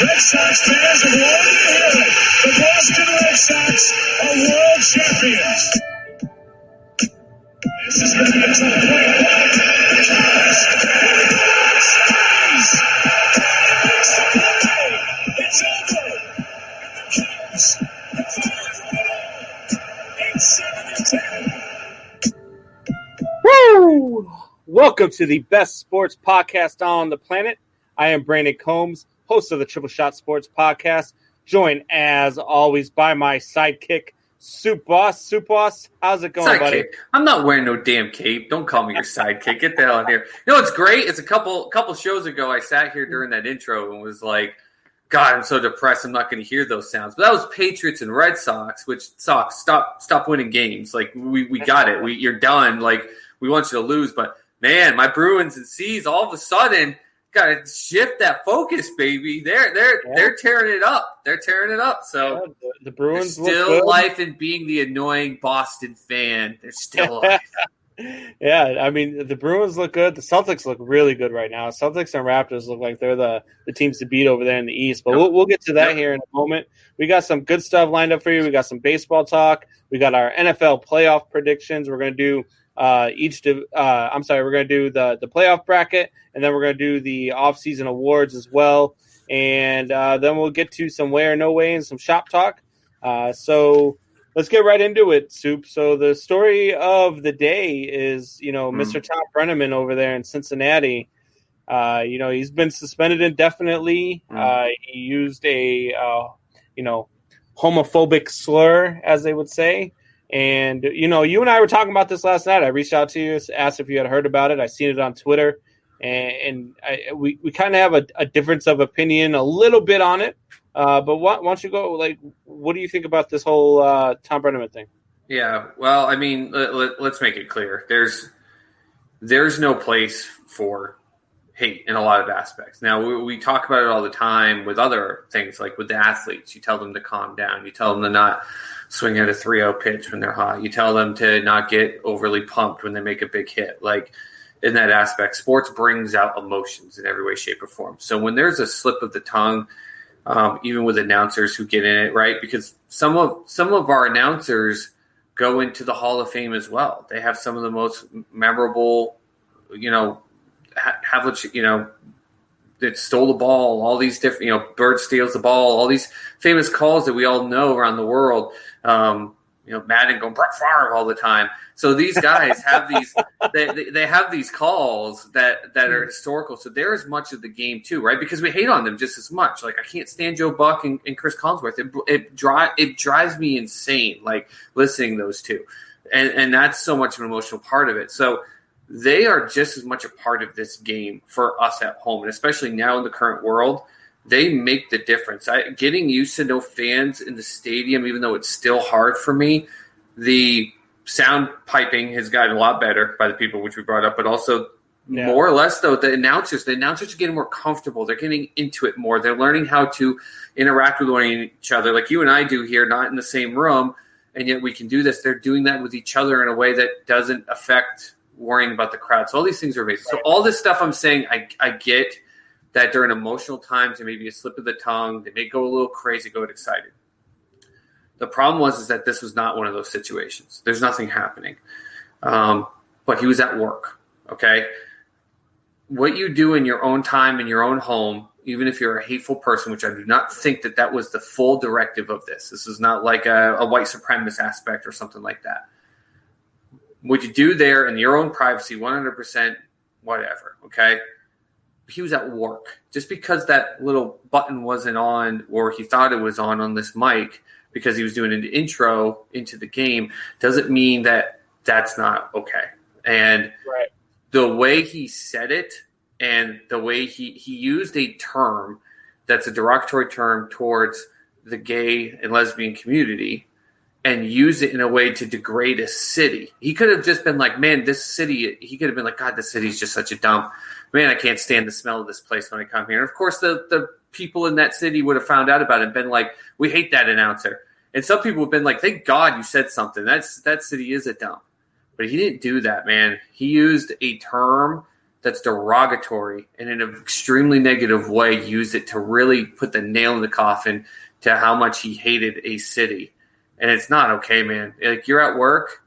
Red Sox fans have long been hearing the Boston Red Sox are world champions. This is going to be a tough play. It's over. And the Kings have finally won it all. 8-7-10. Woo! Welcome to the best sports podcast on the planet. I am Brandon Combs, host of the Triple Shot Sports Podcast, joined as always by my sidekick, Soup Boss. Soup Boss, how's it going, sidekick. Buddy? I'm not wearing no damn cape. Don't call me your sidekick. Get the hell out of here. You know what's great? It's a couple shows ago I sat here during that intro and was like, God, I'm so depressed. I'm not going to hear those sounds. But that was Patriots and Red Sox, which Sox, stop winning games. Like, we got it. You're done. Like, we want you to lose. But, man, my Bruins and C's all of a sudden – got to shift that focus, baby. They're tearing it up. They're tearing it up. So the Bruins still life in being the annoying Boston fan. They're still alive. Yeah, I mean the Bruins look good. The Celtics look really good right now. Celtics and Raptors look like they're the teams to beat over there in the East. But we'll get to that here in a moment. We got some good stuff lined up for you. We got some baseball talk. We got our NFL playoff predictions. We're going to do we're going to do the playoff bracket, and then we're going to do the off-season awards as well. And then we'll get to some way or no way and some shop talk. So let's get right into it, Soup. So the story of the day is, Mr. Thom Brenneman over there in Cincinnati. He's been suspended indefinitely. He used a, homophobic slur, as they would say. And, you and I were talking about this last night. I reached out to you, asked if you had heard about it. I seen it on Twitter. And we kind of have a difference of opinion a little bit on it. But why don't you go, what do you think about this whole Thom Brenneman thing? Yeah, well, I mean, let's make it clear. There's no place for hate in a lot of aspects. Now, we talk about it all the time with other things, like with the athletes. You tell them to calm down. You tell them to not swing at a 3-0 pitch when they're hot. You tell them to not get overly pumped when they make a big hit. Like, in that aspect, sports brings out emotions in every way, shape, or form. So when there's a slip of the tongue, even with announcers who get in it, right? Because some of our announcers go into the Hall of Fame as well. They have some of the most memorable, that stole the ball, all these different, Bird steals the ball, all these famous calls that we all know around the world. Madden going Brett Favre all the time. So these guys have these, they have these calls that are historical. So they're as much of the game too, right? Because we hate on them just as much. Like, I can't stand Joe Buck and Chris Collinsworth. It drives me insane, like, listening to those two. And that's so much an emotional part of it. So they are just as much a part of this game for us at home. And especially now in the current world, they make the difference. Getting used to no fans in the stadium, even though it's still hard for me, the sound piping has gotten a lot better by the people, which we brought up, but also more or less, though, the announcers are getting more comfortable. They're getting into it more. They're learning how to interact with one each other, like you and I do here, not in the same room, and yet we can do this. They're doing that with each other in a way that doesn't affect worrying about the crowd. So all these things are amazing. So all this stuff I'm saying, I get that during emotional times, there may be a slip of the tongue. They may go a little crazy, go excited. The problem is that this was not one of those situations. There's nothing happening. But he was at work, okay? What you do in your own time, in your own home, even if you're a hateful person, which I do not think that was the full directive of this. This is not like a white supremacist aspect or something like that. What you do there in your own privacy, 100%, whatever, okay? He was at work. Just because that little button wasn't on, or he thought it was on this mic because he was doing an intro into the game, doesn't mean that that's not okay. And the way he said it, and the way he used a term that's a derogatory term towards the gay and lesbian community and use it in a way to degrade a city. He could have just been like, man, this city, he could have been like, God, this city's just such a dump. Man, I can't stand the smell of this place when I come here. And of course, the people in that city would have found out about it and been like, we hate that announcer. And some people have been like, thank God you said something. That city is a dump. But he didn't do that, man. He used a term that's derogatory and in an extremely negative way, used it to really put the nail in the coffin to how much he hated a city. And it's not okay, man. Like, you're at work.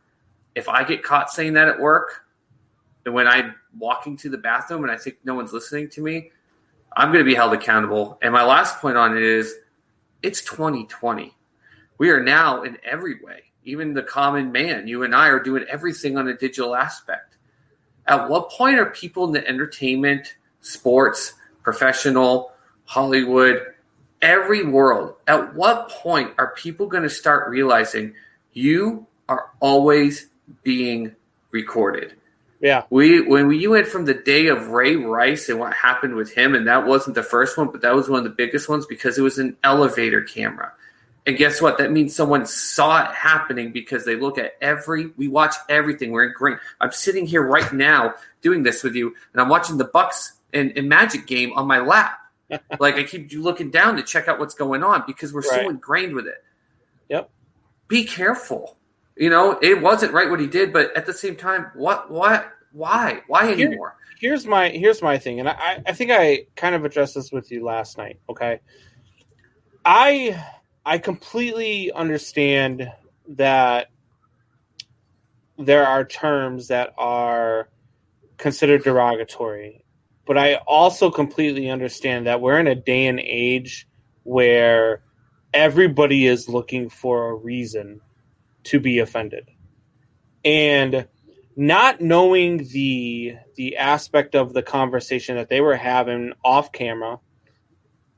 If I get caught saying that at work, and when I'm walking to the bathroom and I think no one's listening to me, I'm going to be held accountable. And my last point on it is, it's 2020. We are now in every way, even the common man, you and I are doing everything on a digital aspect. At what point are people in the entertainment, sports, professional, Hollywood, every world, at what point are people going to start realizing you are always being recorded? Yeah. When you went from the day of Ray Rice and what happened with him, and that wasn't the first one, but that was one of the biggest ones because it was an elevator camera. And guess what? That means someone saw it happening because they look at we watch everything. We're ingrained. I'm sitting here right now doing this with you, and I'm watching the Bucks and Magic game on my lap. Like, I keep looking down to check out what's going on because we're so ingrained with it. Yep. Be careful. You know, it wasn't right what he did, but at the same time, why anymore? Here's my thing, and I think I kind of addressed this with you last night. Okay, I completely understand that there are terms that are considered derogatory, but I also completely understand that we're in a day and age where everybody is looking for a reason to be offended. And not knowing the aspect of the conversation that they were having off camera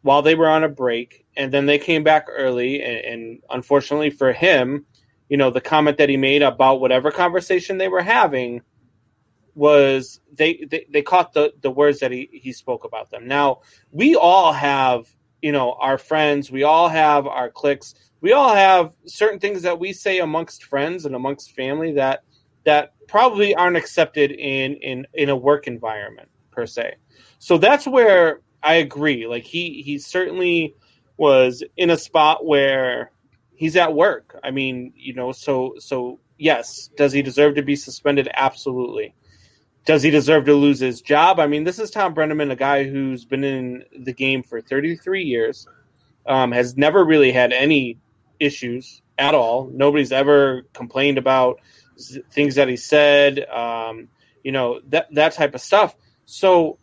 while they were on a break, and then they came back early, and unfortunately for him, you know, the comment that he made about whatever conversation they were having was they caught the words that he spoke about them. Now, we all have, you know, our friends, we all have our cliques, we all have certain things that we say amongst friends and amongst family that probably aren't accepted in a work environment per se. So that's where I agree. Like, he certainly was in a spot where he's at work. I mean, you know, so yes, does he deserve to be suspended? Absolutely. Does he deserve to lose his job? I mean, this is Thom Brenneman, a guy who's been in the game for 33 years, has never really had any issues at all. Nobody's ever complained about things that he said, you know, that type of stuff. So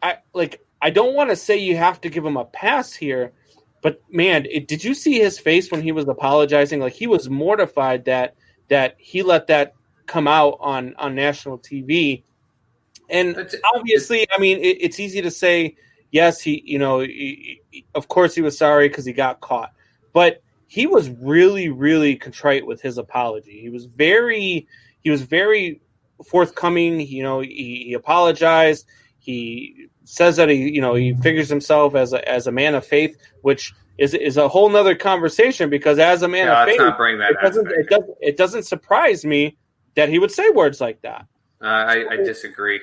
I don't want to say you have to give him a pass here, but man, did you see his face when he was apologizing? Like, he was mortified that he let that come out on national TV. And obviously, I mean, it's easy to say, yes, of course he was sorry because he got caught, but he was really, really contrite with his apology. He was very forthcoming. You know, he apologized. He says that he figures himself as a man of faith, which is a whole nother conversation, because as a man of faith, it doesn't surprise me that he would say words like that. I disagree.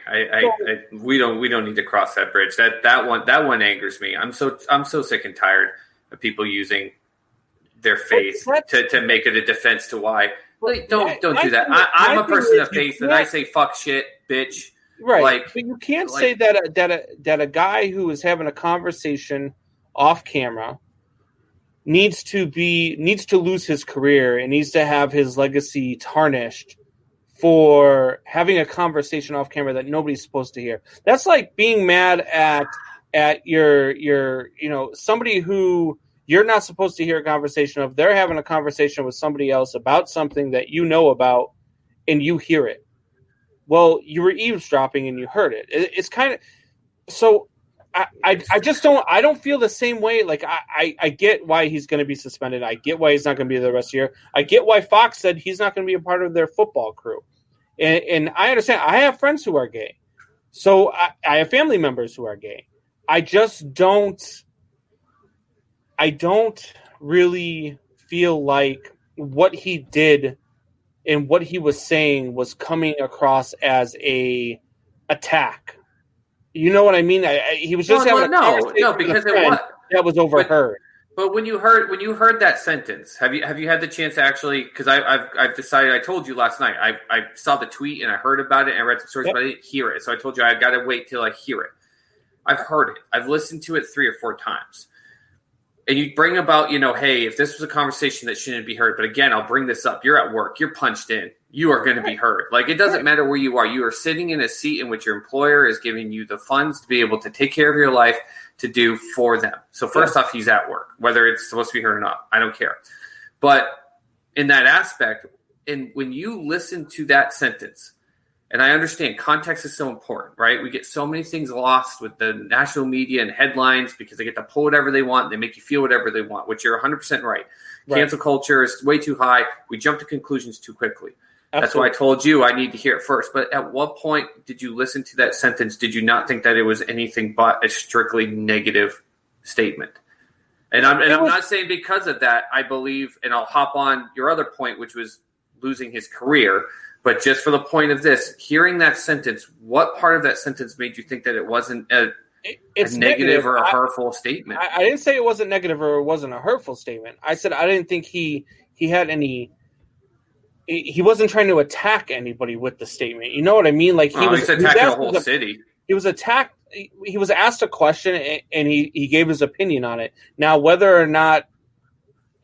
We don't need to cross that bridge. That one angers me. I'm so sick and tired of people using their faith to make it a defense to why. Like, don't do that. I'm a person of faith, and I say fuck, shit, bitch. Right, but you can't say that a guy who is having a conversation off camera needs to lose his career and needs to have his legacy tarnished for having a conversation off camera that nobody's supposed to hear. That's like being mad at your somebody who you're not supposed to hear a conversation of. They're having a conversation with somebody else about something that you know about, and you hear it. Well, you were eavesdropping and you heard it. It's kind of so. I just don't feel the same way. Like, I get why he's going to be suspended. I get why he's not going to be there the rest of the year. I get why Fox said he's not going to be a part of their football crew. And I understand. I have friends who are gay. So I have family members who are gay. I just don't I don't really feel like what he did and what he was saying was coming across as a attack. You know what I mean? He was just having a conversation because with a friend that was overheard. But when you heard that sentence, have you had the chance to actually? Because I've decided. I told you last night. I saw the tweet and I heard about it and I read some stories, but I didn't hear it. So I told you I got to wait till I hear it. I've heard it. I've listened to it 3 or 4 times. And you bring about, hey, if this was a conversation that shouldn't be heard, but again, I'll bring this up. You're at work. You're punched in. You are going to be heard. Like, it doesn't matter where you are. You are sitting in a seat in which your employer is giving you the funds to be able to take care of your life, to do for them. So first off, he's at work, whether it's supposed to be heard or not. I don't care. But in that aspect, and when you listen to that sentence, and I understand context is so important, right? We get so many things lost with the national media and headlines because they get to pull whatever they want. They make you feel whatever they want, which you're 100% right. Cancel culture is way too high. We jump to conclusions too quickly. Absolutely. That's why I told you I need to hear it first. But at what point did you listen to that sentence? Did you not think that it was anything but a strictly negative statement? And I'm not saying because of that, I believe, and I'll hop on your other point, which was losing his career. But just for the point of this, hearing that sentence, what part of that sentence made you think that it wasn't a negative or a hurtful statement? I didn't say it wasn't negative or it wasn't a hurtful statement. I said I didn't think he had any. He wasn't trying to attack anybody with the statement. You know what I mean? Like he was attacking the whole city. He was attacked. He was asked a question and he gave his opinion on it. Now, whether or not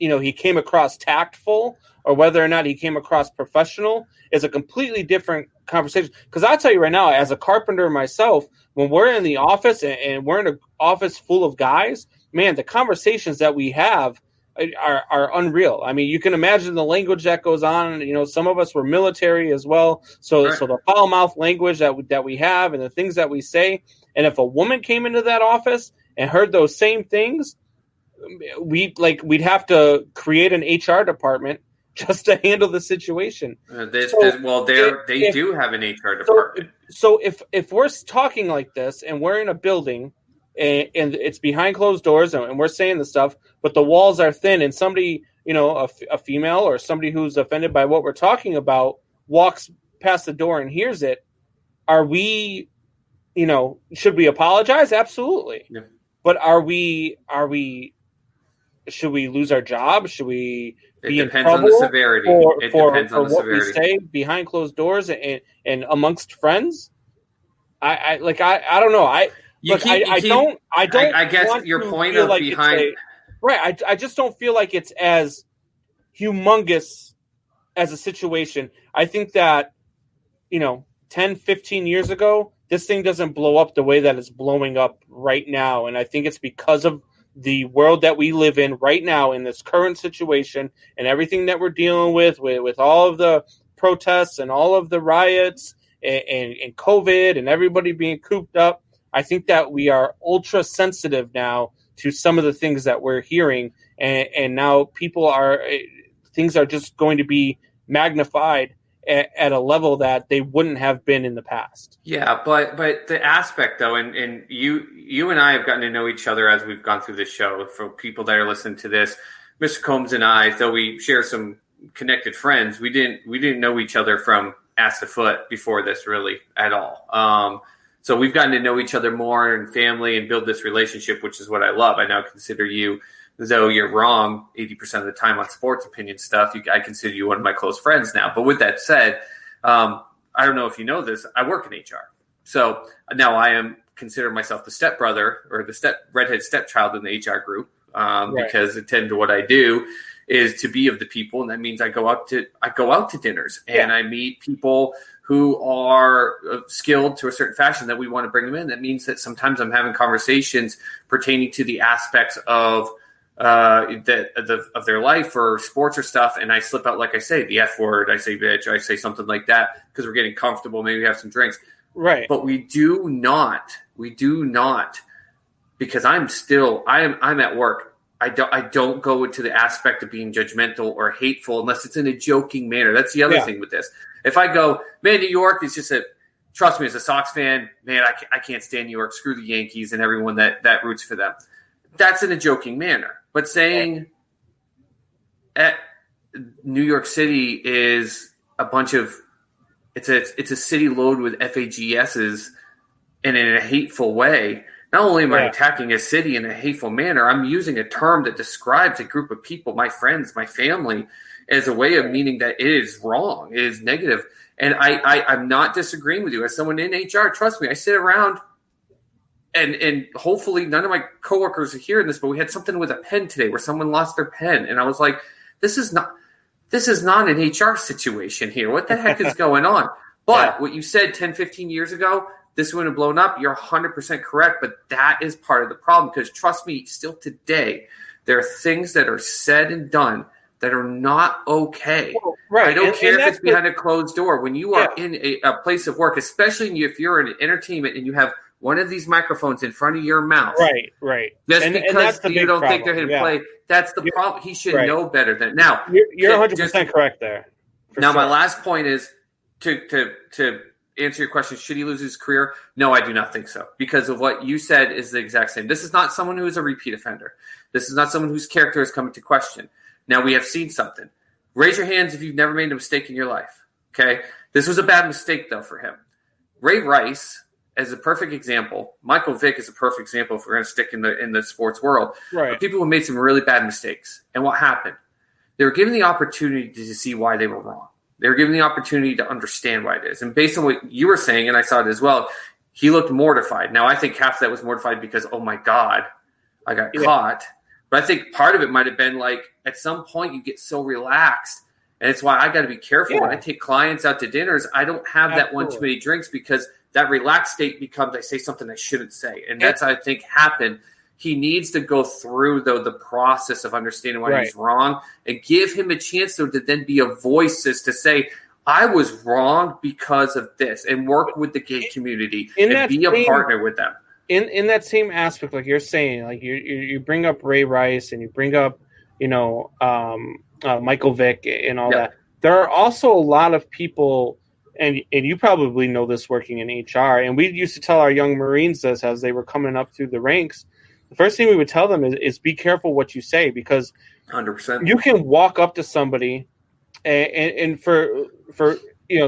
he came across tactful or whether or not he came across professional is a completely different conversation. Because I'll tell you right now, as a carpenter myself, when we're in the office and we're in an office full of guys, man, the conversations that we have are unreal. I mean, you can imagine the language that goes on. Some of us were military as well. So the foul mouth language that we have and the things that we say. And if a woman came into that office and heard those same things, we'd have to create an HR department just to handle the situation. They do have an HR department. So if we're talking like this and we're in a building and it's behind closed doors and we're saying the stuff, but the walls are thin and somebody, a female or somebody who's offended by what we're talking about walks past the door and hears it, are we, should we apologize? Absolutely. Yeah. But should we lose our job? Should we be in trouble? On the severity. For what we say behind closed doors and amongst friends? I don't know. I guess your point of like behind. Right. I just don't feel like it's as humongous as a situation. I think that, 10, 15 years ago, this thing doesn't blow up the way that it's blowing up right now. And I think it's because of the world that we live in right now in this current situation and everything that we're dealing with all of the protests and all of the riots and COVID and everybody being cooped up. I think that we are ultra sensitive now to some of the things that we're hearing. And now things are just going to be magnified at a level that they wouldn't have been in the past. Yeah, but the aspect though, and you and I have gotten to know each other as we've gone through this show. For people that are listening to this, Mr. Combs and I, though we share some connected friends, we didn't know each other from ass to foot before this really at all. So we've gotten to know each other more and family and build this relationship, which is what I love. I now consider you, though you're wrong 80% of the time on sports opinion stuff, I consider you one of my close friends now. But with that said, I don't know if you know this, I work in HR. So now I consider myself the stepbrother or the redhead stepchild in the HR group because I tend to what I do is to be of the people. And that means I go out to dinners and I meet people who are skilled to a certain fashion that we want to bring them in. That means that sometimes I'm having conversations pertaining to the aspects of their life or sports or stuff, and I slip out, like I say, the F word, I say bitch, I say something like that because we're getting comfortable, maybe have some drinks. Right. But we do not, because I'm at work. I don't go into the aspect of being judgmental or hateful unless it's in a joking manner. That's the other thing with this. If I go, man, New York is just trust me, as a Sox fan, man, I can't stand New York. Screw the Yankees and everyone that roots for them. that's in a joking manner. But saying at New York City is a bunch of it's a city loaded with FAGSs and in a hateful way. Not only am I attacking a city in a hateful manner, I'm using a term that describes a group of people, my friends, my family, as a way of meaning that it is wrong, it is negative. And I'm not disagreeing with you. As someone in HR, trust me, I sit around and hopefully none of my coworkers are hearing this, but we had something with a pen today where someone lost their pen. And I was like, this is not an HR situation here. What the heck is going on? But what you said 10, 15 years ago, this wouldn't have blown up. You're 100% correct, but that is part of the problem because trust me, still today, there are things that are said and done that are not okay. Well, right. I don't care if it's behind a closed door. When you are in a place of work, especially if you're in entertainment and you have one of these microphones in front of your mouth. Right. Just because you don't think they're going to play, that's the problem. He should know better than now. You're 100% correct there. Now, my last point is to answer your question, should he lose his career? No, I do not think so. Because of what you said is the exact same. This is not someone who is a repeat offender. This is not someone whose character is coming to question. Now, we have seen something. Raise your hands if you've never made a mistake in your life. Okay? This was a bad mistake, though, for him. Ray Rice is a perfect example. Michael Vick is a perfect example if we're going to stick in the sports world. Right. People who made some really bad mistakes. And what happened? They were given the opportunity to see why they were wrong. They were given the opportunity to understand why it is. And based on what you were saying, and I saw it as well, he looked mortified. Now, I think half of that was mortified because, oh, my God, I got caught. But I think part of it might have been like at some point you get so relaxed. And it's why I got to be careful. When I take clients out to dinners, I don't have that one too many drinks because that relaxed state becomes I say something I shouldn't say. And that's, I think, happened. He needs to go through, though, the process of understanding why he's wrong and give him a chance, though, to then be a voice to say, I was wrong because of this and work with the gay community and be a partner with them. In that same aspect, like you're saying, like you bring up Ray Rice and you bring up, Michael Vick and all that. There are also a lot of people, and you probably know this working in HR, and we used to tell our young Marines this as they were coming up through the ranks. The first thing we would tell them is be careful what you say because 100%. You can walk up to somebody and for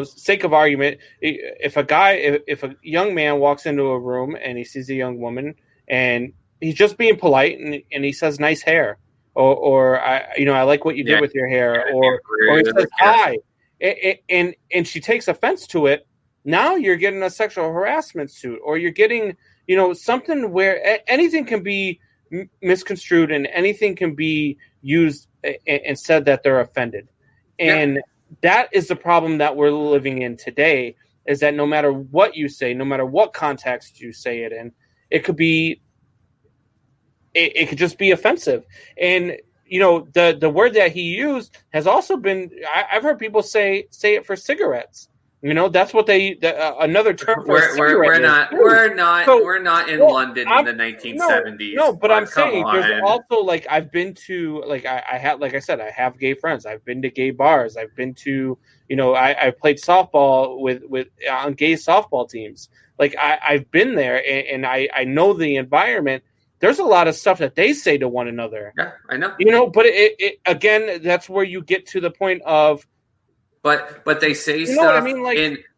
sake of argument, if a young man walks into a room and he sees a young woman and he's just being polite and he says nice hair or I like what you did with your hair or he says hi and she takes offense to it, now you're getting a sexual harassment suit or you're getting something where anything can be misconstrued and anything can be used and said that they're offended. And that is the problem that we're living in today, is that no matter what you say, no matter what context you say it in, it could just be offensive. And, the word that he used has also been, I've heard people say it for cigarettes. That's what another term for we're not in London in the 1970s. No, but I'm saying there's also like I've been to I have gay friends. I've been to gay bars. I've been to I played softball with on gay softball teams. Like I've been there and I know the environment. There's a lot of stuff that they say to one another. Yeah, I know. But it again, that's where you get to the point of. But they say stuff.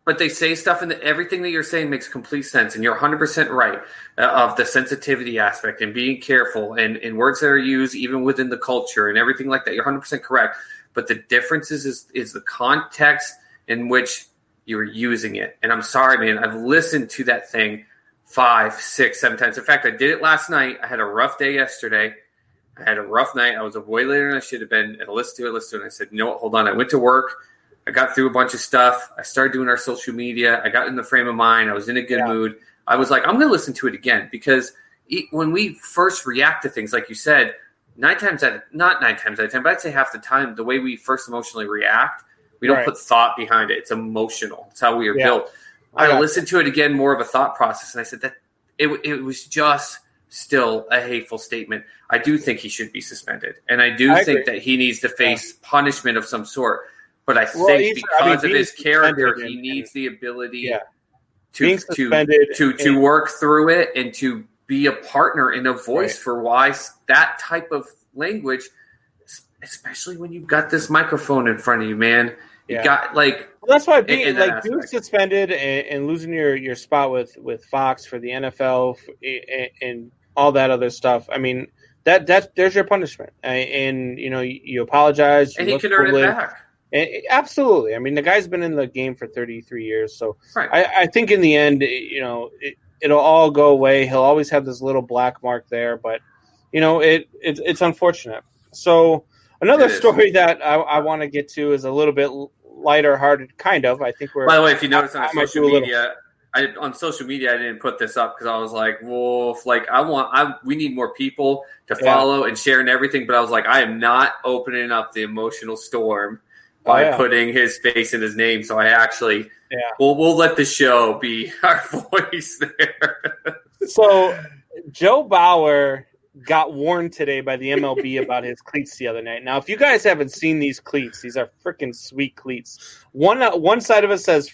But they say stuff, and everything that you're saying makes complete sense, and you're 100% right of the sensitivity aspect and being careful and words that are used even within the culture and everything like that. You're 100% correct. But the difference is the context in which you're using it. And I'm sorry, man. I've listened to that thing 5, 6, 7 times. In fact, I did it last night. I had a rough day yesterday. I had a rough night. I was up way later than I should have been. And I listened to it. And I said, you know what? Hold on. I went to work. I got through a bunch of stuff. I started doing our social media. I got in the frame of mind. I was in a good mood. I was like, I'm going to listen to it again because when we first react to things, like you said, not 9 times out of 10, but I'd say half the time, the way we first emotionally react, we don't put thought behind it. It's emotional. It's how we are built. I listened to it again, more of a thought process, and I said that it was just still a hateful statement. I do think he should be suspended, and I do think that he needs to face punishment of some sort. But I think because of his character, he needs the ability to work through it and to be a partner and a voice for why that type of language, especially when you've got this microphone in front of you, man. You got well, that's why being suspended and losing your spot with Fox for the NFL and all that other stuff. I mean, that there's your punishment, and you apologize, and he can earn it back. And absolutely. I mean, the guy's been in the game for 33 years, so I think in the end, it'll all go away. He'll always have this little black mark there, but it's unfortunate. So another story that I want to get to is a little bit lighter hearted, kind of. I think we're. By the way, if you notice on social media, I didn't put this up because I was like, Wolf, we need more people to follow and share and everything. But I was like, I am not opening up the emotional storm by putting his face in his name. So I actually, we'll let the show be our voice there. So Joe Bauer got warned today by the MLB about his cleats the other night. Now, if you guys haven't seen these cleats, these are freaking sweet cleats. One side of it says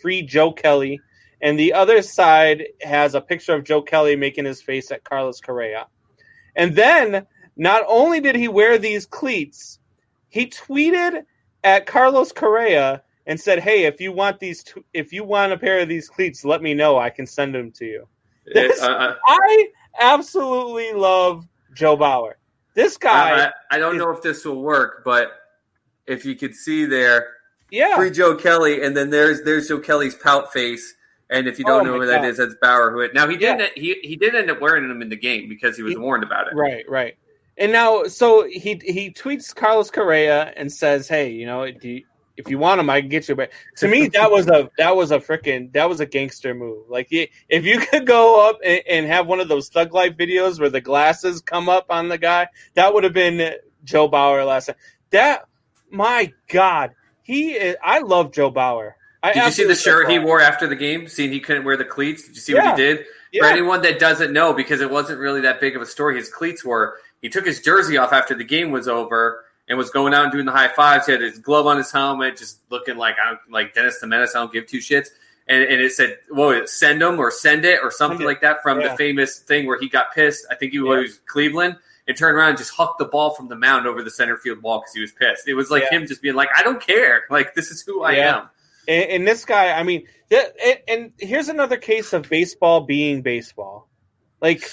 "Free Joe Kelly," and the other side has a picture of Joe Kelly making his face at Carlos Correa. And then, not only did he wear these cleats, he tweeted at Carlos Correa and said, "Hey, if you want a pair of these cleats, let me know. I can send them to you." I absolutely love Joe Bauer. This guy. I don't know if this will work, but if you could see there, Free Joe Kelly, and then there's Joe Kelly's pout face. And if you don't know who that is, that's Bauer. Now he did end up wearing them in the game because he was warned about it. Right. And now, so he tweets Carlos Correa and says, "Hey, if you want them, I can get you." But to me, that was a gangster move. Like, if you could go up and have one of those Thug Life videos where the glasses come up on the guy, that would have been Joe Bauer last time. My God, I love Joe Bauer. Did you see the shirt he wore after the game? Seeing he couldn't wear the cleats. Did you see what he did? Yeah. For anyone that doesn't know, because it wasn't really that big of a story, his cleats were. He took his jersey off after the game was over and was going out and doing the high fives. He had his glove on his helmet, just looking like Dennis the Menace. I don't give two shits. And it said, send them or send it or something like that from the famous thing where he got pissed. I think he was Cleveland and turned around and just hucked the ball from the mound over the center field wall because he was pissed. It was like him just being like, I don't care. Like, this is who I am. And this guy, I mean, and here's another case of baseball being baseball. Like,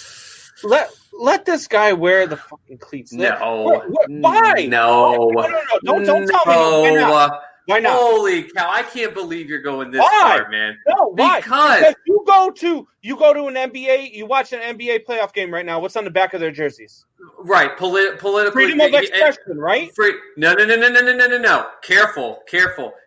let this guy wear the fucking cleats. No. Why? No. Don't tell me. Why not? Holy cow! I can't believe you're going this far, man. No, why? Because you go to an NBA, you watch an NBA playoff game right now. What's on the back of their jerseys? Right, political freedom of expression, right? No. Careful.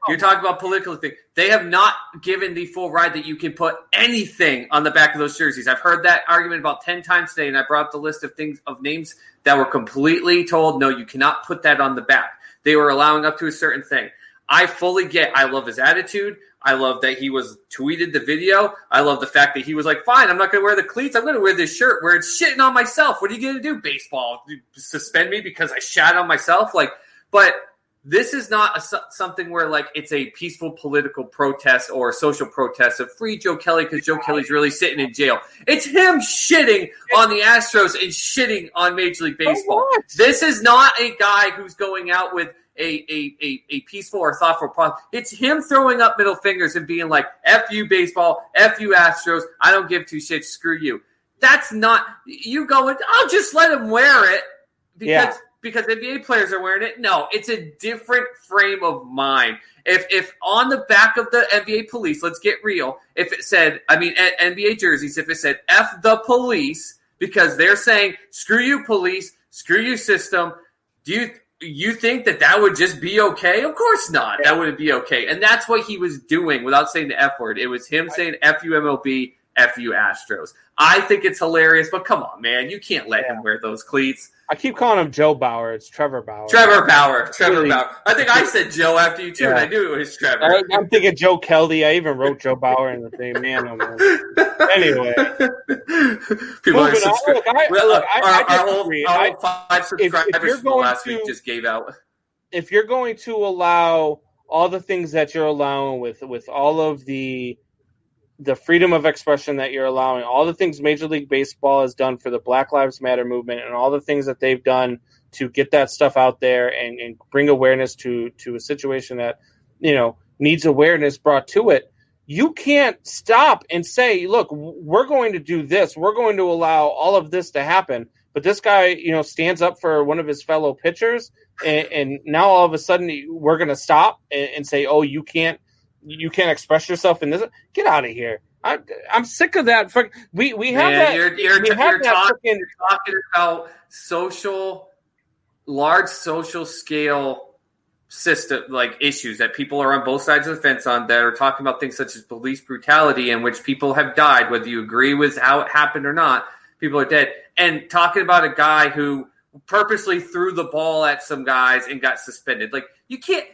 You're talking about political thing. They have not given the full right that you can put anything on the back of those jerseys. I've heard that argument about 10 times today, and I brought up the list of names that were completely told, no, you cannot put that on the back. They were allowing up to a certain thing. I fully get. I love his attitude. I love that he tweeted the video. I love the fact that he was like, fine, I'm not going to wear the cleats. I'm going to wear this shirt where it's shitting on myself. What are you going to do, baseball? Suspend me because I shat on myself? But this is not something where it's a peaceful political protest or a social protest of free Joe Kelly because Joe Kelly's really sitting in jail. It's him shitting on the Astros and shitting on Major League Baseball. This is not a guy who's going out with a peaceful or thoughtful problem. It's him throwing up middle fingers and being like, F you baseball, F you Astros, I don't give two shits, screw you. That's not you going, I'll just let him wear it because NBA players are wearing it. No, it's a different frame of mind. If on the back of the NBA police, let's get real, if it said, NBA jerseys, if it said F the police, because they're saying, screw you police, screw you system, do you think that would just be okay? Of course not. That wouldn't be okay. And that's what he was doing without saying the F word. It was him saying F you MLB, F you Astros. I think it's hilarious, but come on, man. You can't let him wear those cleats. I keep calling him Joe Bauer. It's Trevor Bauer. Trevor Bauer. I think I said Joe after you, too, and I knew it was Trevor. I'm thinking Joe Kelly. I even wrote Joe Bauer in the thing. Man, oh, man. Anyway. People are subscribing. Our whole 5 subscribers from last week just gave out. If you're going to allow all the things that you're allowing with all of the the freedom of expression that you're allowing, all the things Major League Baseball has done for the Black Lives Matter movement and all the things that they've done to get that stuff out there and bring awareness to a situation that, needs awareness brought to it. You can't stop and say, look, we're going to do this. We're going to allow all of this to happen. But this guy, stands up for one of his fellow pitchers. And now all of a sudden we're going to stop and say, oh, you can't express yourself in this. Get out of here. I'm sick of that. We have that. You're talking about large social scale system, like issues that people are on both sides of the fence on, that are talking about things such as police brutality in which people have died, whether you agree with how it happened or not, people are dead. And talking about a guy who purposely threw the ball at some guys and got suspended. Like, you can't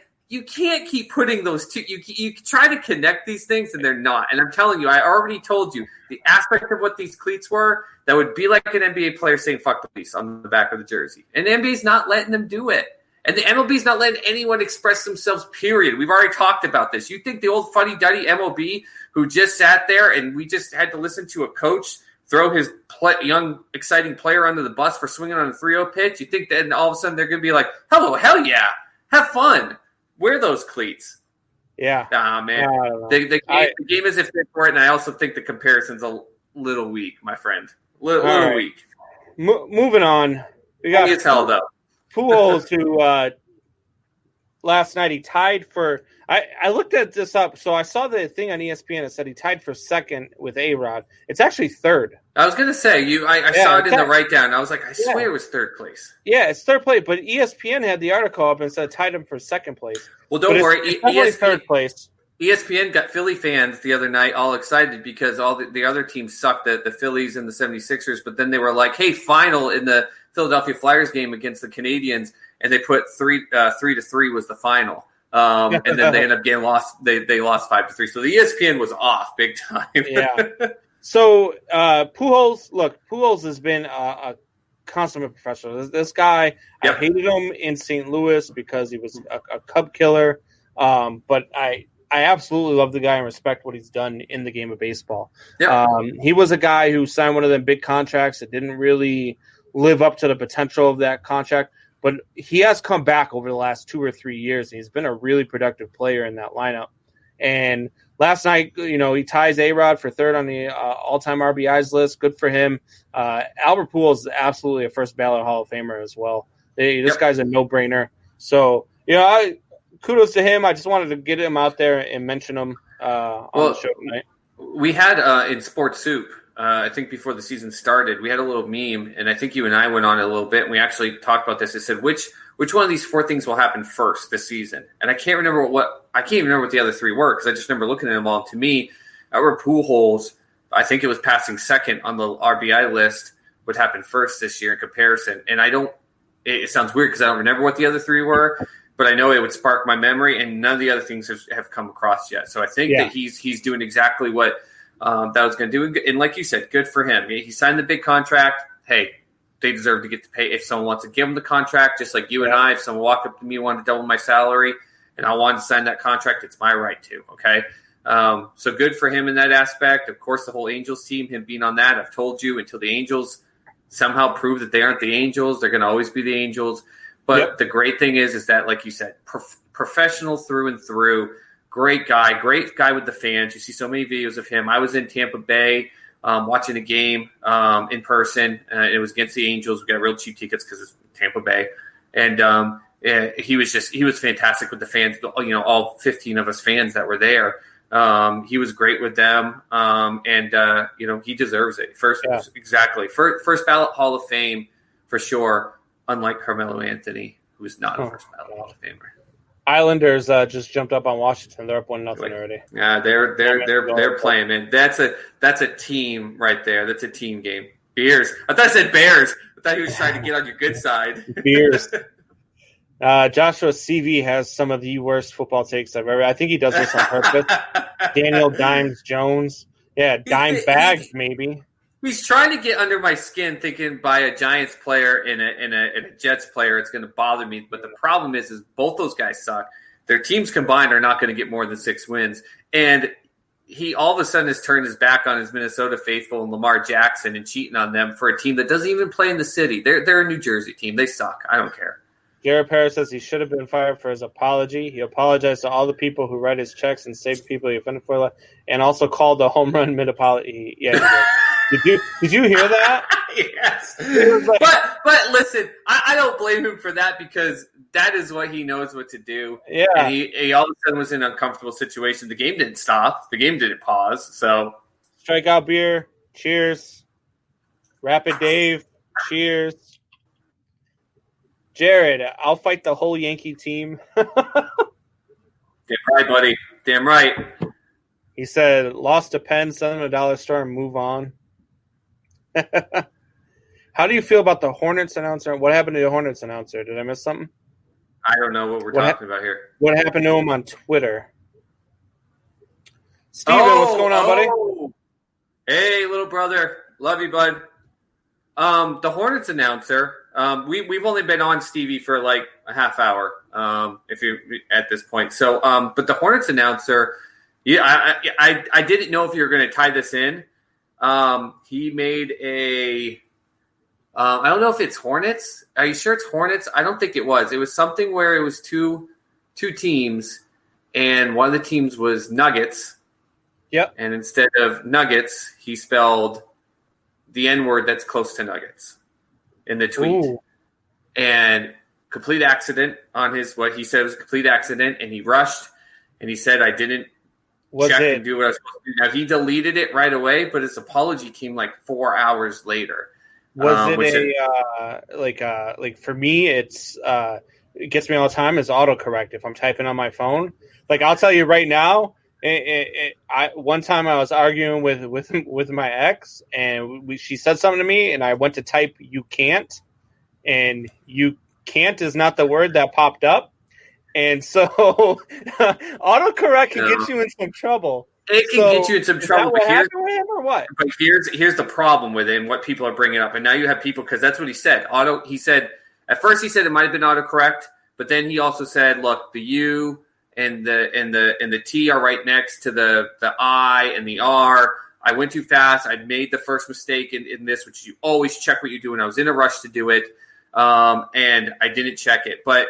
keep putting those two. You try to connect these things and they're not. And I'm telling you, I already told you the aspect of what these cleats were, that would be like an NBA player saying "fuck the police" on the back of the jersey. And the NBA's not letting them do it. And the MLB's not letting anyone express themselves, period. We've already talked about this. You think the old fuddy-duddy MLB who just sat there and we just had to listen to a coach throw his young, exciting player under the bus for swinging on a 3-0 pitch, you think that all of a sudden they're going to be like, hello, hell yeah, have fun. Wear those cleats. Yeah. Nah, man. The game is if fit for it, and I also think the comparison's a little weak, my friend. Little weak. Moving on. We got hell, though. Pujols, who last night he tied for – I looked at this up. So I saw the thing on ESPN that said he tied for second with A-Rod. It's actually third. I was going to say, I saw it in the write-down. I was like, I swear it was third place. Yeah, it's third place. But ESPN had the article up and said tied him for second place. Well, don't worry. It's third place. ESPN got Philly fans the other night all excited because all the other teams sucked, the Phillies and the 76ers. But then they were like, hey, final in the Philadelphia Flyers game against the Canadians, and they put 3-3 was the final. And then they ended up getting lost. They lost 5-3. So the ESPN was off big time. Yeah. So Pujols has been a consummate professional. This guy, yep. I hated him in St. Louis because he was a Cub killer. But I absolutely love the guy and respect what he's done in the game of baseball. Yep. He was a guy who signed one of them big contracts that didn't really live up to the potential of that contract. But he has come back over the last 2 or 3 years. And he's been a really productive player in that lineup. And last night, he ties A-Rod for third on the all-time RBIs list. Good for him. Albert Pujols is absolutely a first ballot Hall of Famer as well. This guy's a no-brainer. So, kudos to him. I just wanted to get him out there and mention him on the show tonight. We had in Sports Soup, I think before the season started, we had a little meme, and I think you and I went on it a little bit, and we actually talked about this. It said, which one of these 4 things will happen first this season? And I can't remember what the other 3 were, because I just remember looking at them all. To me, Albert Pujols, I think it was passing second on the RBI list, would happen first this year in comparison. And it sounds weird because I don't remember what the other 3 were, but I know it would spark my memory, and none of the other things have come across yet. So I think that he's doing exactly what that was going to do. And like you said, good for him. He signed the big contract. Hey, they deserve to get to pay. If someone wants to give them the contract, just like you and I, if someone walked up to me and wanted to double my salary and I wanted to sign that contract, it's my right to, okay? So good for him in that aspect. Of course, the whole Angels team, him being on that, I've told you, until the Angels somehow prove that they aren't the Angels, they're going to always be the Angels. But the great thing is that, like you said, professional through and through. Great guy with the fans. You see so many videos of him. I was in Tampa Bay watching a game in person. It was against the Angels. We got real cheap tickets because it's Tampa Bay. And he was fantastic with the fans, all 15 of us fans that were there. He was great with them. And he deserves it. Exactly. First ballot Hall of Fame for sure, unlike Carmelo Anthony, who is not a first ballot Hall of Famer. Islanders just jumped up on Washington. They're up 1-0 already. Yeah, they're playing, man. That's a team right there. That's a team game. Beers. I thought I said Bears. I thought he was trying to get on your good side. Beers. Joshua CV has some of the worst football takes I've ever. I think he does this on purpose. Daniel Dimes Jones. Yeah, Dime Bags maybe. He's trying to get under my skin, thinking by a Giants player and a Jets player, it's going to bother me. But the problem is both those guys suck. Their teams combined are not going to get more than 6 wins. And he all of a sudden has turned his back on his Minnesota faithful and Lamar Jackson and cheating on them for a team that doesn't even play in the city. They're a New Jersey team. They suck. I don't care. Garrett Parrish says he should have been fired for his apology. He apologized to all the people who write his checks and save people he offended for, and also called the home run mid-apology. Yeah, did you hear that? Yes. But listen, I don't blame him for that because that is what he knows what to do. Yeah. And he all of a sudden was in an uncomfortable situation. The game didn't stop. The game didn't pause. So Strikeout beer. Cheers. Rapid Dave. Cheers. Jared, I'll fight the whole Yankee team. Damn right, buddy. Damn right. He said, lost to Penn, send him a dollar store and move on. How do you feel about the Hornets announcer? What happened to the Hornets announcer? Did I miss something? I don't know what we're talking about here. What happened to him on Twitter? Steven, what's going on, buddy? Hey, little brother. Love you, bud. The Hornets announcer, we've only been on Stevie for like a half hour, if you're at this point. So, but the Hornets announcer, I didn't know if you were going to tie this in. He made a, I don't know if it's Hornets. Are you sure it's Hornets? I don't think it was. It was something where it was two teams, and one of the teams was Nuggets. Yep. And instead of Nuggets, he spelled the N-word that's close to Nuggets in the tweet. Ooh. And complete accident on what he said was a complete accident, and he rushed, and he said, I didn't check and do what I was supposed to do. Now, he deleted it right away, but his apology came like 4 hours later. Was it like for me, it's it gets me all the time is autocorrect if I'm typing on my phone. Like I'll tell you right now, one time I was arguing with my ex, and she said something to me, and I went to type "you can't," and "you can't" is not the word that popped up, and so autocorrect can get you in some trouble. It can get you in some trouble. But here's the problem with it and what people are bringing up. And now you have people, because that's what he said. At first he said it might have been autocorrect, but then he also said, look, the U and the T are right next to the I and the R. I went too fast. I made the first mistake in this, which you always check what you do. And I was in a rush to do it. And I didn't check it. But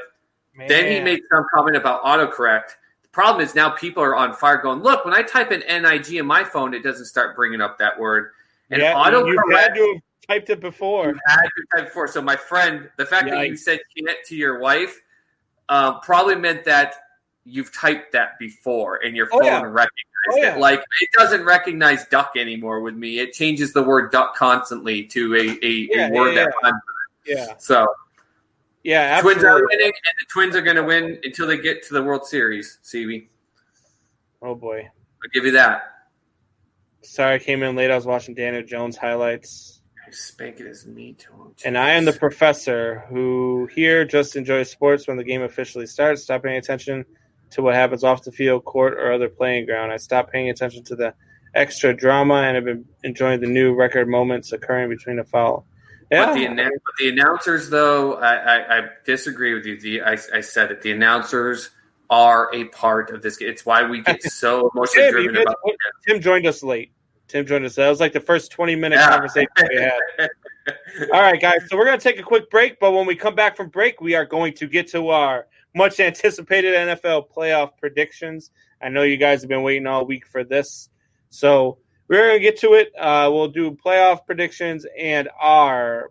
then he made some comment about autocorrect. Problem is now people are on fire going, look, when I type in NIG in my phone, it doesn't start bringing up that word. And autocorrect, you had to have typed it before. You had to type before. So my friend, the fact that you said can't to your wife probably meant that you've typed that before and your phone recognized it. Like it doesn't recognize duck anymore with me. It changes the word duck constantly to a word that rhymes with it. Yeah. So yeah, absolutely. Twins are winning, and the Twins are going to win until they get to the World Series, CB. Oh, boy. I'll give you that. Sorry I came in late. I was watching Daniel Jones highlights. Spanking his knee to him. And I am the professor who here just enjoys sports when the game officially starts. Stop paying attention to what happens off the field, court, or other playing ground. I stopped paying attention to the extra drama and have been enjoying the new record moments occurring between a foul. Yeah. But the announcers, though, I disagree with you. I said it. The announcers are a part of this game. It's why we get so emotionally driven about it. Tim joined us late. That was like the first 20-minute conversation we had. All right, guys. So we're going to take a quick break, but when we come back from break, we are going to get to our much-anticipated NFL playoff predictions. I know you guys have been waiting all week for this. So we're going to get to it. We'll do playoff predictions and we're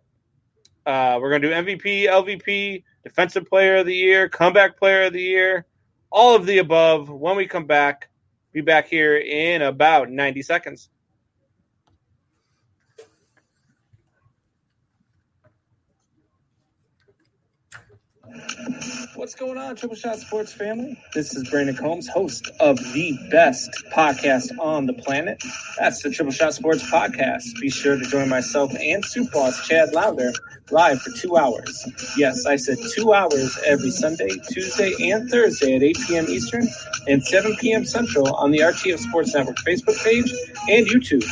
going to do MVP, LVP, Defensive Player of the Year, Comeback Player of the Year, all of the above. When we come back, be back here in about 90 seconds. What's going on, Triple Shot Sports family? This is Brandon Combs, host of the best podcast on the planet. That's the Triple Shot Sports Podcast. Be sure to join myself and Soup Boss Chad Lauder live for 2 hours. Yes, I said 2 hours every Sunday, Tuesday, and Thursday at 8 p.m. Eastern and 7 p.m. Central on the RTF Sports Network Facebook page and YouTube.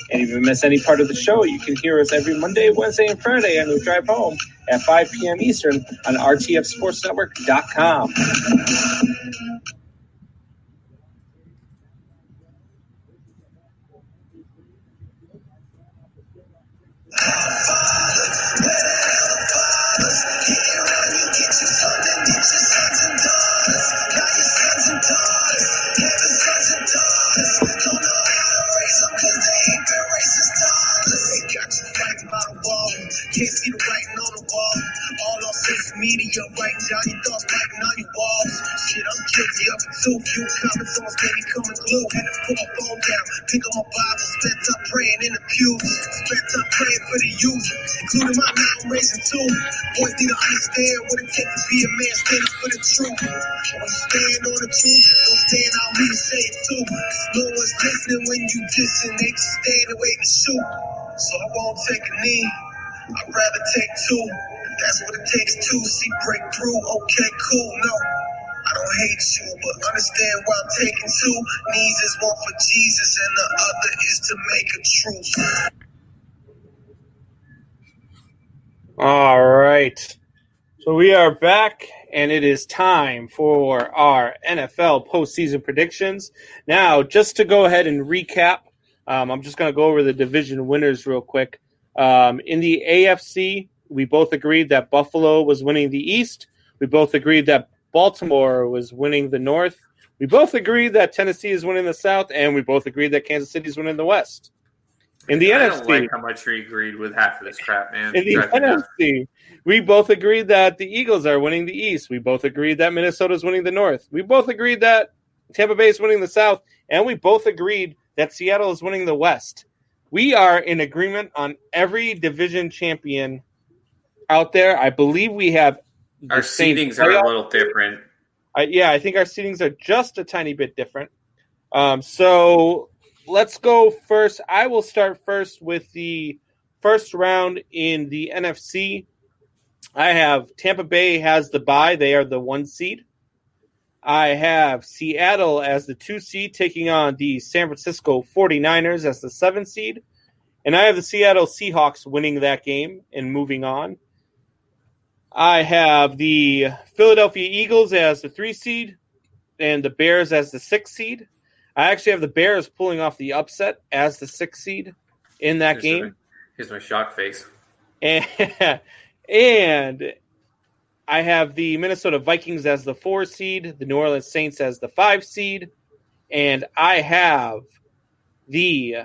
And if you miss any part of the show, you can hear us every Monday, Wednesday, and Friday on your drive home at 5 p.m. Eastern on rtfsportsnetwork.com. can't see the writing on the wall. All on social media, writing down your thoughts, writing on your walls. Shit, I'm guilty of it too. Few comments on my baby coming glue. Had to put my phone down, pick up my Bible, spent time praying in the pews. Spent time praying for the youth, including my mountain raising too. Boys need to understand what it takes to be a man standing for the truth. When you stand on the truth, don't stand out me to say it too. No one's listening when you dissing, they just stand and wait to shoot. So I won't take a knee, I'd rather take two. That's what it takes to see breakthrough. Okay, cool, no, I don't hate you, but understand why I'm taking two knees. Is one for Jesus and the other is to make a truce. All right. So we are back, and it is time for our NFL postseason predictions. Now, just to go ahead and recap, I'm just going to go over the division winners real quick. In the AFC, we both agreed that Buffalo was winning the East. We both agreed that Baltimore was winning the North. We both agreed that Tennessee is winning the South, and we both agreed that Kansas City is winning the West. In the NFC, don't like how much we agreed with half of this crap, man. In the NFC, we both agreed that the Eagles are winning the East. We both agreed that Minnesota is winning the North. We both agreed that Tampa Bay is winning the South. And we both agreed that Seattle is winning the West. We are in agreement on every division champion out there. I believe we have our seedings are a little different. I think our seedings are just a tiny bit different. So let's go first. I will start first with the first round in the NFC. I have Tampa Bay has the bye. They are the 1 seed. I have Seattle as the 2 seed taking on the San Francisco 49ers as the 7 seed. And I have the Seattle Seahawks winning that game and moving on. I have the Philadelphia Eagles as the 3 seed and the Bears as the 6 seed. I actually have the Bears pulling off the upset as the 6 seed in that game. Here's my shock face. And I have the Minnesota Vikings as the 4 seed, the New Orleans Saints as the 5 seed, and I have the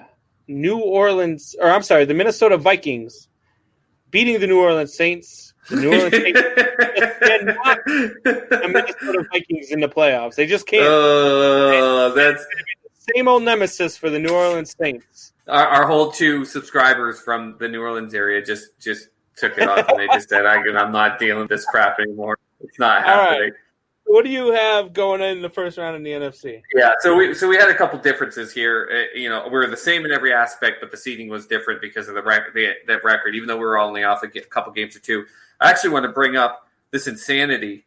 Minnesota Vikings beating the New Orleans Saints. The New Orleans Saints cannot beat the Minnesota Vikings in the playoffs. They just can't. That's the same old nemesis for the New Orleans Saints. Our whole 2 subscribers from the New Orleans area just took it off and they just said, I'm not dealing with this crap anymore. It's not happening. Right. What do you have going in the first round in the NFC? Yeah, so we had a couple differences here. We're the same in every aspect, but the seeding was different because of the record, even though we were only off a couple games or 2. I actually want to bring up this insanity.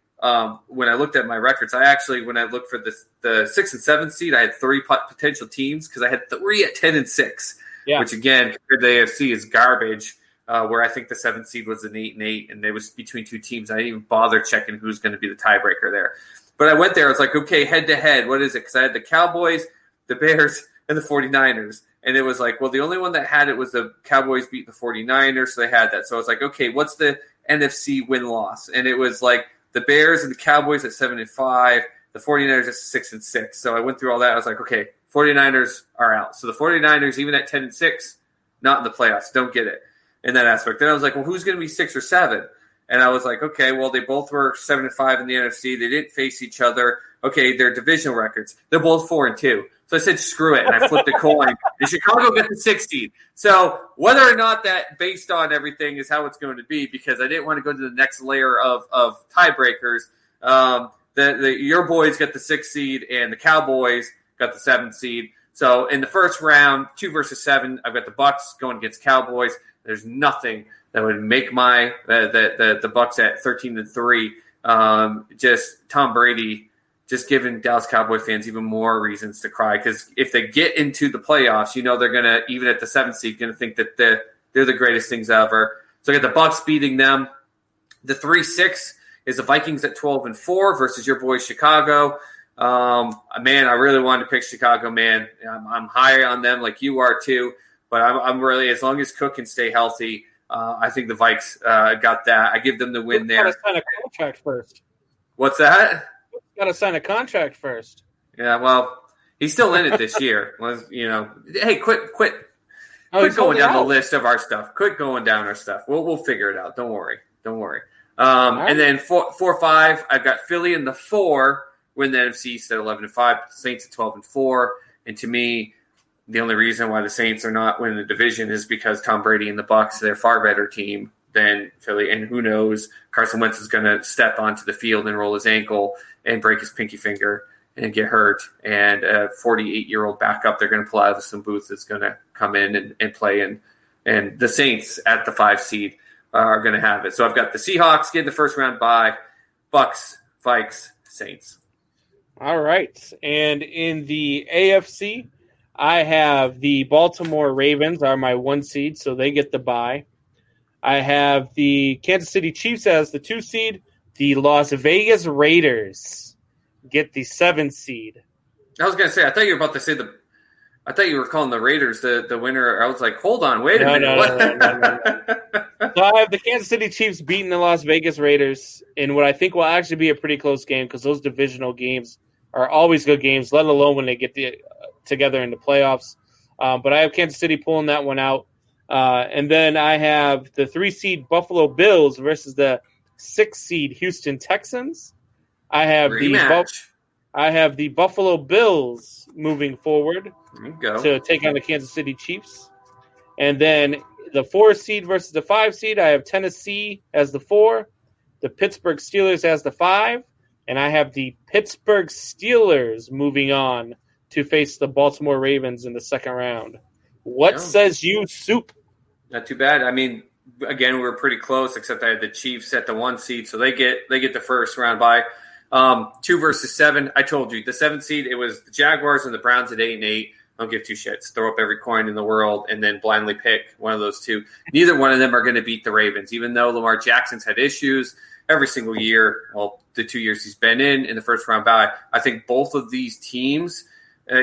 When I looked at my records, when I looked for the 6 and 7 seed, I had 3 potential teams because I had 3 at 10 and 6, which again, compared to the AFC is garbage. Where I think the 7th seed was an 8 and 8, and it was between 2 teams. I didn't even bother checking who's going to be the tiebreaker there. But I went there. I was like, okay, head to head, what is it? Because I had the Cowboys, the Bears, and the 49ers. And it was like, well, the only one that had it was the Cowboys beat the 49ers, so they had that. So I was like, okay, what's the NFC win-loss? And it was like the Bears and the Cowboys at 7 and 5, the 49ers at 6 and 6. So I went through all that. I was like, okay, 49ers are out. So the 49ers, even at 10 and 6, not in the playoffs. Don't get it. In that aspect. Then I was like, well, who's going to be 6 or 7? And I was like, okay, well, they both were 7 and 5 in the NFC. They didn't face each other. Okay, their divisional records. They're both 4 and 2. So I said, screw it. And I flipped a coin. And Chicago got the 6th seed. So whether or not that based on everything is how it's going to be, because I didn't want to go to the next layer of tiebreakers. Your boys got the 6th seed and the Cowboys got the 7th seed. So in the first round, 2 versus 7, I've got the Bucs going against Cowboys. There's nothing that would make my the Bucs at 13-3. Just Tom Brady just giving Dallas Cowboy fans even more reasons to cry, because if they get into the playoffs, they're gonna, even at the 7th seed, gonna think that they're the greatest things ever. So I got the Bucs beating them. The 3-6 is the Vikings at 12-4 versus your boys Chicago. Man, I really wanted to pick Chicago. Man, I'm high on them like you are too. But I'm really, as long as Cook can stay healthy, I think the Vikes got that. I give them the win there. Got to sign a contract first. What's that? Got to sign a contract first. Yeah, well, he's still in it this year. Hey, quit Quit going down the list of our stuff. Quit going down our stuff. We'll figure it out. Don't worry. Right. And then 4-5, I've got Philly in the 4, win the NFC East at 11-5, Saints at 12-4. And to me, the only reason why the Saints are not winning the division is because Tom Brady and the Bucs, they're a far better team than Philly. And who knows, Carson Wentz is going to step onto the field and roll his ankle and break his pinky finger and get hurt. And a 48-year-old backup they're going to pull out of some booth is going to come in and play. And the Saints at the 5 seed are going to have it. So I've got the Seahawks getting the first round bye, Bucs, Vikes, Saints. All right. And in the AFC, I have the Baltimore Ravens are my 1 seed, so they get the bye. I have the Kansas City Chiefs as the 2 seed. The Las Vegas Raiders get the 7 seed. I was going to say, I thought you were about to say I thought you were calling the Raiders the winner. I was like, hold on, wait a minute. No. So I have the Kansas City Chiefs beating the Las Vegas Raiders in what I think will actually be a pretty close game because those divisional games are always good games, let alone when they get together in the playoffs. But I have Kansas City pulling that one out. And then I have the 3 seed Buffalo Bills versus the 6 seed Houston Texans. I have the Buffalo Bills moving forward to take on the Kansas City Chiefs. And then the 4 seed versus the 5 seed, I have Tennessee as the 4, the Pittsburgh Steelers as the 5, and I have the Pittsburgh Steelers moving on to face the Baltimore Ravens in the second round. What says you, Soup? Not too bad. I mean, again, we were pretty close, except I had the Chiefs at the 1 seed, so they get the first round bye. 2 versus 7. I told you the 7th seed. It was the Jaguars and the Browns at 8-8. Don't give 2 shits. Throw up every coin in the world and then blindly pick one of those 2. Neither one of them are going to beat the Ravens, even though Lamar Jackson's had issues every single year. Well, the 2 years he's been in the first round bye. I think both of these teams,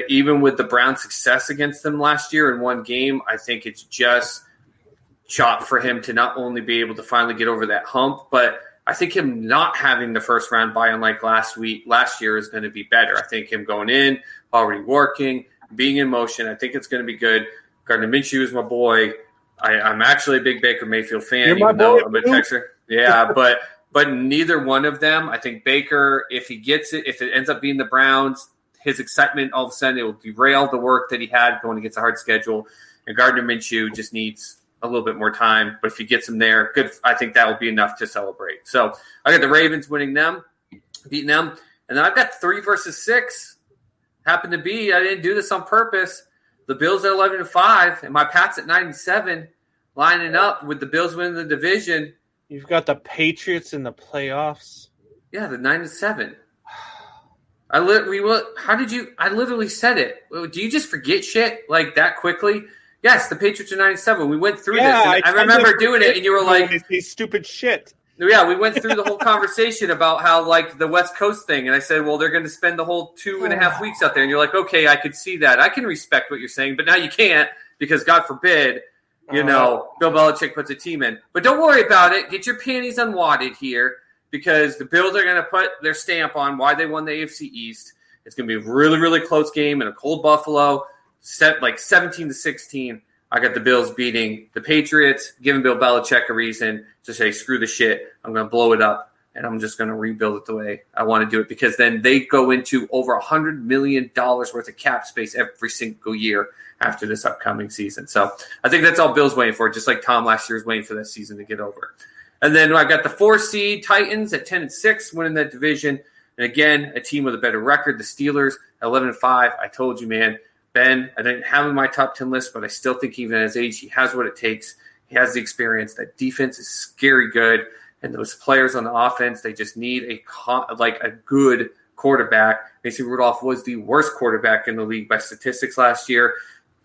even with the Browns' success against them last year in one game, I think it's just shot for him to not only be able to finally get over that hump, but I think him not having the first round bye, unlike last year, is going to be better. I think him going in, already working, being in motion, I think it's going to be good. Gardner Minshew is my boy. I'm actually a big Baker Mayfield fan, even though I'm a Texer. Yeah, but neither one of them. I think Baker, if he gets it, if it ends up being the Browns, his excitement all of a sudden it will derail the work that he had going against a hard schedule. And Gardner Minshew just needs a little bit more time, but if he gets them there, good. I think that will be enough to celebrate. So I got the Ravens beating them, and then I've got 3 versus 6. Happened to be, I didn't do this on purpose. The Bills at 11-5, and my Pats at 9-7, lining up with the Bills winning the division. You've got the Patriots in the playoffs. Yeah, the 9-7. How did you? I literally said it. Do you just forget shit like that quickly? Yes, the Patriots are 9-7. We went through this. And I remember doing it, and you were like, "These stupid shit." Yeah, we went through the whole conversation about how, like, the West Coast thing, and I said, well, they're going to spend the whole 2.5 weeks out there, and you're like, okay, I could see that. I can respect what you're saying, but now you can't because, God forbid, Bill Belichick puts a team in. But don't worry about it. Get your panties unwadded here because the Bills are going to put their stamp on why they won the AFC East. It's going to be a really, really close game in a cold Buffalo, set like 17-16. I got the Bills beating the Patriots, giving Bill Belichick a reason to say, screw the shit. I'm going to blow it up, and I'm just going to rebuild it the way I want to do it because then they go into over $100 million worth of cap space every single year after this upcoming season. So I think that's all Bill's waiting for, just like Tom last year was waiting for that season to get over. And then I've got the 4 seed Titans at 10-6 winning that division. And again, a team with a better record, the Steelers at 11-5. I told you, man. Ben, I didn't have him in my top 10 list, but I still think even at his age, he has what it takes. He has the experience. That defense is scary good. And those players on the offense, they just need a good quarterback. Mason Rudolph was the worst quarterback in the league by statistics last year.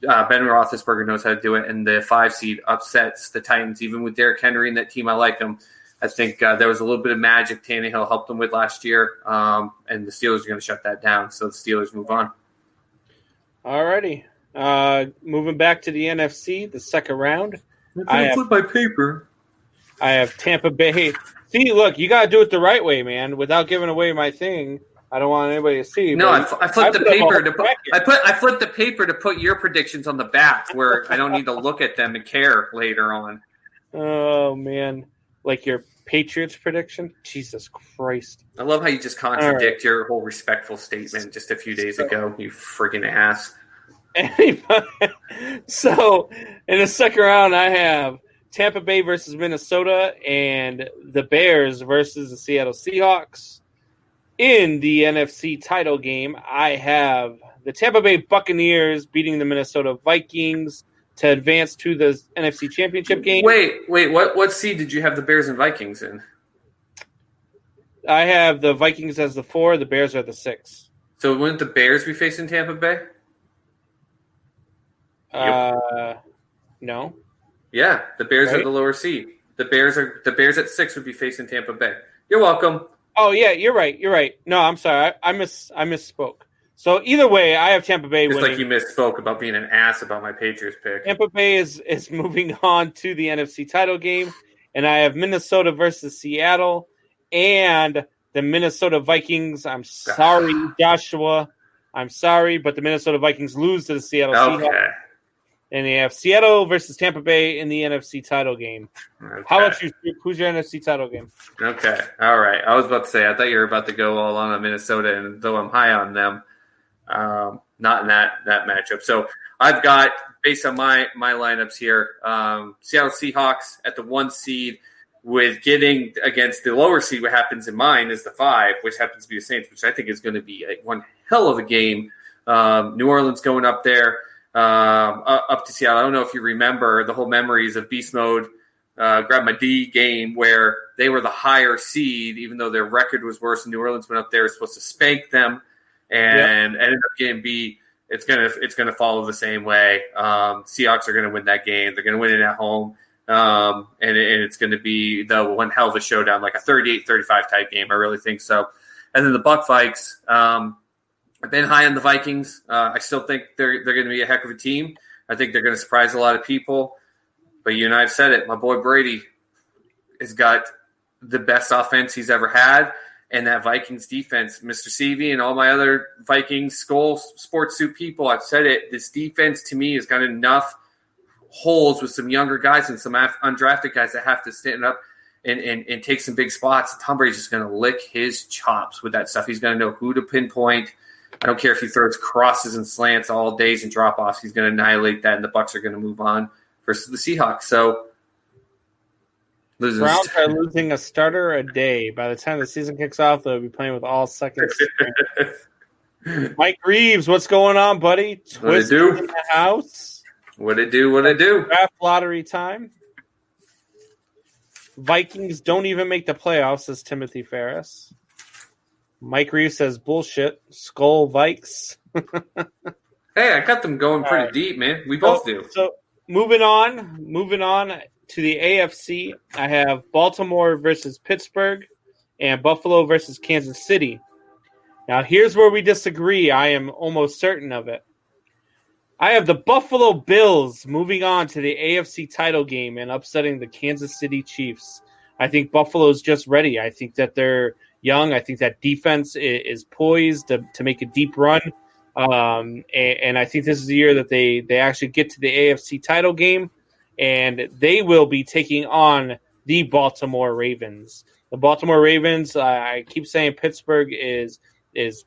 Ben Roethlisberger knows how to do it, and the 5 seed upsets the Titans. Even with Derrick Henry in that team, I like him. I think there was a little bit of magic Tannehill helped them with last year, and the Steelers are going to shut that down. So the Steelers move on. Alrighty. Moving back to the NFC, the second round. I flip my paper. I have Tampa Bay. See, look, you got to do it the right way, man, without giving away my thing. I don't want anybody to see. No, I flipped the paper to put. bracket. I flipped the paper to put your predictions on the back, where I don't need to look at them and care later on. Oh man, like your Patriots prediction? Jesus Christ! I love how you just contradict your whole respectful statement just a few days ago. You freaking ass. So in the second round, I have Tampa Bay versus Minnesota and the Bears versus the Seattle Seahawks. In the NFC title game, I have the Tampa Bay Buccaneers beating the Minnesota Vikings to advance to the NFC Championship game. Wait, what seed did you have the Bears and Vikings in? I have the Vikings as the 4, the Bears are the 6. So wouldn't the Bears be facing Tampa Bay? No. Yeah, the Bears Right? are the lower seed. The Bears at 6 would be facing Tampa Bay. You're welcome. Oh yeah, you're right. No, I'm sorry. I misspoke. So either way, I have Tampa Bay Just winning. like you misspoke about being an ass about my Patriots pick. Tampa Bay is moving on to the NFC title game, and I have Minnesota versus Seattle and the Minnesota Vikings. I'm sorry, Joshua. I'm sorry, but the Minnesota Vikings lose to the Seattle Seahawks. And they have Seattle versus Tampa Bay in the NFC title game. Okay. How about you? Who's your NFC title game? Okay. All right. I was about to say, I thought you were about to go all on Minnesota, and though I'm high on them, not in that matchup. So I've got, based on my lineups here, Seattle Seahawks at the 1 seed with getting against the lower seed. What happens in mine is the 5, which happens to be the Saints, which I think is going to be one hell of a game. New Orleans going up there. Up to Seattle. I don't know if you remember the whole memories of Beast Mode, Grab My D game where they were the higher seed, even though their record was worse. And New Orleans went up there, was supposed to spank them, and ended up getting beat. It's gonna follow the same way. Seahawks are gonna win that game. They're gonna win it at home, and it's gonna be the one hell of a showdown, like a 38-35 type game. I really think so. And then the Buck Vikes. I've been high on the Vikings. I still think they're going to be a heck of a team. I think they're going to surprise a lot of people. But you and I have said it. My boy Brady has got the best offense he's ever had. And that Vikings defense, Mr. Seavey and all my other Vikings Skull Sports Suit people, I've said it. This defense, to me, has got enough holes with some younger guys and some undrafted guys that have to stand up and take some big spots. Tom Brady's just going to lick his chops with that stuff. He's going to know who to pinpoint. I don't care if he throws crosses and slants all days and drop-offs. He's going to annihilate that, and the Bucs are going to move on versus the Seahawks. So, Browns are losing a starter a day. By the time the season kicks off, they'll be playing with all second string. Mike Reeves, what's going on, buddy? What do? In the house. What it do? Draft lottery time. Vikings don't even make the playoffs, says Timothy Ferris. Mike Reeves says bullshit. Skull Vikes. Hey, I got them going pretty deep, man. We both do. So moving on to the AFC, I have Baltimore versus Pittsburgh and Buffalo versus Kansas City. Now here's where we disagree. I am almost certain of it. I have the Buffalo Bills moving on to the AFC title game and upsetting the Kansas City Chiefs. I think Buffalo's just ready. I think that they're young. I think that defense is poised to make a deep run. And I think this is the year that they actually get to the AFC title game, and they will be taking on the Baltimore Ravens. The Baltimore Ravens, I keep saying Pittsburgh is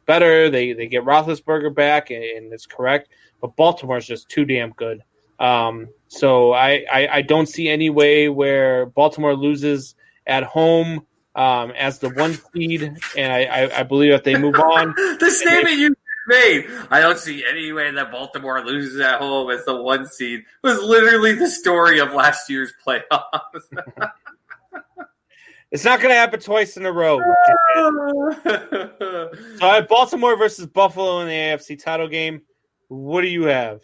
better. They get Roethlisberger back, and it's correct. But Baltimore's just too damn good. So I don't see any way where Baltimore loses at home as the 1 seed, and I believe that they move on. The statement you made, I don't see any way that Baltimore loses at home as the 1 seed, was literally the story of last year's playoffs. It's not going to happen twice in a row. So I have Baltimore versus Buffalo in the AFC title game. What do you have,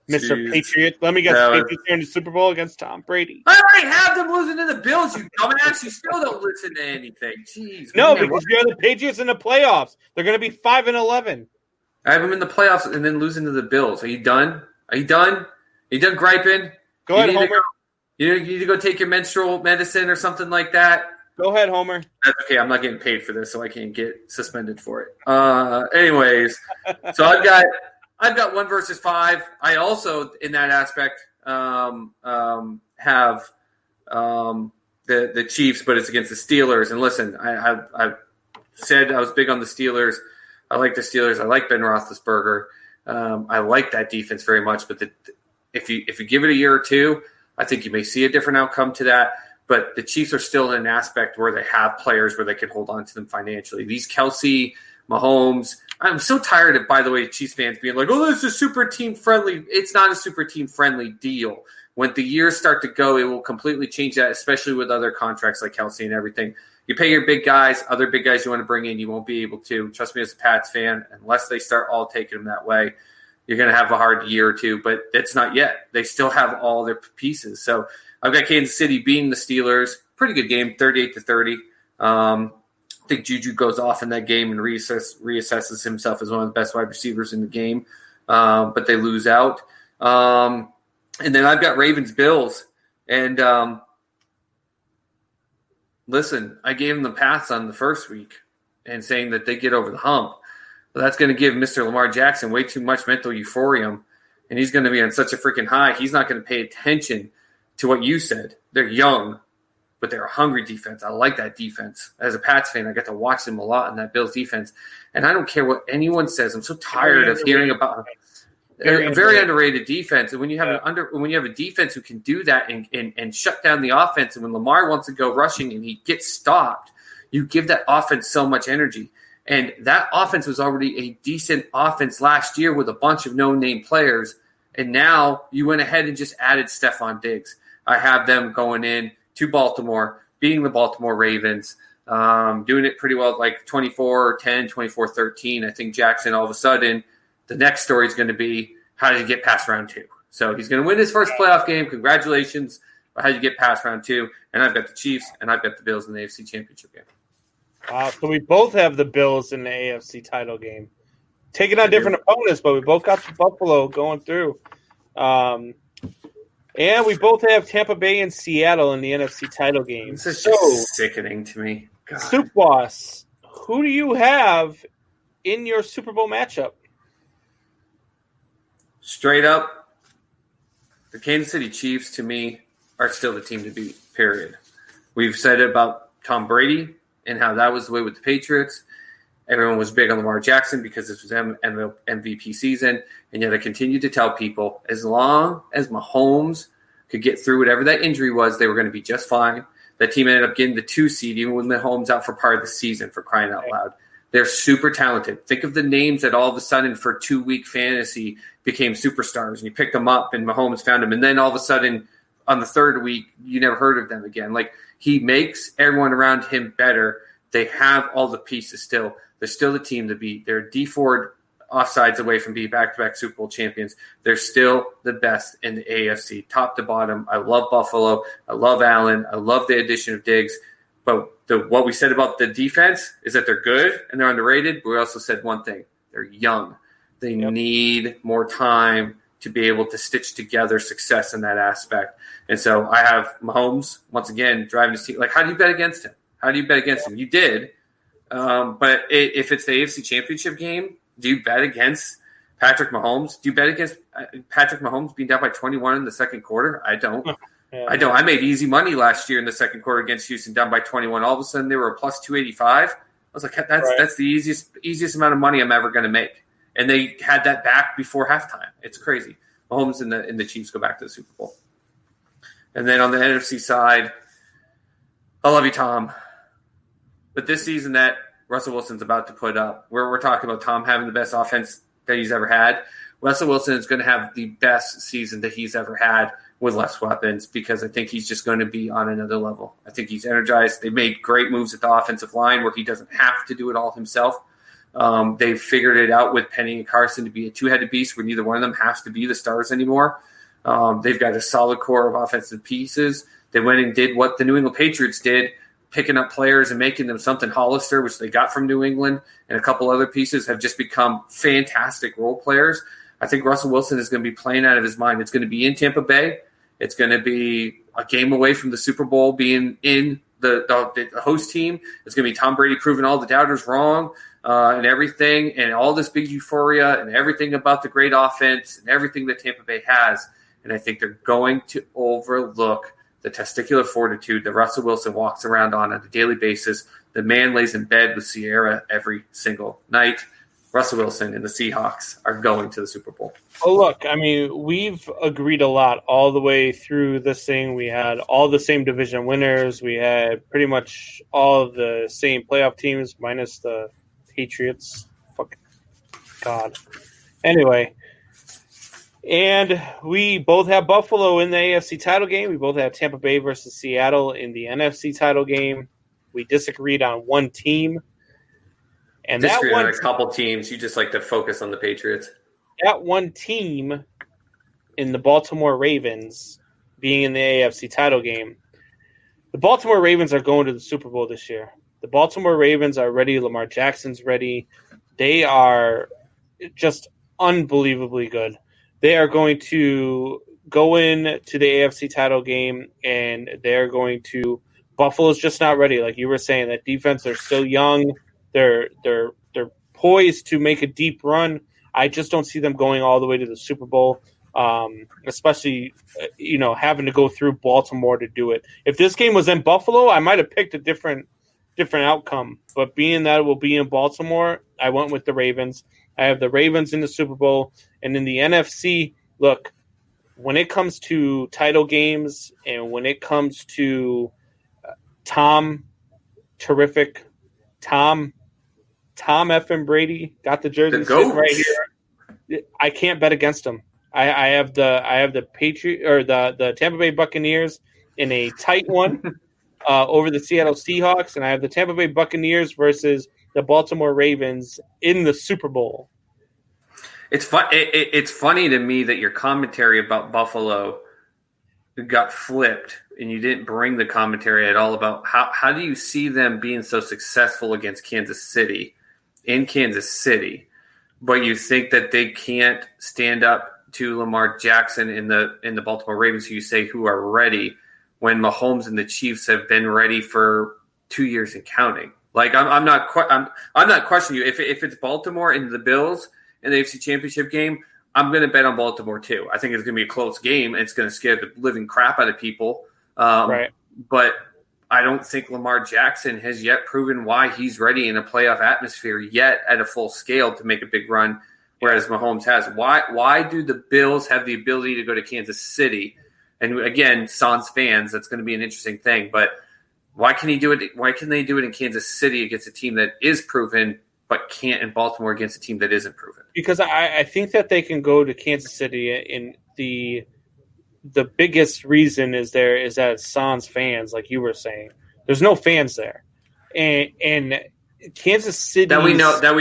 Mr. Patriot? Let me guess. Patriots are in the Super Bowl against Tom Brady. I already have them losing to the Bills, you dumbass. You still don't listen to anything. Jeez. No, because you have the Patriots in the playoffs. They're going to be 5-11. I have them in the playoffs and then losing to the Bills. Are you done? Are you done griping? Go ahead, Homer. You need to go take your menstrual medicine or something like that. Go ahead, Homer. That's okay. I'm not getting paid for this, so I can't get suspended for it. Anyways, so I've got 1 versus 5. I also, in that aspect, have the Chiefs, but it's against the Steelers. And listen, I said I was big on the Steelers. I like the Steelers. I like Ben Roethlisberger. I like that defense very much. But if you give it a year or two, I think you may see a different outcome to that. But the Chiefs are still in an aspect where they have players where they can hold on to them financially. These Kelsey, Mahomes. I'm so tired of, by the way, Chiefs fans being like, oh, this is super team friendly. It's not a super team friendly deal. When the years start to go, it will completely change that, especially with other contracts like Kelsey and everything. You pay your big guys, other big guys you want to bring in, you won't be able to. Trust me as a Pats fan, unless they start all taking them that way, you're going to have a hard year or two, but it's not yet. They still have all their pieces. So I've got Kansas City beating the Steelers. Pretty good game, 38-30. I think Juju goes off in that game and reassesses himself as one of the best wide receivers in the game, but they lose out. And then I've got Ravens-Bills. And listen, I gave them the pass on the first week and saying that they get over the hump. But that's going to give Mr. Lamar Jackson way too much mental euphoria, and he's going to be on such a freaking high. He's not going to pay attention to what you said. They're young, but they're a hungry defense. I like that defense. As a Pats fan, I get to watch them a lot in that Bills defense, and I don't care what anyone says. I'm so tired of hearing about a very underrated defense. And when you have a defense who can do that and shut down the offense, and when Lamar wants to go rushing and he gets stopped, you give that offense so much energy. And that offense was already a decent offense last year with a bunch of no-name players, and now you went ahead and just added Stephon Diggs. I have them going in to Baltimore, beating the Baltimore Ravens, doing it pretty well, like 24-10, 24-13. I think Jackson, all of a sudden, the next story is going to be how did he get past round 2? So he's going to win his first playoff game. Congratulations. But how did you get past round 2? And I've got the Chiefs, and I've got the Bills in the AFC Championship game. So we both have the Bills in the AFC title game. Taking on different opponents, but we both got the Buffalo going through. And we both have Tampa Bay and Seattle in the NFC title game. This is just sickening to me. God. Soup Boss, who do you have in your Super Bowl matchup? Straight up, the Kansas City Chiefs, to me, are still the team to beat, period. We've said it about Tom Brady and how that was the way with the Patriots. Everyone was big on Lamar Jackson because this was MVP season, and yet I continue to tell people as long as Mahomes could get through whatever that injury was, they were going to be just fine. That team ended up getting the 2 seed, even with Mahomes out for part of the season, for crying out loud. They're super talented. Think of the names that all of a sudden for 2-week fantasy became superstars, and you picked them up, and Mahomes found them, and then all of a sudden on the 3rd week, you never heard of them again. Like, he makes everyone around him better. They have all the pieces still. They're still the team to beat. They're D Ford offsides away from being back-to-back Super Bowl champions. They're still the best in the AFC, top to bottom. I love Buffalo. I love Allen. I love the addition of Diggs. But what we said about the defense is that they're good and they're underrated. But we also said one thing. They're young. They need more time to be able to stitch together success in that aspect. And so I have Mahomes, once again, driving his team. Like, how do you bet against him? How do you bet against him? You did. But if it's the AFC Championship game, do you bet against Patrick Mahomes? Do you bet against Patrick Mahomes being down by 21 in the second quarter? I don't. Yeah. I don't. I made easy money last year in the second quarter against Houston, down by 21. All of a sudden, they were a plus 285. I was like, that's the easiest amount of money I'm ever going to make. And they had that back before halftime. It's crazy. Mahomes and the Chiefs go back to the Super Bowl. And then on the NFC side, I love you, Tom. But this season that Russell Wilson's about to put up, where we're talking about Tom having the best offense that he's ever had, Russell Wilson is going to have the best season that he's ever had with less weapons, because I think he's just going to be on another level. I think he's energized. They made great moves at the offensive line where he doesn't have to do it all himself. They've figured it out with Penny and Carson to be a two-headed beast where neither one of them has to be the stars anymore. They've got a solid core of offensive pieces. They went and did what the New England Patriots did, picking up players and making them something. Hollister, which they got from New England, and a couple other pieces have just become fantastic role players. I think Russell Wilson is going to be playing out of his mind. It's going to be in Tampa Bay. It's going to be a game away from the Super Bowl being in the host team. It's going to be Tom Brady proving all the doubters wrong and everything, and all this big euphoria and everything about the great offense and everything that Tampa Bay has. And I think they're going to overlook the testicular fortitude that Russell Wilson walks around on a daily basis. The man lays in bed with Sierra every single night. Russell Wilson and the Seahawks are going to the Super Bowl. Oh, look, I mean, we've agreed a lot all the way through this thing. We had all the same division winners. We had pretty much all of the same playoff teams minus the Patriots. Fuck God. Anyway, and we both have Buffalo in the AFC title game. We both have Tampa Bay versus Seattle in the NFC title game. We disagreed on one team. And disagreed that one on a couple teams. You just like to focus on the Patriots. That one team in the Baltimore Ravens being in the AFC title game, the Baltimore Ravens are going to the Super Bowl this year. The Baltimore Ravens are ready. Lamar Jackson's ready. They are just unbelievably good. They are going to go in to the AFC title game, and they're going to – Buffalo's just not ready. Like you were saying, that defense, they're still young. They're poised to make a deep run. I just don't see them going all the way to the Super Bowl, especially, having to go through Baltimore to do it. If this game was in Buffalo, I might have picked a different outcome. But being that it will be in Baltimore, I went with the Ravens. I have the Ravens in the Super Bowl. And in the NFC, look, when it comes to title games and when it comes to Tom effing Brady, got the jersey sitting right here. I can't bet against him. I have the Patriot or the Tampa Bay Buccaneers in a tight one over the Seattle Seahawks, and I have the Tampa Bay Buccaneers versus the Baltimore Ravens in the Super Bowl. It's It's funny to me that your commentary about Buffalo got flipped, and you didn't bring the commentary at all about how do you see them being so successful against Kansas City in Kansas City, but you think that they can't stand up to Lamar Jackson in the Baltimore Ravens, who you say who are ready, when Mahomes and the Chiefs have been ready for 2 years and counting. Like I'm not questioning you. If it's Baltimore and the Bills in the AFC Championship game, I'm going to bet on Baltimore too. I think it's going to be a close game, and it's going to scare the living crap out of people. Right. But I don't think Lamar Jackson has yet proven why he's ready in a playoff atmosphere yet at a full scale to make a big run, whereas Mahomes has. Why do the Bills have the ability to go to Kansas City? And again, Sans fans, that's going to be an interesting thing. But why can he do it? Why can they do it in Kansas City against a team that is proven, but can't in Baltimore against a team that isn't proven? Because I think that they can go to Kansas City, and the biggest reason is that it's Sans fans, like you were saying. There's no fans there, and Kansas City that we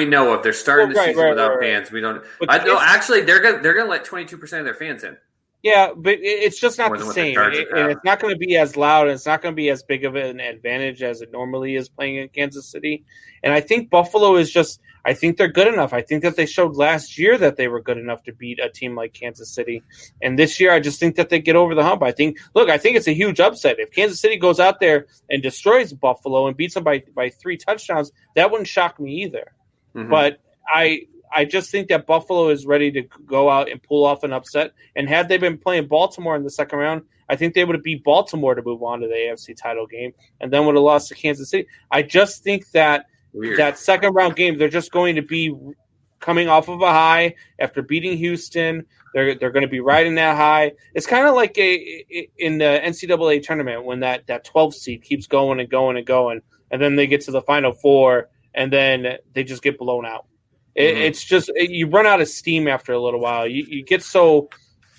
know of. They're starting the season without fans. We don't. Actually, they're gonna let 22% of their fans in. Yeah, but it's just not the same. And it's not going to be as loud, and it's not going to be as big of an advantage as it normally is playing in Kansas City. And I think Buffalo is just – I think they're good enough. I think that they showed last year that they were good enough to beat a team like Kansas City. And this year, I just think that they get over the hump. I think it's a huge upset. If Kansas City goes out there and destroys Buffalo and beats them by 3 touchdowns, that wouldn't shock me either. Mm-hmm. But I just think that Buffalo is ready to go out and pull off an upset. And had they been playing Baltimore in the second round, I think they would have beat Baltimore to move on to the AFC title game and then would have lost to Kansas City. I just think that that second round game, they're just going to be coming off of a high after beating Houston. They're going to be riding that high. It's kind of like in the NCAA tournament when that 12 seed keeps going and going and going, and then they get to the Final Four, and then they just get blown out. It's just you run out of steam after a little while. You get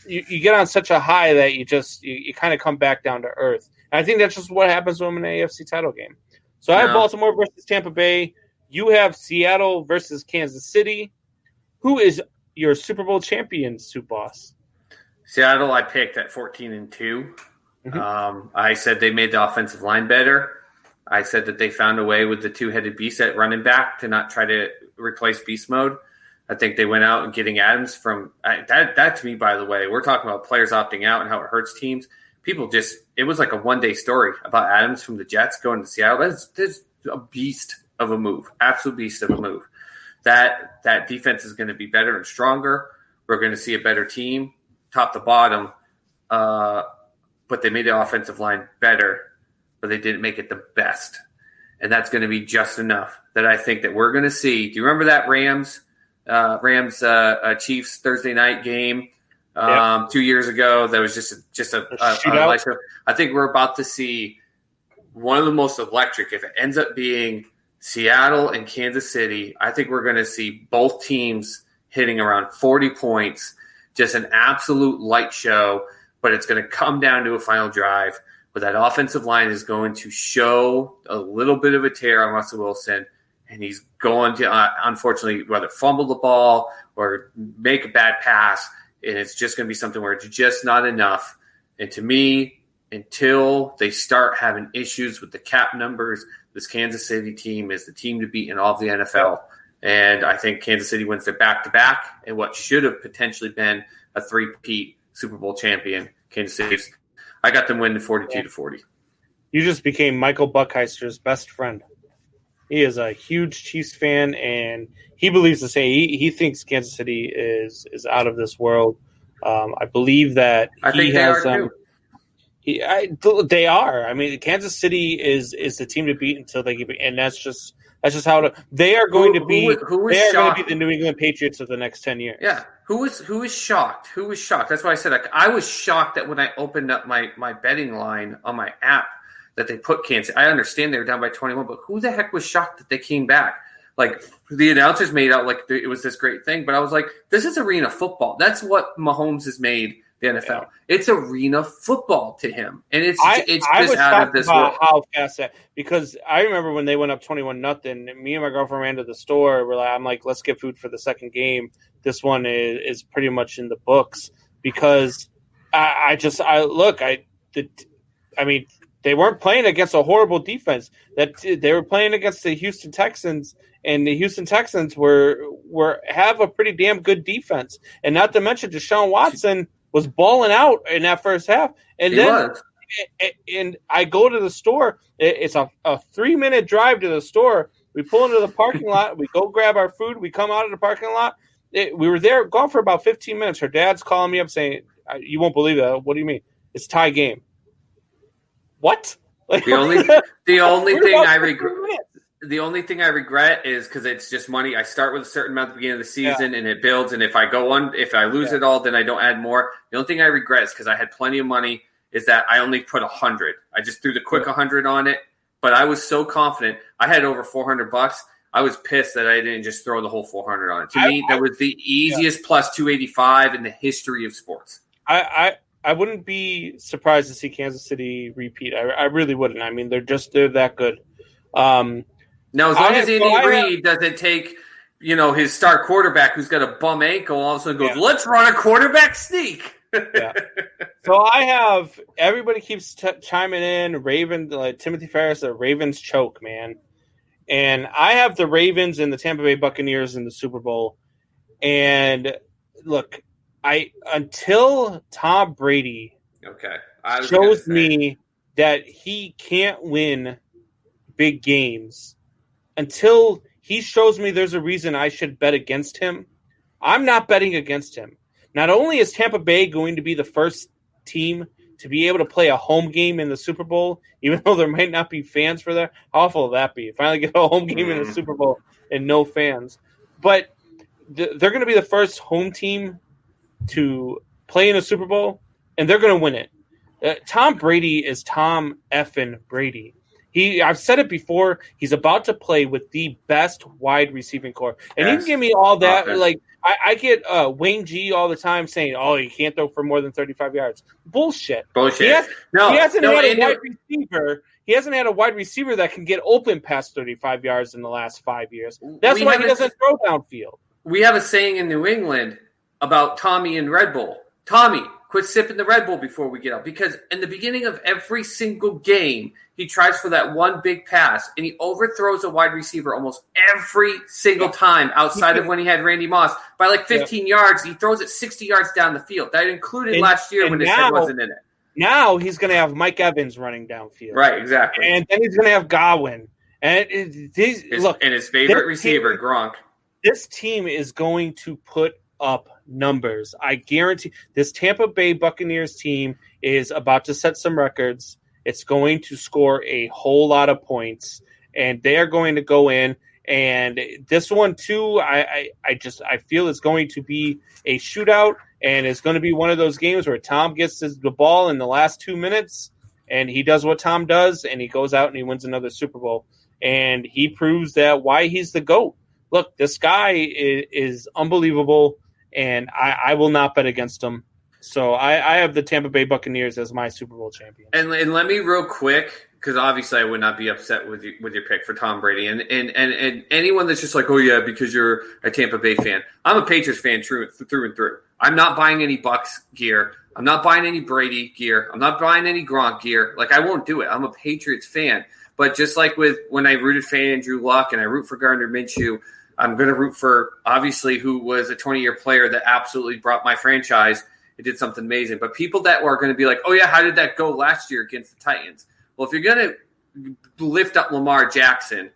you get on such a high that you kind of come back down to earth. And I think that's just what happens to them in an AFC title game. So I have Baltimore versus Tampa Bay. You have Seattle versus Kansas City. Who is your Super Bowl champion, Soup Boss? Seattle, I picked at 14-2. Mm-hmm. I said they made the offensive line better. I said that they found a way with the two-headed beast at running back to not try to replace beast mode. I think they went out and getting Adams from that to me, by the way, we're talking about players opting out and how it hurts teams. it was like a one-day story about Adams from the Jets going to Seattle. That's a beast of a move, absolute beast of a move. That defense is going to be better and stronger. We're going to see a better team, top to bottom. But they made the offensive line better, but they didn't make it the best. And that's going to be just enough that I think that we're going to see. Do you remember that Rams Chiefs Thursday night game 2 years ago? That was just a shootout. I think we're about to see one of the most electric. If it ends up being Seattle and Kansas City, I think we're going to see both teams hitting around 40 points, just an absolute light show. But it's going to come down to a final drive where that offensive line is going to show a little bit of a tear on Russell Wilson, and he's going to, unfortunately, whether fumble the ball or make a bad pass, and it's just going to be something where it's just not enough. And to me, until they start having issues with the cap numbers, this Kansas City team is the team to beat in all of the NFL. And I think Kansas City wins their back-to-back and what should have potentially been a three-peat Super Bowl champion, Kansas City. I got them winning 42-40. You just became Michael Buckheister's best friend. He is a huge Chiefs fan, and he believes the same. He thinks Kansas City is out of this world. I believe that I think they are too. They are. I mean, Kansas City is the team to beat until they get, and that's just how they are going to be. They are going to be the New England Patriots of the next 10 years. Yeah. Who is shocked? Who was shocked? That's why I said I was shocked that when I opened up my betting line on my app that they put Kansas. I understand they were down by 21, but who the heck was shocked that they came back? Like, the announcers made out like it was this great thing, but I was like, this is arena football. That's what Mahomes has made the NFL. Yeah. It's arena football to him, and it's just out of this world. How fast that, because I remember when they went up 21-0. Me and my girlfriend ran to the store. I'm like, let's get food for the second game. This one is pretty much in the books because they weren't playing against a horrible defense. That they were playing against the Houston Texans, and the Houston Texans have a pretty damn good defense. And not to mention Deshaun Watson was balling out in that first half. And I go to the store. It's a 3-minute drive to the store. We pull into the parking lot. We go grab our food. We come out of the parking lot. We were there, gone for about 15 minutes. Her dad's calling me up saying, "You won't believe that. What do you mean? It's tie game." What? The only thing I regret is because it's just money. I start with a certain amount at the beginning of the season, and it builds. And if I lose it all, then I don't add more. The only thing I regret is because I had plenty of money. Is that I only put 100. I just threw the quick 100 on it, but I was so confident. I had over $400. I was pissed that I didn't just throw the whole 400 on it. To me, that was the easiest plus 285 in the history of sports. I wouldn't be surprised to see Kansas City repeat. I really wouldn't. I mean, they're that good. Now, as long as Andy Reid doesn't take, his star quarterback who's got a bum ankle, all of a sudden goes, let's run a quarterback sneak. Yeah. So I have everybody keeps chiming in. Ravens, like Timothy Ferris, the Ravens choke, man. And I have the Ravens and the Tampa Bay Buccaneers in the Super Bowl. And look, until Tom Brady shows me that he can't win big games, until he shows me there's a reason I should bet against him, I'm not betting against him. Not only is Tampa Bay going to be the first team to be able to play a home game in the Super Bowl, even though there might not be fans for that, how awful will that be? Finally get a home game in the Super Bowl and no fans. But they're going to be the first home team to play in a Super Bowl, and they're going to win it. Tom Brady is Tom effing Brady. I've said it before, he's about to play with the best wide receiving core. And you can give me all that. Like, I get Wayne G all the time saying, you can't throw for more than 35 yards. Bullshit. He hasn't had a wide receiver that can get open past 35 yards in the last 5 years. That's why he doesn't throw downfield. We have a saying in New England about Tommy and Red Bull. Tommy, quit sipping the Red Bull before we get out. Because in the beginning of every single game, he tries for that one big pass, and he overthrows a wide receiver almost every single time outside of when he had Randy Moss. By like 15 yards, he throws it 60 yards down the field. That included last year when his head wasn't in it. Now he's going to have Mike Evans running downfield. Right, exactly. And then he's going to have Godwin. And his favorite receiver, Gronk. This team is going to put up numbers. I guarantee this Tampa Bay Buccaneers team is about to set some records. It's going to score a whole lot of points, and they are going to go in. And this one too, I feel it's going to be a shootout, and it's going to be one of those games where Tom gets the ball in the last 2 minutes, and he does what Tom does, and he goes out and he wins another Super Bowl, and he proves that why he's the GOAT. Look, this guy is unbelievable, and I will not bet against him. So I have the Tampa Bay Buccaneers as my Super Bowl champion. And let me real quick, because obviously I would not be upset with your pick for Tom Brady. And anyone that's just like, oh, yeah, because you're a Tampa Bay fan. I'm a Patriots fan through and through. I'm not buying any Bucs gear. I'm not buying any Brady gear. I'm not buying any Gronk gear. Like, I won't do it. I'm a Patriots fan. But just like with when I rooted for Andrew Luck and I root for Gardner Minshew, I'm going to root for, obviously, who was a 20-year player that absolutely brought my franchise. It did something amazing. But people that were going to be like, oh, yeah, how did that go last year against the Titans? Well, if you're going to lift up Lamar Jackson,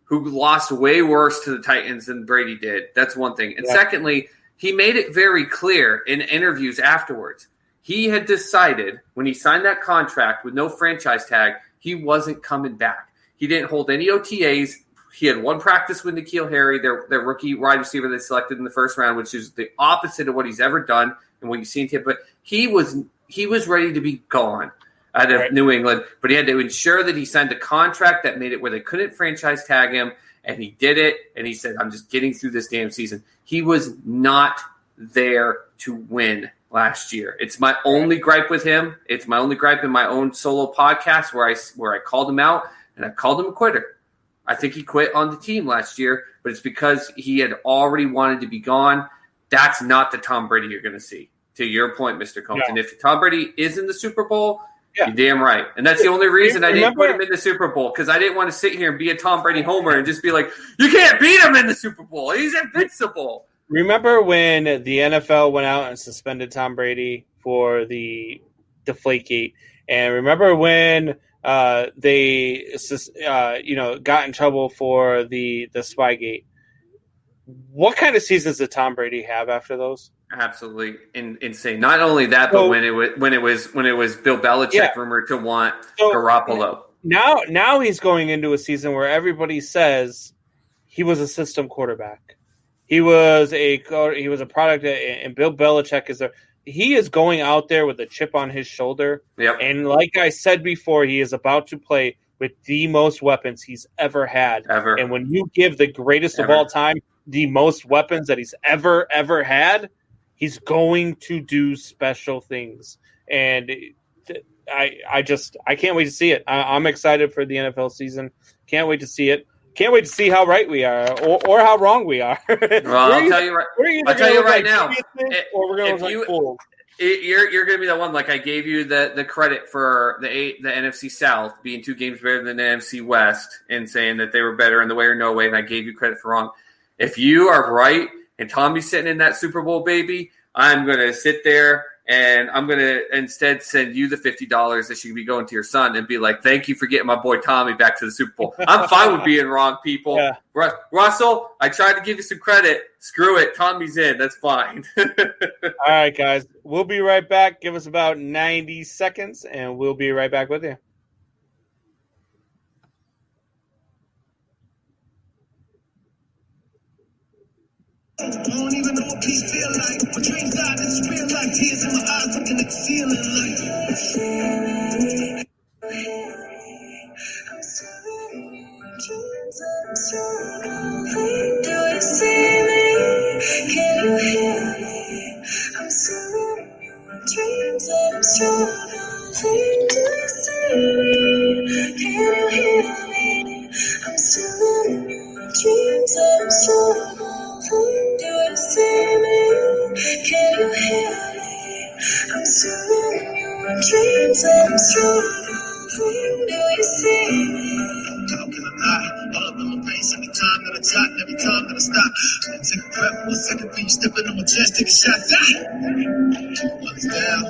who lost way worse to the Titans than Brady did, that's one thing. And secondly, he made it very clear in interviews afterwards. He had decided when he signed that contract with no franchise tag, he wasn't coming back. He didn't hold any OTAs. He had one practice with N'Keal Harry, their rookie wide receiver they selected in the first round, which is the opposite of what he's ever done and what you've seen him. But he was ready to be gone out of New England, but he had to ensure that he signed a contract that made it where they couldn't franchise tag him, and he did it, and he said, I'm just getting through this damn season. He was not there to win last year. It's my only gripe with him. It's my only gripe in my own solo podcast where I called him out, and I called him a quitter. I think he quit on the team last year, but it's because he had already wanted to be gone. That's not the Tom Brady you're going to see, to your point, Mr. Combs. And if Tom Brady is in the Super Bowl, you're damn right. And that's the only reason I didn't put him in the Super Bowl, because I didn't want to sit here and be a Tom Brady homer and just be like, you can't beat him in the Super Bowl. He's invincible. Remember when the NFL went out and suspended Tom Brady for the Deflategate? And remember when they got in trouble for the Spygate? What kind of seasons did Tom Brady have after those? Absolutely insane. Not only that, but when it was Bill Belichick rumored to want Garoppolo. Now he's going into a season where everybody says he was a system quarterback. He was a product, and Bill Belichick he is going out there with a chip on his shoulder. Yep. And like I said before, he is about to play with the most weapons he's ever had. Ever. And when you give the greatest of all time the most weapons that he's ever had, he's going to do special things. And I can't wait to see it. I'm excited for the NFL season. Can't wait to see it. Can't wait to see how right we are or how wrong we are. Well, I'll tell you right now. Or we're going to look like fools. You're going to be the one. Like, I gave you the credit for the NFC South being 2 games better than the NFC West and saying that they were better in the way or no way, and I gave you credit for wrong. If you are right and Tommy's sitting in that Super Bowl, baby, I'm going to sit there and I'm going to instead send you the $50 that should be going to your son and be like, thank you for getting my boy Tommy back to the Super Bowl. I'm fine with being wrong, people. Yeah. Russell, I tried to give you some credit. Screw it. Tommy's in. That's fine. All right, guys. We'll be right back. Give us about 90 seconds, and we'll be right back with you. I don't even know what peace feel like. My dreams died, this is real life. Tears in my eyes, looking at the ceiling like. I'm still in your dreams, I'm struggling. Do you see me? Can you hear me? I'm still in your dreams, I'm struggling. Do you see me? Can you hear me? I'm still in your dreams, I'm struggling. Do you see me? Can you hear me? I'm still in your dreams, I'm struggling. Do you see me? How can I not? All up in my face, every time that I talk, every time that I stop. I'm gonna take a breath for a second, then you stepping on my chest, take a shot. While it's down,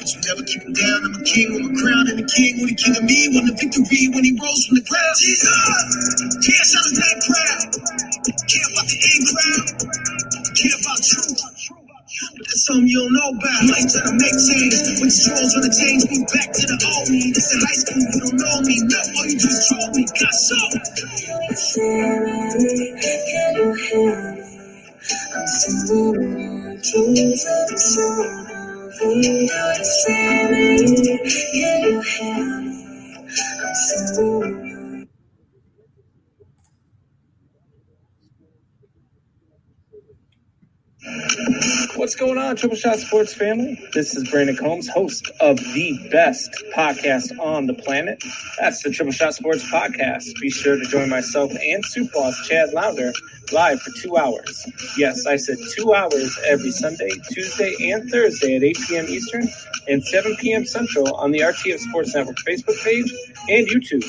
But you never keep him down. I'm a king with my crown, and the king with the king of me won the victory when he rose from the ground. Jesus, can't shut his name proud. Care about the in crowd. Care about truth. That's something you don't know about. You ain't trying to make change. When straws on the change, move back to the old me. This in high school, you don't know me. No, all you just troll me. Got so. Can you hear me? I'm singing dreams of the soul. Can you hear me? I'm singing. What's going on, Triple Shot Sports family? This is Brandon Combs, host of the best podcast on the planet. That's the Triple Shot Sports Podcast. Be sure to join myself and Soup Boss Chad Lounder live for 2 hours. Yes, I said 2 hours every Sunday, Tuesday, and Thursday at 8 p.m. Eastern and 7 p.m. Central on the RTF Sports Network Facebook page and YouTube.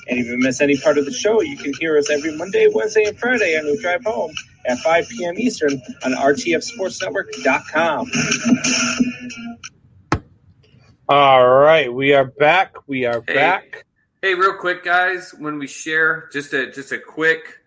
And if you miss any part of the show, you can hear us every Monday, Wednesday, and Friday on your drive home at 5 p.m. Eastern on rtfsportsnetwork.com. All right, we are back. Back. Hey, real quick, guys, when we share, just a quick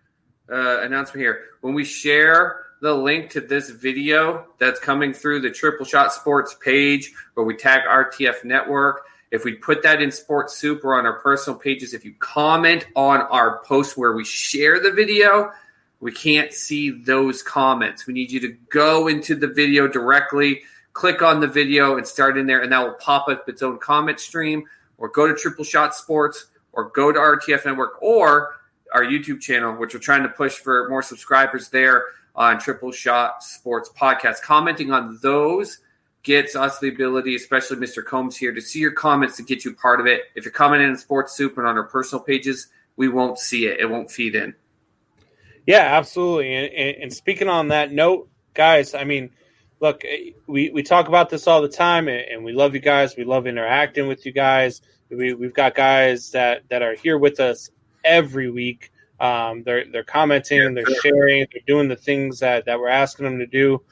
announcement here. When we share the link to this video that's coming through the Triple Shot Sports page where we tag RTF Network, if we put that in Sports Soup or on our personal pages, if you comment on our post where we share the video, we can't see those comments. We need you to go into the video directly, click on the video, and start in there, and that will pop up its own comment stream, or go to Triple Shot Sports, or go to RTF Network, or our YouTube channel, which we're trying to push for more subscribers there on Triple Shot Sports Podcast. Commenting on those gets us the ability, especially Mr. Combs here, to see your comments to get you part of it. If you're commenting in Sports Soup and on our personal pages, we won't see it. It won't feed in. Yeah, absolutely. And speaking on that note, guys, I mean, look, we talk about this all the time, and we love you guys. We love interacting with you guys. We've got guys that are here with us every week. They're commenting, they're sharing, they're doing the things that we're asking them to do.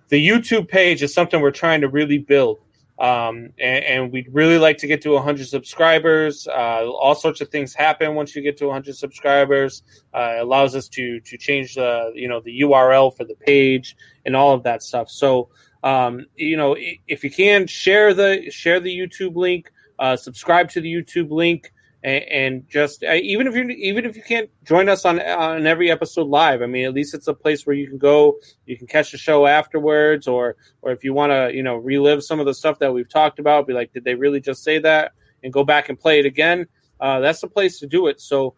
The YouTube page is something we're trying to really build. And we'd really like to get to 100 subscribers. All sorts of things happen once you get to 100 subscribers. It allows us to change the URL for the page and all of that stuff. So, if you can share the YouTube link, subscribe to the YouTube link, and just even if you can't join us on every episode live, I mean, at least it's a place where you can go, you can catch the show afterwards, or if you want to relive some of the stuff that we've talked about, be like, did they really just say that, and go back and play it again. That's the place to do it. So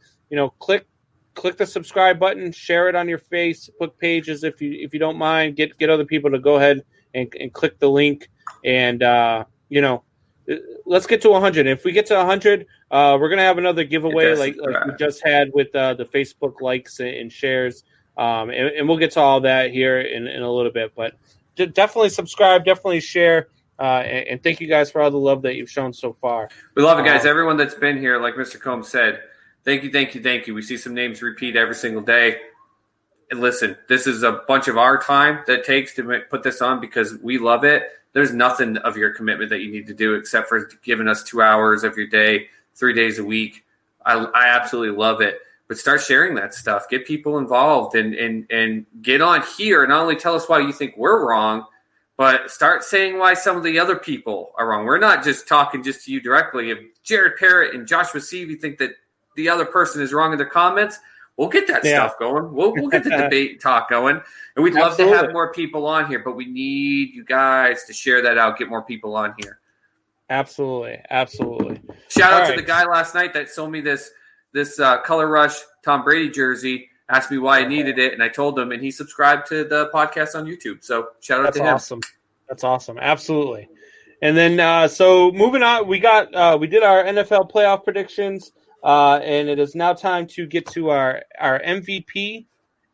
click the subscribe button, share it on your Facebook pages if you don't mind. Get other people to go ahead and click the link, and let's get to 100. If we get to 100, we're going to have another giveaway like we just had with the Facebook likes and shares. And we'll get to all that here in a little bit. But definitely subscribe, definitely share. And thank you guys for all the love that you've shown so far. We love it, guys. Everyone that's been here, like Mr. Combs said, thank you. We see some names repeat every single day. And listen, this is a bunch of our time that it takes to put this on because we love it. There's nothing of your commitment that you need to do except for giving us 2 hours of your day, 3 days a week. I absolutely love it. But start sharing that stuff. Get people involved and get on here and not only tell us why you think we're wrong, but start saying why some of the other people are wrong. We're not just talking just to you directly. If Jared Parrott and Joshua Seavey think that the other person is wrong in their comments, we'll get that stuff going. We'll get the debate talk going. And we'd love to have more people on here, but we need you guys to share that out, get more people on here. Absolutely. Shout out to the guy last night that sold me this Color Rush Tom Brady jersey, asked me why I needed it, and I told him, and he subscribed to the podcast on YouTube. So shout out to him. That's awesome. Absolutely. And then so moving on, we did our NFL playoff predictions. And it is now time to get to our MVP,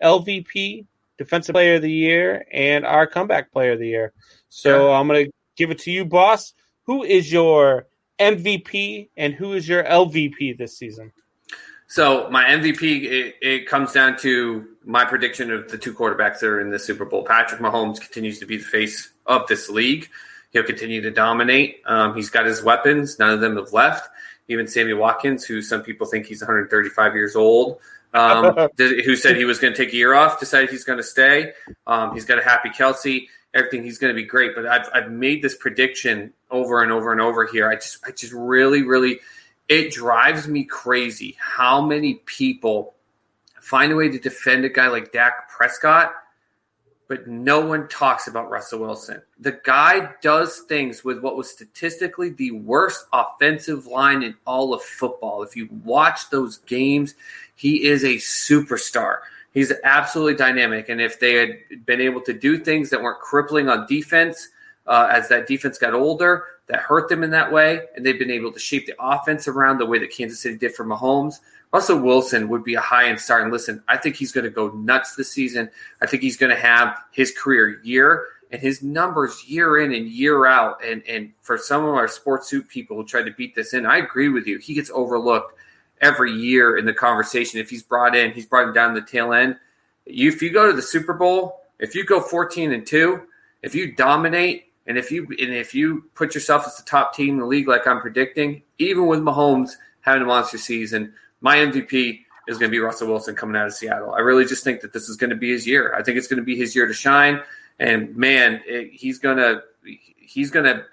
LVP, Defensive Player of the Year, and our Comeback Player of the Year. So I'm going to give it to you, boss. Who is your MVP and who is your LVP this season? So my MVP, it comes down to my prediction of the two quarterbacks that are in the Super Bowl. Patrick Mahomes continues to be the face of this league. He'll continue to dominate. He's got his weapons. None of them have left. Even Sammy Watkins, who some people think he's 135 years old, who said he was going to take a year off, decided he's going to stay. He's got a happy Kelsey. Everything, he's going to be great. But I've made this prediction over and over and over here. I just really, it drives me crazy how many people find a way to defend a guy like Dak Prescott, but no one talks about Russell Wilson. The guy does things with what was statistically the worst offensive line in all of football. If you watch those games, he is a superstar. He's absolutely dynamic. And if they had been able to do things that weren't crippling on defense, as that defense got older, that hurt them in that way, and they've been able to shape the offense around the way that Kansas City did for Mahomes, Russell Wilson would be a high-end star. And listen, I think he's going to go nuts this season. I think he's going to have his career year and his numbers year in and year out. And for some of our sports suit people who tried to beat this in, I agree with you. He gets overlooked every year in the conversation. If he's brought in down the tail end. If you go to the Super Bowl, if you go 14-2, if you dominate, and if you put yourself as the top team in the league like I'm predicting, even with Mahomes having a monster season, my MVP is going to be Russell Wilson coming out of Seattle. I really just think that this is going to be his year. I think it's going to be his year to shine. And man, he's going to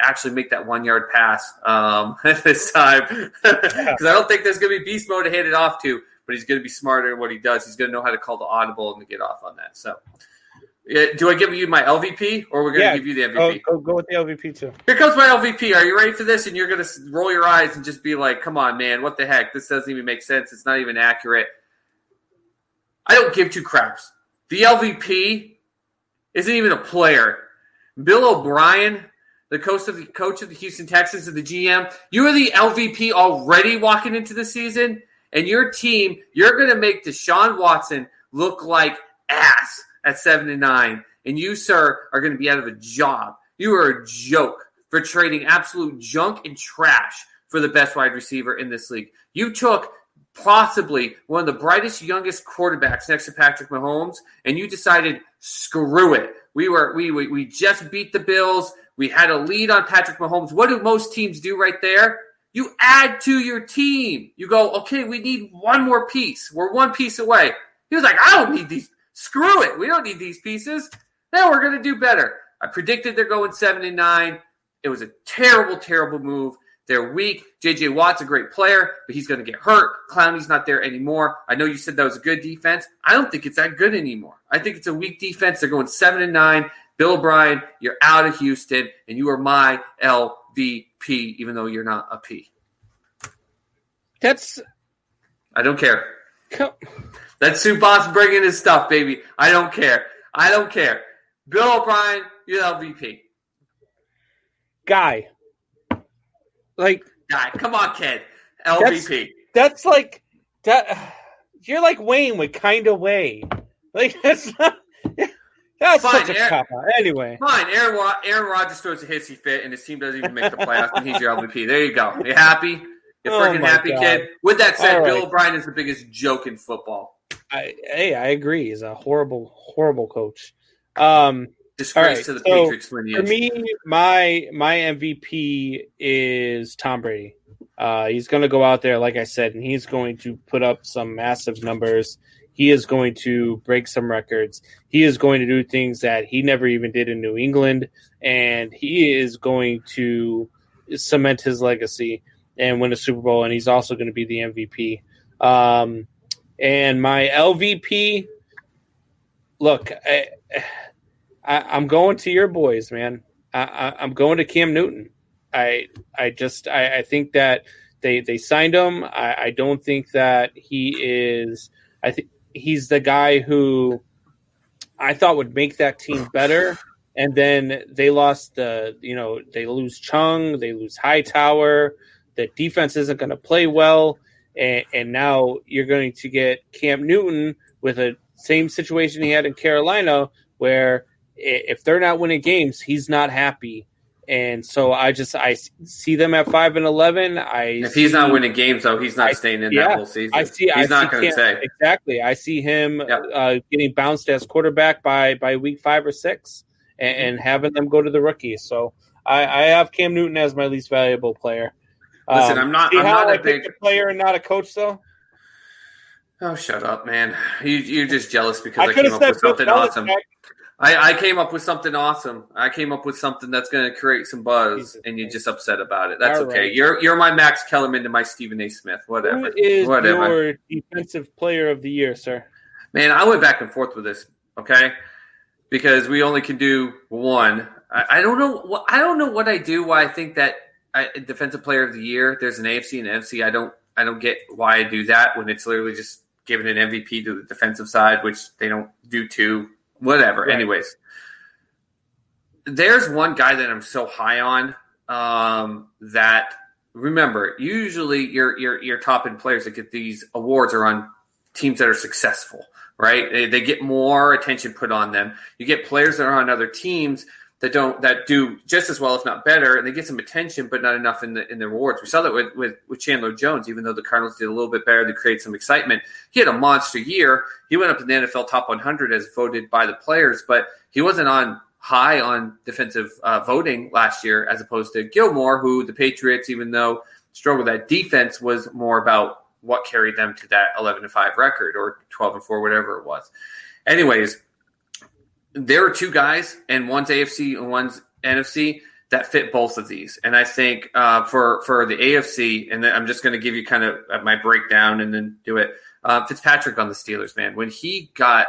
actually make that 1 yard pass this time, because I don't think there's going to be beast mode to hand it off to. But he's going to be smarter in what he does. He's going to know how to call the audible and to get off on that. So, do I give you my LVP, or we're going to give you the MVP? Go with the LVP too. Here comes my LVP. Are you ready for this? And you're going to roll your eyes and just be like, come on, man, what the heck? This doesn't even make sense. It's not even accurate. I don't give two craps. The LVP isn't even a player. Bill O'Brien, the coach of the Houston Texans and the GM, you are the LVP already walking into the season, and your team, you're going to make Deshaun Watson look like ass at 7-9, and you, sir, are going to be out of a job. You are a joke for trading absolute junk and trash for the best wide receiver in this league. You took possibly one of the brightest, youngest quarterbacks next to Patrick Mahomes, and you decided, screw it. We just beat the Bills. We had a lead on Patrick Mahomes. What do most teams do right there? You add to your team. You go, okay, we need one more piece. We're one piece away. He was like, I don't need these. Screw it. We don't need these pieces. Now we're going to do better. I predicted they're going 7-9. It was a terrible, terrible move. They're weak. J.J. Watt's a great player, but he's going to get hurt. Clowney's not there anymore. I know you said that was a good defense. I don't think it's that good anymore. I think it's a weak defense. They're going 7-9. Bill O'Brien, you're out of Houston, and you are my LVP, even though you're not a P. I don't care. That's Sue Boss bringing his stuff, baby. I don't care. Bill O'Brien, you're LVP. Guy. Come on, kid. LVP. That's like that. You're like Wayne with kind of way. Like that's not. That's fine, such a cop out. Anyway, fine. Aaron Rodgers throws a hissy fit, and his team doesn't even make the playoffs, and he's your MVP. There you go. You happy? You're freaking happy, God. Kid. With that said, right. Bill O'Brien is the biggest joke in football. I agree. He's a horrible, horrible coach. Disgrace to the Patriots lineage. For me, my MVP is Tom Brady. He's going to go out there, like I said, and he's going to put up some massive numbers. He is going to break some records. He is going to do things that he never even did in New England, and he is going to cement his legacy and win a Super Bowl, and he's also going to be the MVP. And my LVP, look, I'm going to your boys, man. I'm going to Cam Newton. I think that they signed him. I don't think that he is. I think he's the guy who I thought would make that team better. And then they lost they lose Chung, they lose Hightower. The defense isn't going to play well. And now you're going to get Cam Newton with a same situation he had in Carolina, where if they're not winning games, he's not happy. And so I see them at 5-11. If he's not winning games, though, he's not staying in that whole season. He's not going to stay. Exactly. I see him getting bounced as quarterback by week 5 or 6 and having them go to the rookie. So I have Cam Newton as my least valuable player. Listen, I'm not a big player and not a coach, though. Oh, shut up, man! You're just jealous because I could came have up said with something Bill awesome. Belichick. I came up with something awesome. I came up with something that's going to create some buzz, Jesus and you're Christ. just upset about it. That's All okay. right. You're my Max Kellerman to my Stephen A. Smith. Whatever. Who is Whatever. your defensive player of the year, sir? Man, I went back and forth with this. Okay, because we only can do one. I don't know. I don't know what I do. Why I think that defensive player of the year. There's an AFC and an NFC. I don't get why I do that when it's literally just giving an MVP to the defensive side, which they don't do too. Whatever. Right. Anyways, there's one guy that I'm so high on that. Remember, usually your top end players that get these awards are on teams that are successful, right? They get more attention put on them. You get players that are on other teams that do just as well, if not better, and they get some attention, but not enough in the awards. We saw that with Chandler Jones. Even though the Cardinals did a little bit better to create some excitement, he had a monster year. He went up in the NFL top 100 as voted by the players, but he wasn't on high on defensive voting last year, as opposed to Gilmore, who the Patriots, even though struggled at defense, was more about what carried them to that 11-5 record or 12-4, whatever it was. Anyways, there are two guys, and one's AFC and one's NFC, that fit both of these. And I think for the AFC, and then I'm just going to give you kind of my breakdown and then do it. Fitzpatrick on the Steelers, man. When he got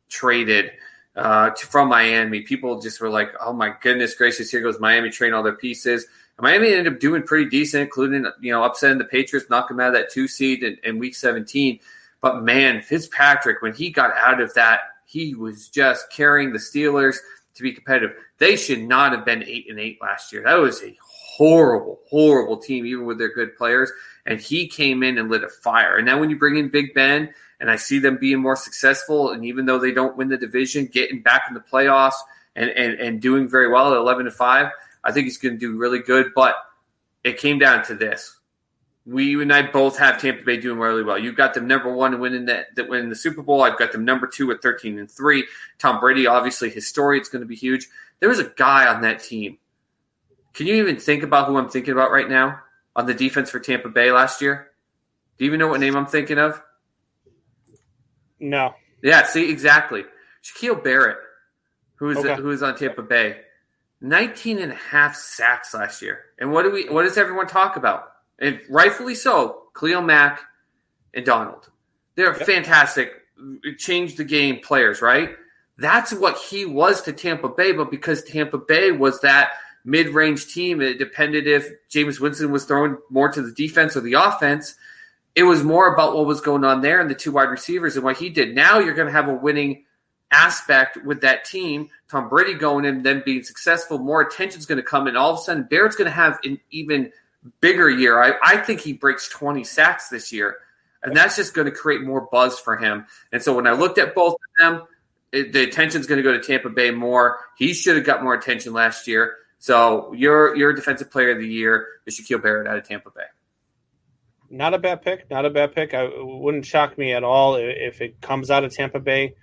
traded from Miami, people just were like, oh my goodness gracious, here goes Miami trading all their pieces. And Miami ended up doing pretty decent, including, upsetting the Patriots, knocking them out of that 2 seed in week 17. But man, Fitzpatrick, when he got out of that, he was just carrying the Steelers to be competitive. They should not have been 8-8 last year. That was a horrible, horrible team, even with their good players. And he came in and lit a fire. And now when you bring in Big Ben, and I see them being more successful, and even though they don't win the division, getting back in the playoffs and doing very well at 11-5, I think he's going to do really good. But it came down to this. You and I both have Tampa Bay doing really well. You've got them number one and winning the Super Bowl. I've got them number 2 at 13-3. Tom Brady, obviously, his story, it's going to be huge. There was a guy on that team. Can you even think about who I'm thinking about right now on the defense for Tampa Bay last year? Do you even know what name I'm thinking of? No. Yeah, see, exactly. Shaquille Barrett, who is on Tampa Bay, 19.5 sacks last year. And what does everyone talk about? And rightfully so, Khalil Mack and Donald. They're fantastic, change the game players, right? That's what he was to Tampa Bay, but because Tampa Bay was that mid-range team, it depended if Jameis Winston was throwing more to the defense or the offense. It was more about what was going on there and the 2 wide receivers and what he did. Now you're going to have a winning aspect with that team. Tom Brady going in, them being successful, more attention's going to come, and all of a sudden Barrett's going to have an even bigger year. I think he breaks 20 sacks this year, and that's just going to create more buzz for him. And so when I looked at both of them, the attention's going to go to Tampa Bay more. He should have got more attention last year. So your defensive player of the year is Shaquille Barrett out of Tampa Bay. Not a bad pick. Not a bad pick. It wouldn't shock me at all if it comes out of Tampa Bay.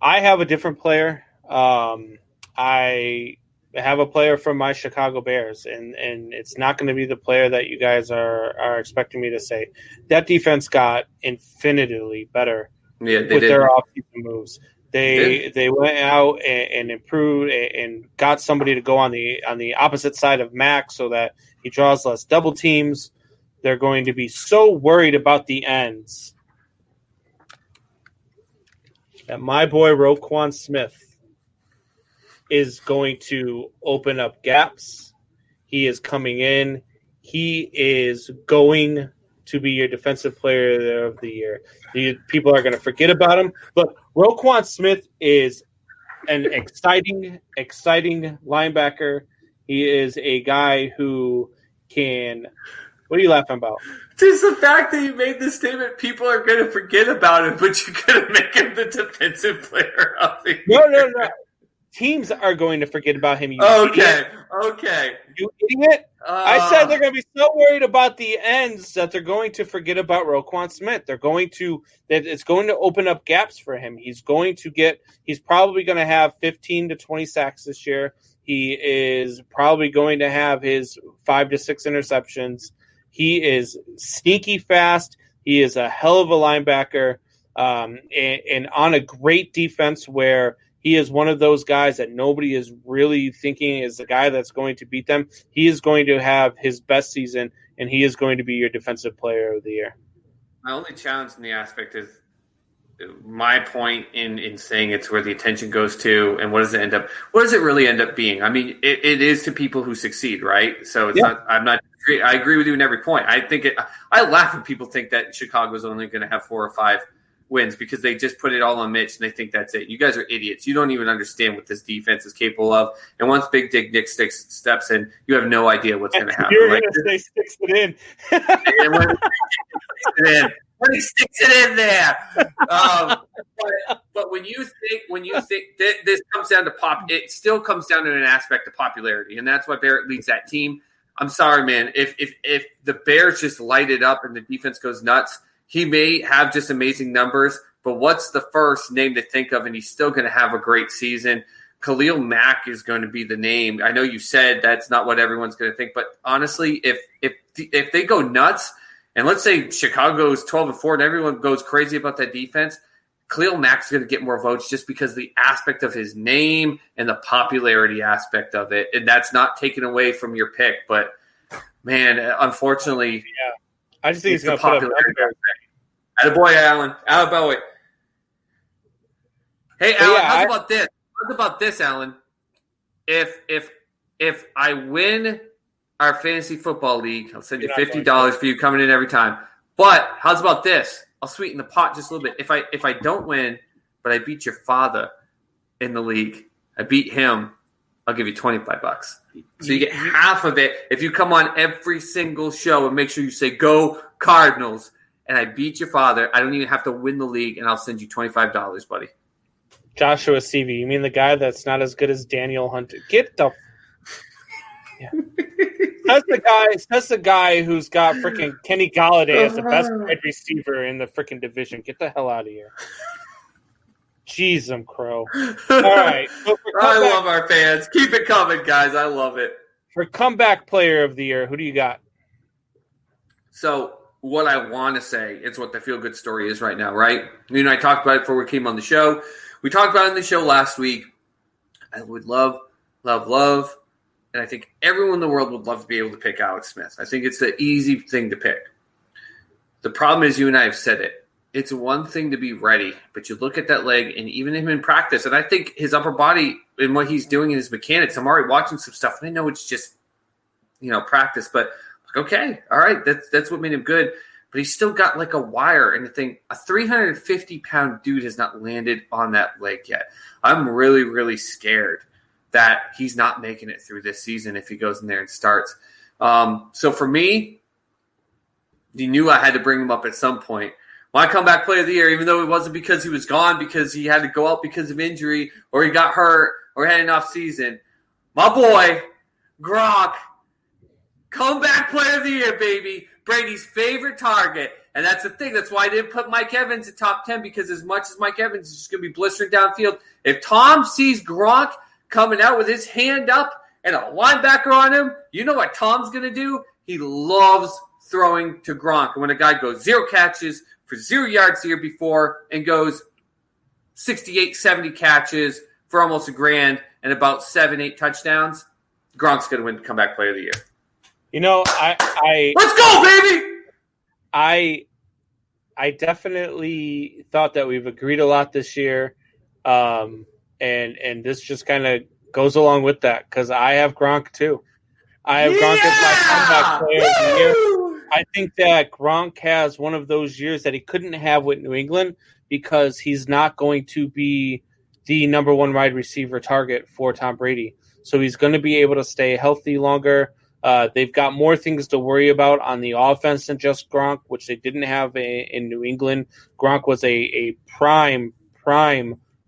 I have a different player. I have a player from my Chicago Bears, and it's not going to be the player that you guys are expecting me to say. That defense got infinitely better with their offseason moves. They went out and improved and got somebody to go on the opposite side of Mac so that he draws less double teams. They're going to be so worried about the ends that my boy Roquan Smith is going to open up gaps. He is coming in. He is going to be your defensive player of the year. People are going to forget about him, but Roquan Smith is an exciting linebacker. He is a guy who can – what are you laughing about? Just the fact that you made this statement, people are going to forget about him, but you're going to make him the defensive player of the year. No. Teams are going to forget about him. Okay. You idiot. I said they're going to be so worried about the ends that they're going to forget about Roquan Smith. It's going to open up gaps for him. He's probably going to have 15 to 20 sacks this year. He is probably going to have his 5 to 6 interceptions. He is sneaky fast. He is a hell of a linebacker, and on a great defense where he is one of those guys that nobody is really thinking is the guy that's going to beat them. He is going to have his best season, and he is going to be your defensive player of the year. My only challenge in the aspect is my point in saying it's where the attention goes to, and what does it really end up being? I mean, it is to people who succeed, right? So it's not. I agree with you in every point. I laugh when people think that Chicago's only going to have 4 or 5 wins because they just put it all on Mitch and they think that's it. You guys are idiots. You don't even understand what this defense is capable of. And once Big Dick Nick steps in, you have no idea what's going to happen. You're going to say sticks it in. When he sticks it in there. But when you think this comes down to it still comes down to an aspect of popularity, and that's why Barrett leads that team. I'm sorry, man. If the Bears just light it up and the defense goes nuts, he may have just amazing numbers, but what's the first name to think of, and he's still going to have a great season? Khalil Mack is going to be the name. I know you said that's not what everyone's going to think, but honestly, if they go nuts, and let's say Chicago is 12-4 and everyone goes crazy about that defense, Khalil Mack's going to get more votes just because of the aspect of his name and the popularity aspect of it, and that's not taken away from your pick. But, man, unfortunately – I just think he's going to put up numbers. Attaboy, Alan. Attaboy. Hey, Alan, how's about this? How's about this, Alan? If I win our fantasy football league, I'll send you $50 for you coming in every time. But how's about this? I'll sweeten the pot just a little bit. If I don't win, but I beat your father in the league, I beat him, I'll give you $25. So you get half of it if you come on every single show and make sure you say, go Cardinals, and I beat your father. I don't even have to win the league, and I'll send you $25, buddy. Joshua Seavey. You mean the guy that's not as good as Daniel Hunter? Get the yeah. That's the guy who's got freaking Kenny Golladay as the best wide receiver in the freaking division. Get the hell out of here. Jeez, I'm crow. All right. So I love our fans. Keep it coming, guys. I love it. For comeback player of the year, who do you got? So what I want to say is what the feel-good story is right now, right? You know, I talked about it before we came on the show. We talked about it in the show last week. I would love, and I think everyone in the world would love to be able to pick Alex Smith. I think it's the easy thing to pick. The problem is you and I have said it. It's one thing to be ready, but you look at that leg and even him in practice, and I think his upper body and what he's doing in his mechanics, I'm already watching some stuff, and I know it's just, practice, but okay, all right, that's what made him good. But he's still got like a wire, and the thing, a 350-pound dude has not landed on that leg yet. I'm really, really scared that he's not making it through this season if he goes in there and starts. So for me, you knew I had to bring him up at some point. My comeback player of the year, even though it wasn't because he was gone, because he had to go out because of injury, or he got hurt, or had an off season, my boy, Gronk, comeback player of the year, baby. Brady's favorite target. And that's the thing. That's why I didn't put Mike Evans in top 10, because as much as Mike Evans is just going to be blistering downfield, if Tom sees Gronk coming out with his hand up and a linebacker on him, you know what Tom's going to do? He loves throwing to Gronk. And when a guy goes 0 catches for 0 yards the year before and goes 68, 70 catches for almost $1,000 and about 7-8 touchdowns, Gronk's going to win comeback player of the year. I let's go, baby. I definitely thought that we've agreed a lot this year, and this just kind of goes along with that because I have Gronk too. I have Gronk as my comeback player of the year. I think that Gronk has one of those years that he couldn't have with New England because he's not going to be the number one wide receiver target for Tom Brady. So he's going to be able to stay healthy longer. They've got more things to worry about on the offense than just Gronk, which they didn't have in New England. Gronk was a prime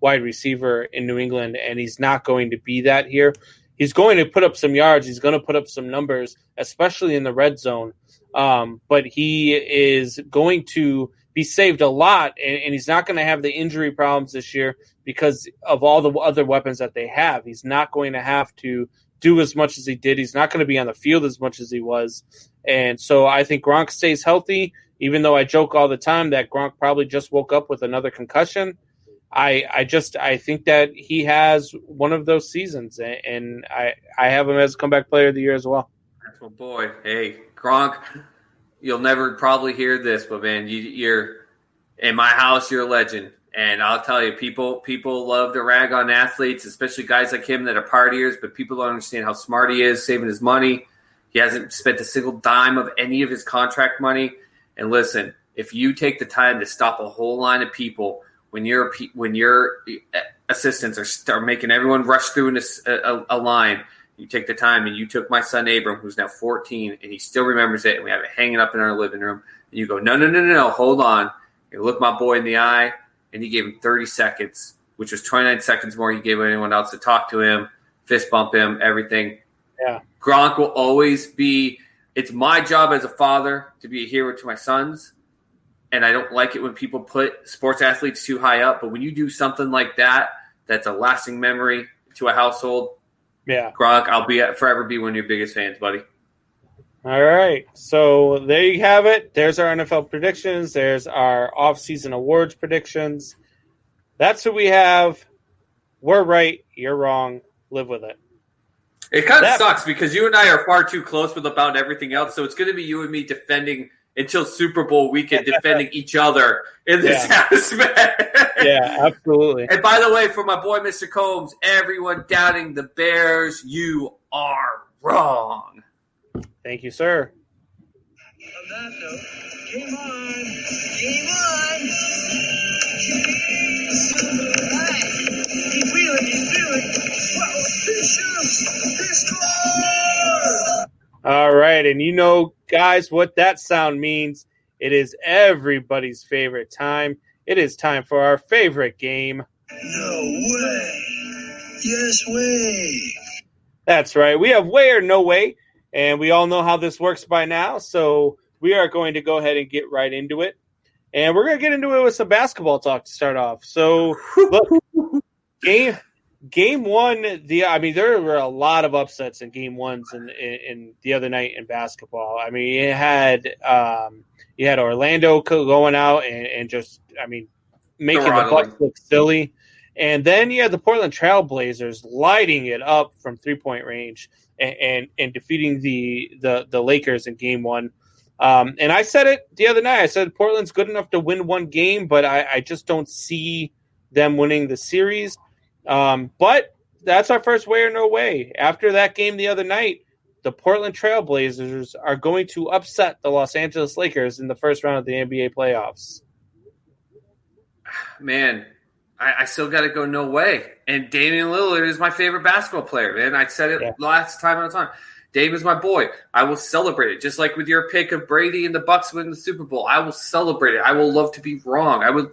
wide receiver in New England, and he's not going to be that here. He's going to put up some yards. He's going to put up some numbers, especially in the red zone. But he is going to be saved a lot, and he's not going to have the injury problems this year because of all the other weapons that they have. He's not going to have to do as much as he did. He's not going to be on the field as much as he was. And so I think Gronk stays healthy, even though I joke all the time that Gronk probably just woke up with another concussion. I think that he has one of those seasons, and I have him as comeback player of the year as well. That's my boy. Hey, Gronk, you'll never probably hear this, but man, you're in my house. You're a legend, and I'll tell you, people love to rag on athletes, especially guys like him that are partiers. But people don't understand how smart he is, saving his money. He hasn't spent a single dime of any of his contract money. And listen, if you take the time to stop a whole line of people when your assistants are making everyone rush through a line. You take the time, and you took my son Abram, who's now 14, and he still remembers it, and we have it hanging up in our living room. And you go, no, hold on. You look my boy in the eye, and he gave him 30 seconds, which was 29 seconds more he gave anyone else to talk to him, fist bump him, everything. Yeah. Gronk will always be – it's my job as a father to be a hero to my sons, and I don't like it when people put sports athletes too high up. But when you do something like that, that's a lasting memory to a household. Yeah. Gronk, I'll forever be one of your biggest fans, buddy. All right. So there you have it. There's our NFL predictions. There's our off-season awards predictions. That's who we have. We're right. You're wrong. Live with it. It kind of sucks because you and I are far too close with about everything else. So it's going to be you and me defending until Super Bowl weekend, defending each other in this aspect. Yeah, absolutely. And by the way, for my boy, Mr. Combs, everyone doubting the Bears, you are wrong. Thank you, sir. On that note, game on! Game on! All right, keep wheeling. All right, and you know, guys, what that sound means. It is everybody's favorite time. It is time for our favorite game. No way. Yes way. That's right. We have way or no way, and we all know how this works by now, so we are going to go ahead and get right into it. And we're going to get into it with some basketball talk to start off. So, look, Game one, there were a lot of upsets in game ones in the other night in basketball. I mean, you had Orlando going out and just, making the Bucks look silly. And then you had the Portland Trail Blazers lighting it up from 3-point range and defeating the Lakers in game one. And I said it the other night. I said Portland's good enough to win one game, but I just don't see them winning the series. But that's our first way or no way. After that game the other night, the Portland Trail Blazers are going to upset the Los Angeles Lakers in the first round of the NBA playoffs. Man, I still got to go no way. And Damian Lillard is my favorite basketball player, man. I said it last time I was on. Dame is my boy. I will celebrate it. Just like with your pick of Brady and the Bucks winning the Super Bowl, I will celebrate it. I will love to be wrong. I will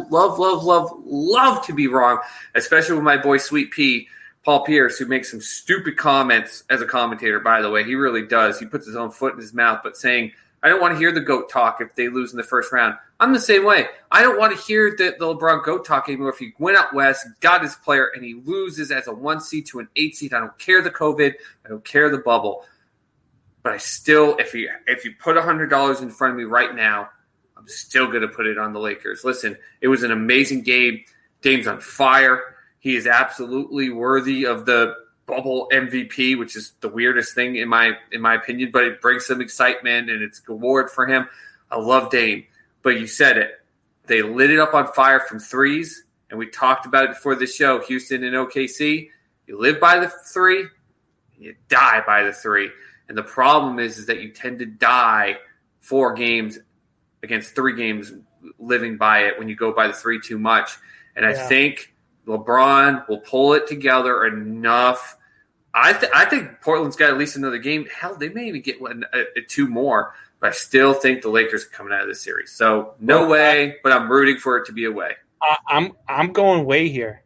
love to be wrong, especially with my boy Sweet Pea, Paul Pierce, who makes some stupid comments as a commentator, by the way. He really does. He puts his own foot in his mouth, but saying, I don't want to hear the GOAT talk if they lose in the first round. I'm the same way. I don't want to hear the LeBron GOAT talk anymore. If he went out west, got his player, and he loses as a 1 seed to an 8 seed, I don't care the COVID. I don't care the bubble. But I still, if you put $100 in front of me right now, I'm still going to put it on the Lakers. Listen, it was an amazing game. Dame's on fire. He is absolutely worthy of the bubble MVP, which is the weirdest thing in my opinion, but it brings some excitement and it's a reward for him. I love Dame, but you said it. They lit it up on fire from threes, and we talked about it before the show. Houston and OKC, you live by the three, you die by the three. And the problem is that you tend to die 4 games against 3 games living by it when you go by the three too much. And I think LeBron will pull it together enough. I think Portland's got at least another game. Hell, they may even get 2 more. But I still think the Lakers are coming out of this series. So no way, but I'm rooting for it to be a way. I'm going way here.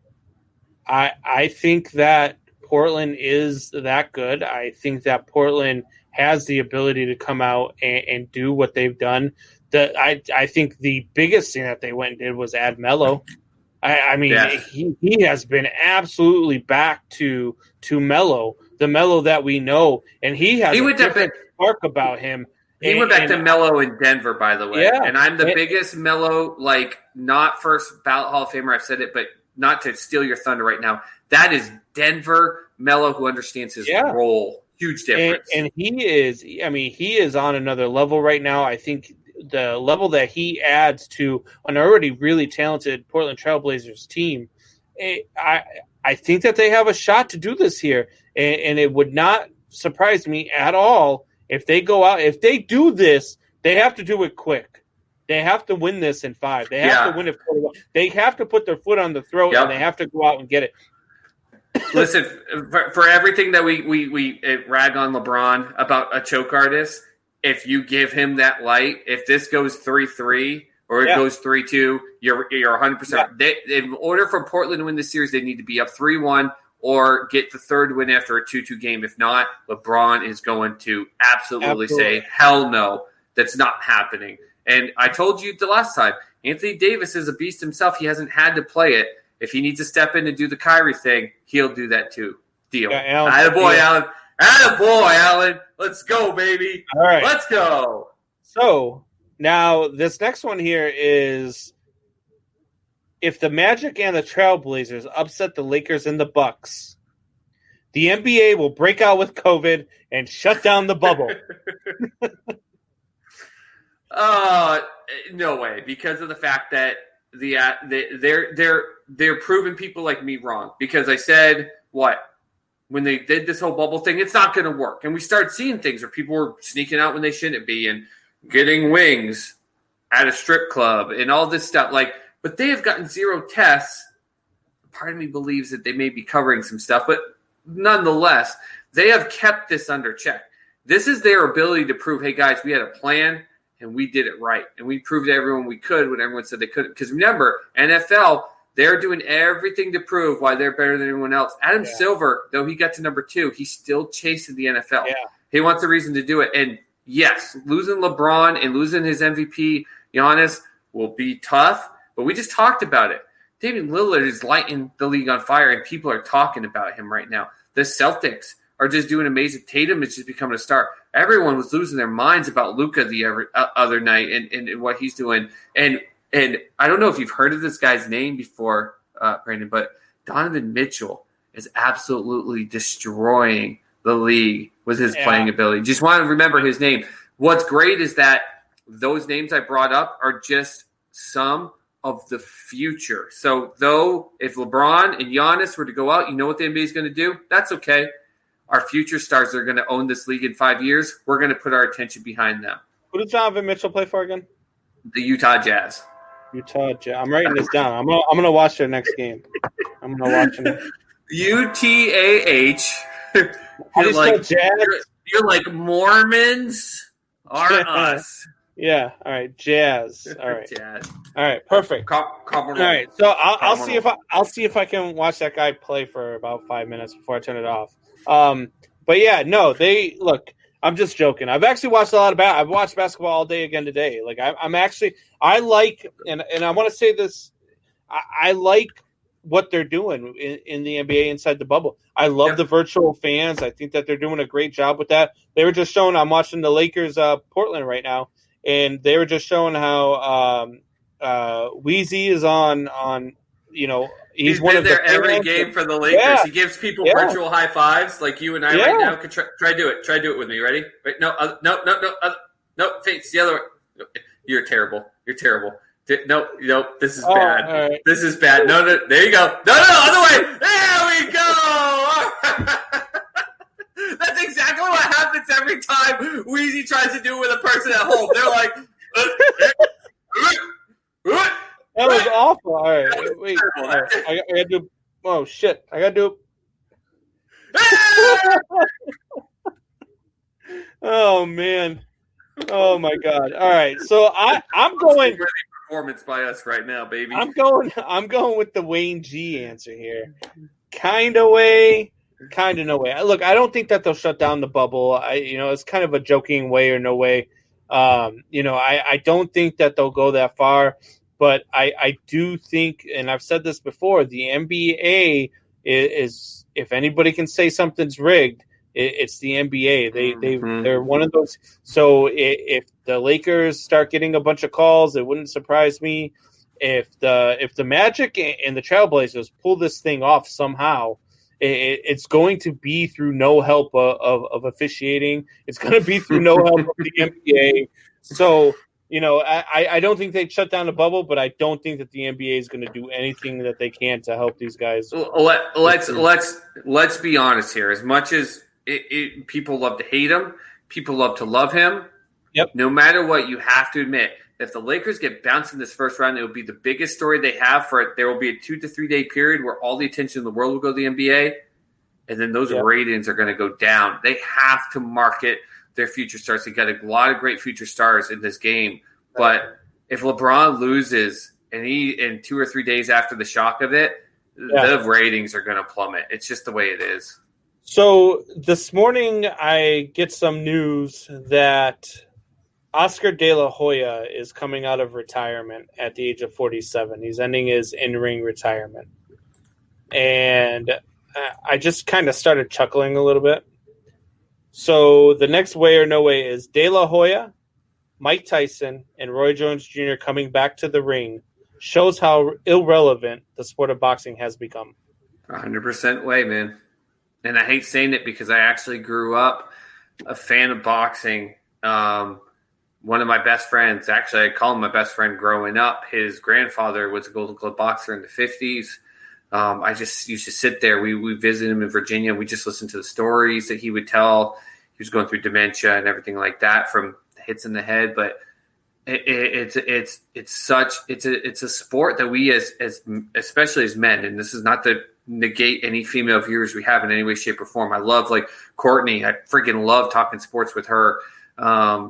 I think that Portland is that good. I think that Portland has the ability to come out and do what they've done. I think the biggest thing that they went and did was add Melo. I mean, he has been absolutely back to Melo, the Melo that we know, and he has a different spark about him. He went back to Melo in Denver, by the way. Yeah, and I'm the biggest Melo, not first ballot Hall of Famer. I've said it, but not to steal your thunder right now. That is Denver Melo who understands his role. Huge difference. And he is on another level right now. I think the level that he adds to an already really talented Portland Trailblazers team, I think that they have a shot to do this here. And it would not surprise me at all if they go out. If they do this, they have to do it quick. They have to win this in 5. They have to win it 4-1. They have to put their foot on the throat, and they have to go out and get it. Listen, for everything that we rag on LeBron about a choke artist, if you give him that light, if this goes 3-3 or it goes 3-2, you're 100%. In order for Portland to win this series, they need to be up 3-1 or get the third win after a 2-2 game. If not, LeBron is going to absolutely say, hell no, that's not happening. And I told you the last time, Anthony Davis is a beast himself. He hasn't had to play it. If he needs to step in and do the Kyrie thing, he'll do that too. Deal. Attaboy, Allen. Attaboy, Allen. Let's go, baby. All right. Let's go. So now this next one here is if the Magic and the Trailblazers upset the Lakers and the Bucks, the NBA will break out with COVID and shut down the bubble. No way, because of the fact that they're proving people like me wrong. Because I said when they did this whole bubble thing, it's not going to work, and we started seeing things where people were sneaking out when they shouldn't be and getting wings at a strip club and all this stuff. But they have gotten 0 tests. Part of me believes that they may be covering some stuff, but nonetheless, they have kept this under check. This is their ability to prove, hey guys, we had a plan. And we did it right. And we proved to everyone we could when everyone said they couldn't. Because remember, NFL, they're doing everything to prove why they're better than everyone else. Adam Silver, though he got to number 2, he's still chasing the NFL. Yeah. He wants a reason to do it. And yes, losing LeBron and losing his MVP, Giannis, will be tough. But we just talked about it. Damian Lillard is lighting the league on fire, and people are talking about him right now. The Celtics are just doing amazing. Tatum is just becoming a star. Everyone was losing their minds about Luka the other night and what he's doing. And I don't know if you've heard of this guy's name before, Brandon, but Donovan Mitchell is absolutely destroying the league with his playing ability. Just want to remember his name. What's great is that those names I brought up are just some of the future. So, though, if LeBron and Giannis were to go out, you know what the NBA is going to do? That's okay. Our future stars are going to own this league in 5 years. We're going to put our attention behind them. Who did Donovan Mitchell play for again? The Utah Jazz. Utah Jazz. I'm writing this down. I'm gonna watch their next game. I'm gonna watch them. UTAH. You're like Mormons are us. Yeah. All right. Jazz. All right. Jazz. All right. Perfect. All right. So I'll see if I can watch that guy play for about 5 minutes before I turn it off. But yeah, no, they look. I'm just joking. I've actually watched a lot of I've watched basketball all day again today. Like I like, and I want to say this. I like what they're doing in the NBA inside the bubble. I love the virtual fans. I think that they're doing a great job with that. They were just showing. I'm watching the Lakers Portland right now, and they were just showing how Weezy is on. You know, he's one of there every game for the Lakers. Yeah. He gives people virtual high fives like you and I right now. Try do it. Try do it with me. Ready? Wait, no, face the other way. You're terrible. You're terrible. No, this is bad. Right. This is bad. No, there you go. No, other way. There we go. That's exactly what happens every time Weezy tries to do it with a person at home. They're like, that was awful. All right, wait. All right. I got to do. Oh shit! I got to do. Oh man! Oh my god! All right, so I'm going. Performance by us right now, baby. I'm going with the Wayne G answer here. Kind of way, Kind of no way. Look, I don't think that they'll shut down the bubble. It's kind of a joking way or no way. I don't think that they'll go that far, but I do think, and I've said this before, the NBA is if anybody can say something's rigged, it's the NBA. They're one of those. So if the Lakers start getting a bunch of calls, it wouldn't surprise me. If the Magic and the Trailblazers pull this thing off somehow, it's going to be through no help of officiating. It's going to be through no help of the NBA. So, I don't think they'd shut down the bubble, but I don't think that the NBA is going to do anything that they can to help these guys. Let's be honest here. As much as people love to hate him, people love to love him. Yep. No matter what, you have to admit, if the Lakers get bounced in this first round, it will be the biggest story they have for it. There will be a 2 to 3 day period where all the attention in the world will go to the NBA, and then those ratings are going to go down. They have to market their future stars. They got a lot of great future stars in this game, but if LeBron loses and in 2 or 3 days after the shock of it, the ratings are going to plummet. It's just the way it is. So this morning, I get some news that Oscar De La Hoya is coming out of retirement at the age of 47. He's ending his in-ring retirement. And I just kind of started chuckling a little bit. So the next way or no way is De La Hoya, Mike Tyson, and Roy Jones Jr. coming back to the ring shows how irrelevant the sport of boxing has become. 100% way, man. And I hate saying it because I actually grew up a fan of boxing. One of my best friends, actually I call him my best friend growing up, his grandfather was a Golden Glove boxer in the 50s. I just used to sit there. We visited him in Virginia. We just listened to the stories that he would tell. He was going through dementia and everything like that from hits in the head. But it's a sport that we as especially as men, and this is not to negate any female viewers we have in any way, shape, or form. I love like Courtney. I freaking love talking sports with her.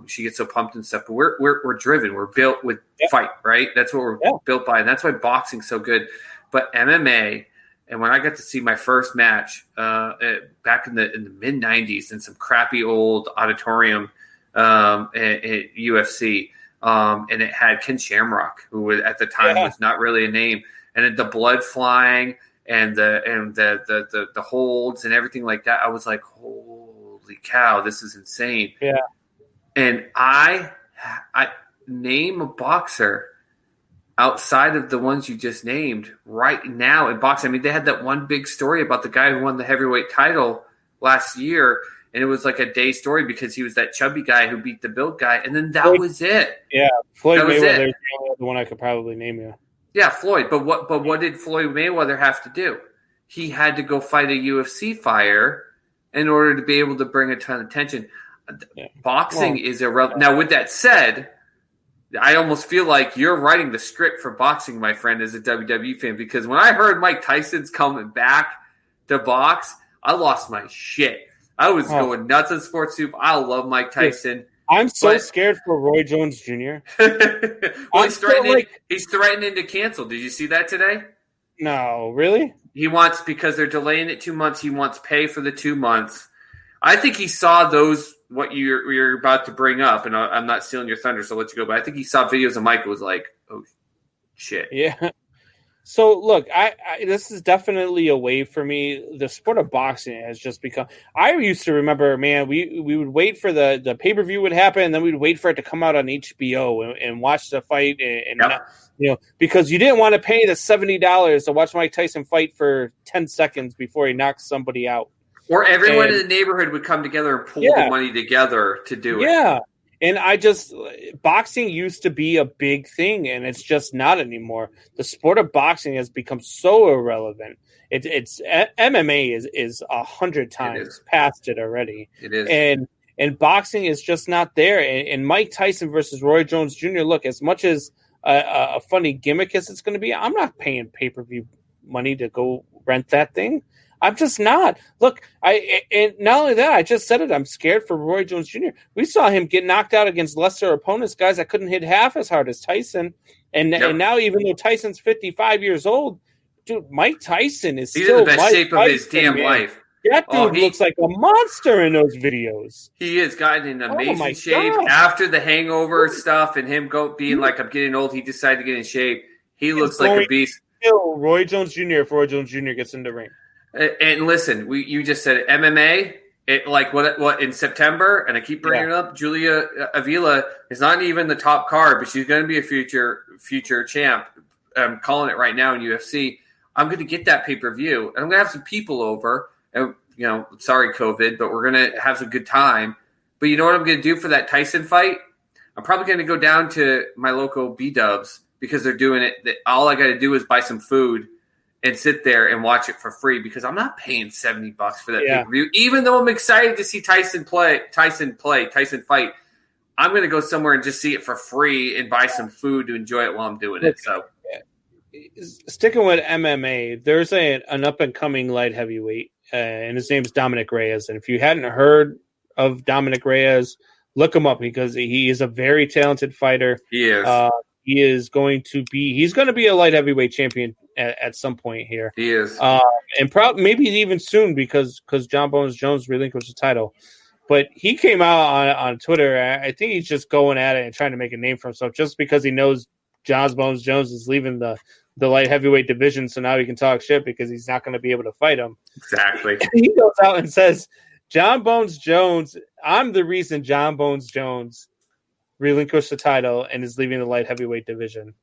She gets so pumped and stuff, but we're driven. We're built with fight, right? That's what we're built by. And that's why boxing's so good. But MMA, and when I got to see my first match back in the mid 90s in some crappy old auditorium at UFC, and it had Ken Shamrock, who at the time was not really a name, and the blood flying and the holds and everything like that. I was like, holy cow, this is insane. Yeah. And I name a boxer outside of the ones you just named right now in boxing. I mean, they had that one big story about the guy who won the heavyweight title last year, and it was like a day story because he was that chubby guy who beat the build guy, and then that was it. Yeah, Floyd Mayweather is the one I could probably name you. Yeah, Floyd. But what did Floyd Mayweather have to do? He had to go fight a UFC fighter in order to be able to bring a ton of attention. Yeah. Boxing is irrelevant. Now, with that said, I almost feel like you're writing the script for boxing, my friend, as a WWE fan, because when I heard Mike Tyson's coming back to box, I lost my shit. I was going nuts on Sports Soup. I love Mike Tyson. I'm so scared for Roy Jones Jr. Well, he's threatening to cancel. Did you see that today? No, really? He wants, because they're delaying it 2 months, he wants pay for the 2 months. I think he saw what you're about to bring up, and I'm not stealing your thunder, so I'll let you go. But I think he saw videos of Mike and was like, oh, shit. Yeah. So, look, I this is definitely a wave for me. The sport of boxing has just become – I used to remember, man, we would wait for the pay-per-view would happen, and then we'd wait for it to come out on HBO and watch the fight. Because you didn't want to pay the $70 to watch Mike Tyson fight for 10 seconds before he knocks somebody out. Or everyone in the neighborhood would come together and pull the money together to do it. Yeah. And boxing used to be a big thing, and it's just not anymore. The sport of boxing has become so irrelevant. It's MMA is 100 times past it already. It is. And boxing is just not there. And Mike Tyson versus Roy Jones Jr., look, as much as a funny gimmick as it's going to be, I'm not paying pay-per-view money to go rent that thing. I'm just not. Look, and not only that, I just said it. I'm scared for Roy Jones Jr. We saw him get knocked out against lesser opponents, guys that couldn't hit half as hard as Tyson. And now, even though Tyson's 55 years old, dude, Mike Tyson is he's still in the best Mike shape of his damn life. That dude looks like a monster in those videos. He has gotten in amazing shape God. after the hangover stuff and him being like, I'm getting old. He decided to get in shape. He looks like a beast. Roy Jones Jr. if Roy Jones Jr. gets in the ring. And listen, you just said it, MMA. What in September? And I keep bringing it up. Julia Avila is not even the top card, but she's going to be a future champ. I'm calling it right now in UFC. I'm going to get that pay-per-view, and I'm going to have some people over. And sorry COVID, but we're going to have some good time. But you know what I'm going to do for that Tyson fight? I'm probably going to go down to my local B-Dubs because they're doing it. All I got to do is buy some food and sit there and watch it for free because I'm not paying $70 for that pay-per-view. Even though I'm excited to see Tyson fight, I'm going to go somewhere and just see it for free and buy some food to enjoy it while I'm doing it. So, sticking with MMA, there's an up-and-coming light heavyweight, and his name's Dominic Reyes. And if you hadn't heard of Dominic Reyes, look him up because he is a very talented fighter. He is. He's going to be a light heavyweight champion at some point here. He is. And maybe even soon because John Bones Jones relinquished the title. But he came out on Twitter. I think he's just going at it and trying to make a name for himself just because he knows John Bones Jones is leaving the light heavyweight division. So now he can talk shit because he's not going to be able to fight him. Exactly. He goes out and says, John Bones Jones, I'm the reason John Bones Jones relinquished the title and is leaving the light heavyweight division.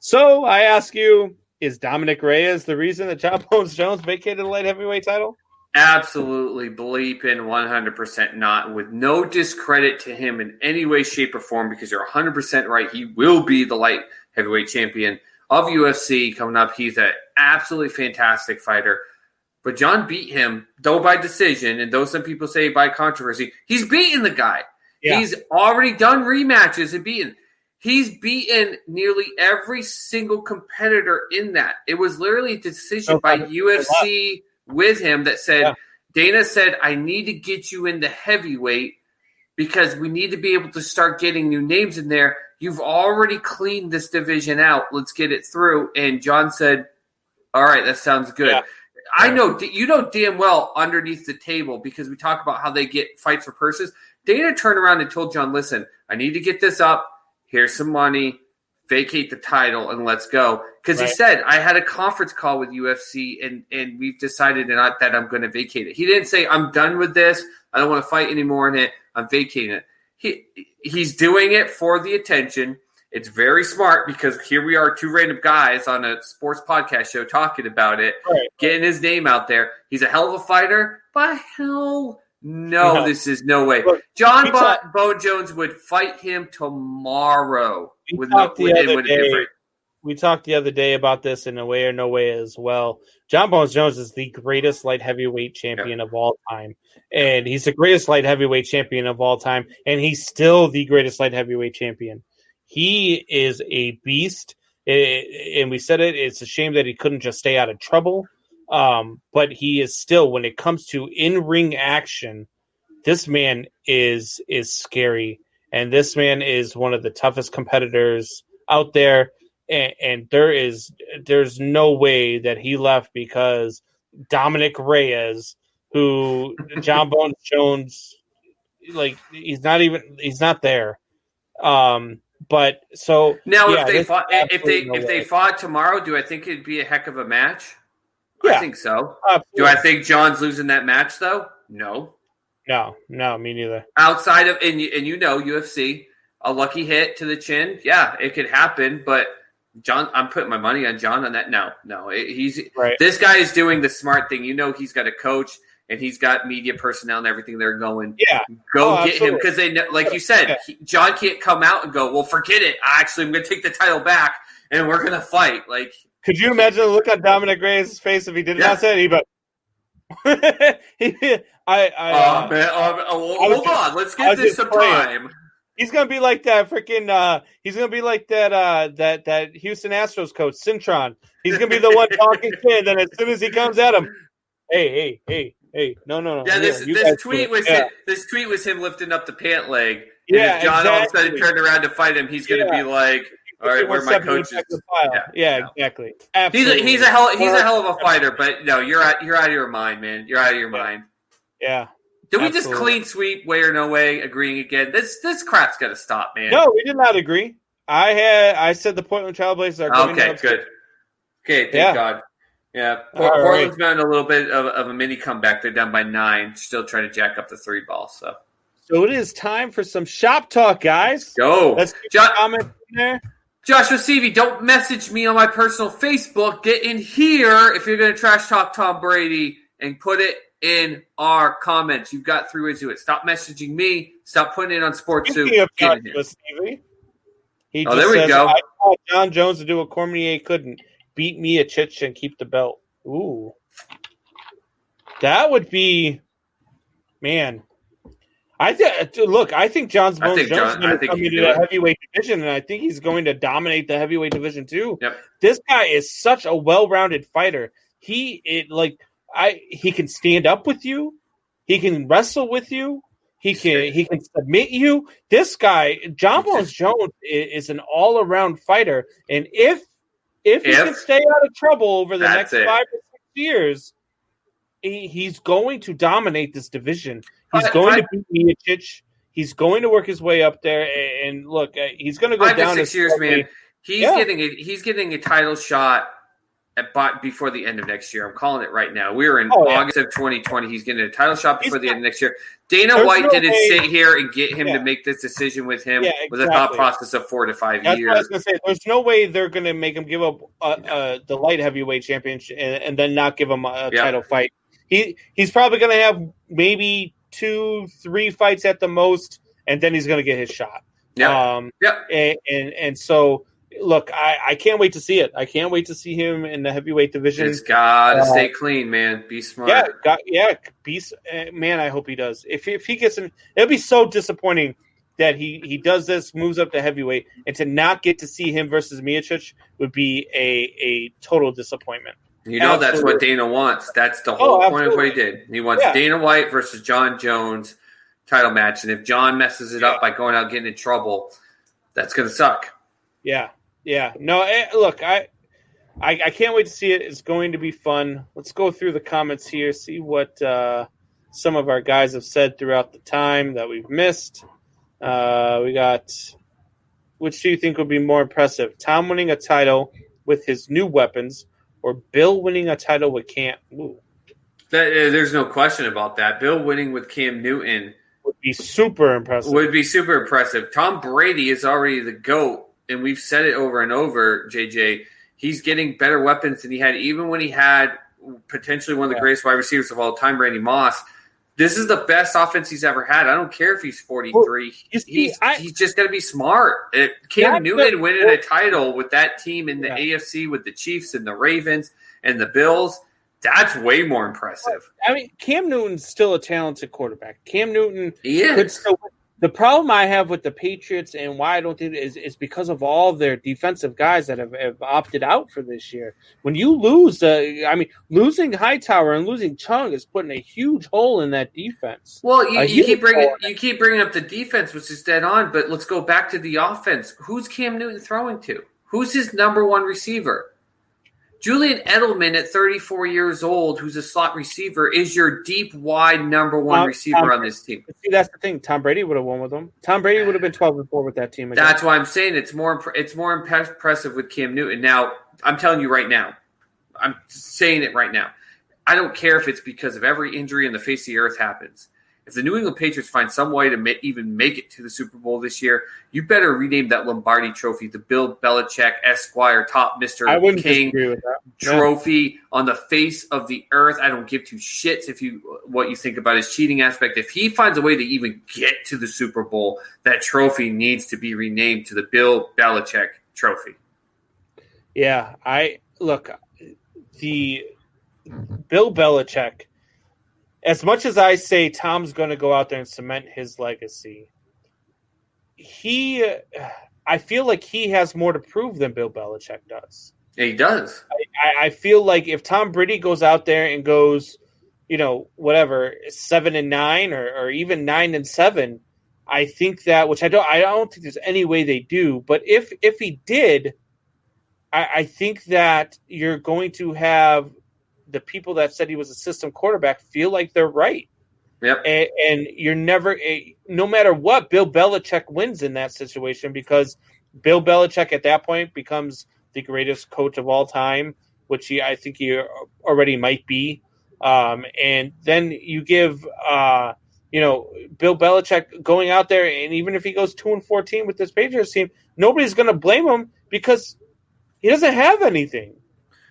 So I ask you, is Dominic Reyes the reason that John Bones Jones vacated the light heavyweight title? Absolutely bleeping 100% not, with no discredit to him in any way, shape, or form, because you're 100% right. He will be the light heavyweight champion of UFC coming up. He's an absolutely fantastic fighter. But John beat him, though by decision, and though some people say by controversy, he's beaten the guy. Yeah. He's already done rematches and beaten. He's beaten nearly every single competitor in that. It was literally a decision by UFC with him that said, Dana said, I need to get you into heavyweight because we need to be able to start getting new names in there. You've already cleaned this division out. Let's get it through. And John said, all right, that sounds good. Yeah. I know, you know damn well underneath the table, because we talk about how they get fights for purses. Dana turned around and told John, listen, I need to get this up. Here's some money. Vacate the title and let's go. Because he said, I had a conference call with UFC and we've decided that I'm going to vacate it. He didn't say, I'm done with this. I don't want to fight anymore in it. I'm vacating it. He's doing it for the attention. It's very smart because here we are, two random guys on a sports podcast show talking about it, getting his name out there. He's a hell of a fighter. By hell no, this is no way. Look, John Bone Jones would fight him tomorrow. We talked the other day about this in A Way or No Way as well. John Bones Jones is the greatest light heavyweight champion of all time. And he's the greatest light heavyweight champion of all time. And he's still the greatest light heavyweight champion. He is a beast. And we said it, it's a shame that he couldn't just stay out of trouble. But he is still, when it comes to in-ring action, this man is scary. And this man is one of the toughest competitors out there. And there's no way that he left because Dominic Reyes, who John Bones Jones, like, he's not there. But so now, if they fought tomorrow, do I think it'd be a heck of a match? Yeah. I think so. Do I think John's losing that match though? No, me neither. Outside of and UFC, a lucky hit to the chin, yeah, it could happen. But John, I'm putting my money on John on that. No, he's right. This guy is doing the smart thing. He's got a coach and he's got media personnel and everything. They're going, get him because they know, like you said, John can't come out and go, well, forget it. I'm going to take the title back and we're going to fight. Like, could you imagine the look on Dominic Reyes' face if he did not say it? Hold on, let's get this some time. He's gonna be like that freaking. He's gonna be like that Houston Astros coach Cintron. He's gonna be the one talking shit. Then as soon as he comes at him, hey, no. Yeah, this tweet was him lifting up the pant leg. And if John all of a sudden turned around to fight him, he's gonna be like, All right, where my coach is. Yeah, exactly. Absolutely. He's a hell of a fighter, but no, you're out of your mind, man. You're out of your mind. Yeah. Did we just clean sweep way or no way agreeing again? This crap's got to stop, man. No, we did not agree. I said the Portland Trailblazers are going okay, good. Okay, thank God. Yeah, Portland's been a little bit of a mini comeback. They're down by 9, still trying to jack up the 3 ball. So it is time for some shop talk, guys. Go. Let's get a comment in there. Joshua Seavey, don't message me on my personal Facebook. Get in here if you're going to trash talk Tom Brady and put it in our comments. You've got 3 ways to do it. Stop messaging me. Stop putting it on Sports Soup. There we go. I called John Jones to do what Cormier couldn't. Beat Miocic and keep the belt. Ooh. That would be, man. I think John Jones is going to come into the heavyweight division, and I think he's going to dominate the heavyweight division too. Yep. This guy is such a well-rounded fighter. He can stand up with you. He can wrestle with you. He can submit you. This guy, John Jones, is an all-around fighter, and if he can stay out of trouble over the next 5 or 6 years, he's going to dominate this division. He's going to beat Miocic. He's going to work his way up there. And look, he's going to go 5 down to 6 years, man. He's getting a title shot before the end of next year. I'm calling it right now. We're in August of 2020. He's getting a title shot before the end of next year. Dana White didn't sit here and get him to make this decision with him with a thought process of 4 to 5 years. What I was going to say. There's no way they're going to make him give up the light heavyweight championship and then not give him a title fight. He's probably going to have maybe 2-3 fights at the most, and then he's going to get his shot. And so, look, I can't wait to see it. I can't wait to see him in the heavyweight division. It's got to stay clean, man. Be smart. Man, I hope he does. If he gets in, it'll be so disappointing that he does this, moves up to heavyweight, and to not get to see him versus Miocic would be a total disappointment. That's what Dana wants. That's the whole point of what he did. He wants Dana White versus John Jones title match, and if John messes it up by going out getting in trouble, that's going to suck. Yeah. No, look, I can't wait to see it. It's going to be fun. Let's go through the comments here, see what some of our guys have said throughout the time that we've missed. We got, which do you think would be more impressive? Tom winning a title with his new weapons, or Bill winning a title with Cam? Ooh. There's no question about that. Bill winning with Cam Newton would be super impressive. Tom Brady is already the GOAT, and we've said it over and over, JJ. He's getting better weapons than he had, even when he had potentially one of the greatest wide receivers of all time, Randy Moss. This is the best offense he's ever had. I don't care if he's 43. He's just got to be smart. Cam Newton winning a title with that team in the AFC with the Chiefs and the Ravens and the Bills, that's way more impressive. I mean, Cam Newton's still a talented quarterback. Cam Newton could still win. The problem I have with the Patriots and why I don't think it is because of all their defensive guys that have opted out for this year. When you lose, losing Hightower and losing Chung is putting a huge hole in that defense. Well, you keep bringing up the defense, which is dead on. But let's go back to the offense. Who's Cam Newton throwing to? Who's his number one receiver? Julian Edelman at 34 years old, who's a slot receiver, is your deep, wide number one receiver on this team. See, that's the thing. Tom Brady would have won with them. Tom Brady would have been 12-4 with that team. Again. That's why I'm saying it's more impressive with Cam Newton. Now, I'm telling you right now, I'm saying it right now. I don't care if it's because of every injury in the face of the earth happens. If the New England Patriots find some way to even make it to the Super Bowl this year, you better rename that Lombardi Trophy the Bill Belichick Esquire Top Mr. King Trophy on the face of the earth. I don't give two shits what you think about his cheating aspect. If he finds a way to even get to the Super Bowl, that trophy needs to be renamed to the Bill Belichick Trophy. Yeah, the Bill Belichick. As much as I say Tom's going to go out there and cement his legacy, I feel like he has more to prove than Bill Belichick does. Yeah, he does. I feel like if Tom Brady goes out there and goes, 7-9 or even 9-7, I think that, which I don't think there's any way they do, but if he did, I think that you're going to have the people that said he was a system quarterback feel like they're right. Yep. And you're never, no matter what, Bill Belichick wins in that situation, because Bill Belichick at that point becomes the greatest coach of all time, which I think he already might be. And then you give, Bill Belichick going out there, and even if he goes 2-14 with this Patriots team, nobody's going to blame him because he doesn't have anything.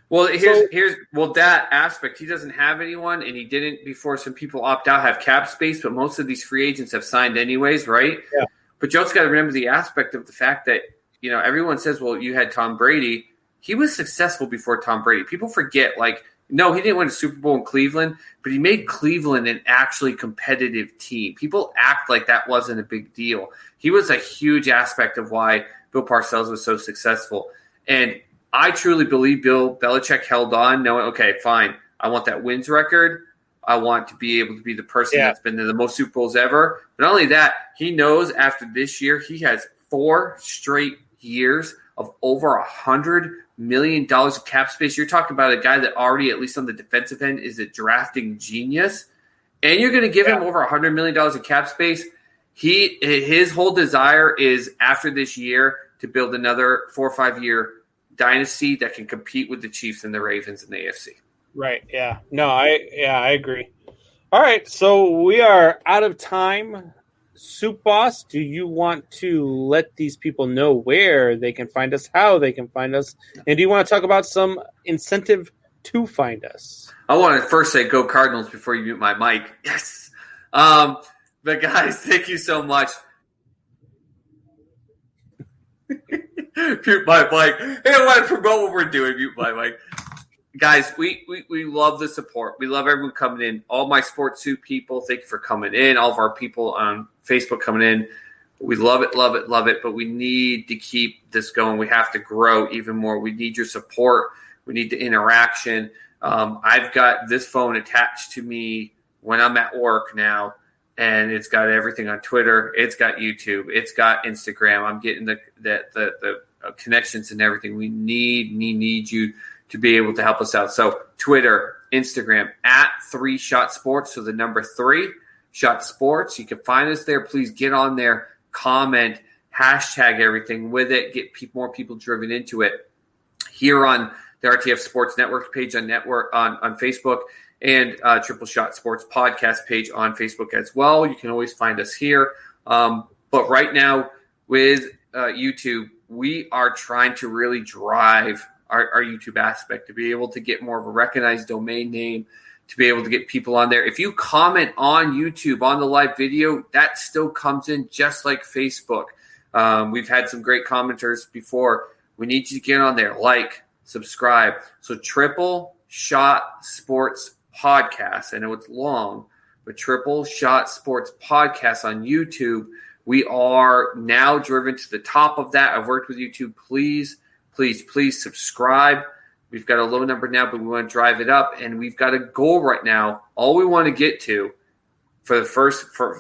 Well, here's that aspect. He doesn't have anyone, and he didn't before some people opt out, have cap space, but most of these free agents have signed anyways, right? Yeah. But you also got to remember the aspect of the fact that, everyone says, well, you had Tom Brady. He was successful before Tom Brady. People forget, no, he didn't win a Super Bowl in Cleveland, but he made Cleveland an actually competitive team. People act like that wasn't a big deal. He was a huge aspect of why Bill Parcells was so successful. And I truly believe Bill Belichick held on, knowing, okay, fine, I want that wins record. I want to be able to be the person that's been to the most Super Bowls ever. But not only that, he knows after this year, he has 4 straight years of over $100 million of cap space. You're talking about a guy that already, at least on the defensive end, is a drafting genius. And you're going to give him over $100 million in cap space. His whole desire is, after this year, to build another 4 or 5 year dynasty that can compete with the Chiefs and the Ravens in the AFC. Right. Yeah. No, I agree. All right. So we are out of time. Soup Boss, do you want to let these people know where they can find us, how they can find us, and do you want to talk about some incentive to find us? I want to first say go Cardinals before you mute my mic. Yes. But guys, thank you so much. Mute my mic. Hey, I want to promote what we're doing. Mute my mic. Guys, we love the support. We love everyone coming in. All my Sports Soup people, thank you for coming in. All of our people on Facebook coming in. We love it, love it, love it. But we need to keep this going. We have to grow even more. We need your support. We need the interaction. I've got this phone attached to me when I'm at work now, and it's got everything on Twitter. It's got YouTube. It's got Instagram. I'm getting the connections and everything. We need you to be able to help us out. So Twitter, Instagram, at 3 Shot Sports. So the number 3 Shot Sports. You can find us there. Please get on there, comment, hashtag everything with it. Get more people driven into it. Here on the RTF Sports Network page on Facebook, and Triple Shot Sports podcast page on Facebook as well. You can always find us here. But right now with YouTube, we are trying to really drive our YouTube aspect to be able to get more of a recognized domain name, to be able to get people on there. If you comment on YouTube on the live video, that still comes in just like Facebook. We've had some great commenters before. We need you to get on there, like, subscribe. So Triple Shot Sports Podcast. I know it's long, but Triple Shot Sports Podcast on YouTube. We are now driven to the top of that. I've worked with YouTube. Please subscribe. We've got a low number now, but we want to drive it up, and we've got a goal right now. All we want to get to for the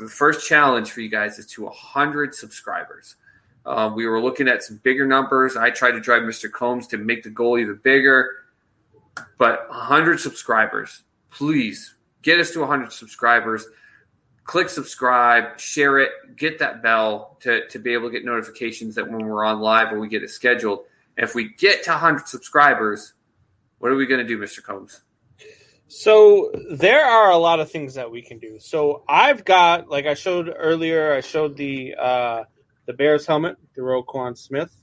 first challenge for you guys is to 100 subscribers. We were looking at some bigger numbers. I tried to drive Mr. Combs to make the goal even bigger, but 100 subscribers. Please get us to 100 subscribers. Click subscribe, share it, get that bell to be able to get notifications that when we're on live or we get it scheduled. If we get to 100 subscribers, what are we going to do, Mr. Combs? So there are a lot of things that we can do. So I've got, like I showed earlier, I showed the Bears helmet, the Roquan Smith.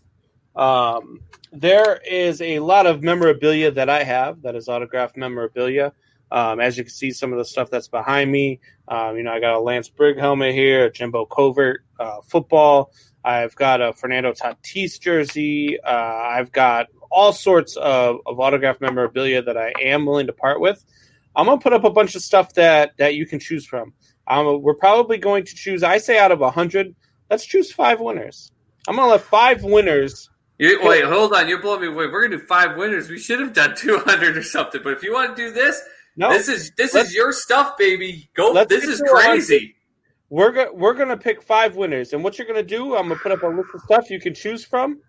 There is a lot of memorabilia that I have that is autographed memorabilia. As you can see, some of the stuff that's behind me. I got a Lance Brigg helmet here, a Jimbo Covert football. I've got a Fernando Tatis jersey. I've got all sorts of autographed memorabilia that I am willing to part with. I'm going to put up a bunch of stuff that you can choose from. We're probably going to choose, I say out of 100, let's choose 5 winners. I'm going to let 5 winners. Wait, hold on. You're blowing me away. We're going to do 5 winners. We should have done 200 or something. But if you want to do this, this is your stuff, baby. Go. This is crazy. we're gonna pick 5 winners, and what you're gonna do, I'm gonna put up a list of stuff you can choose from.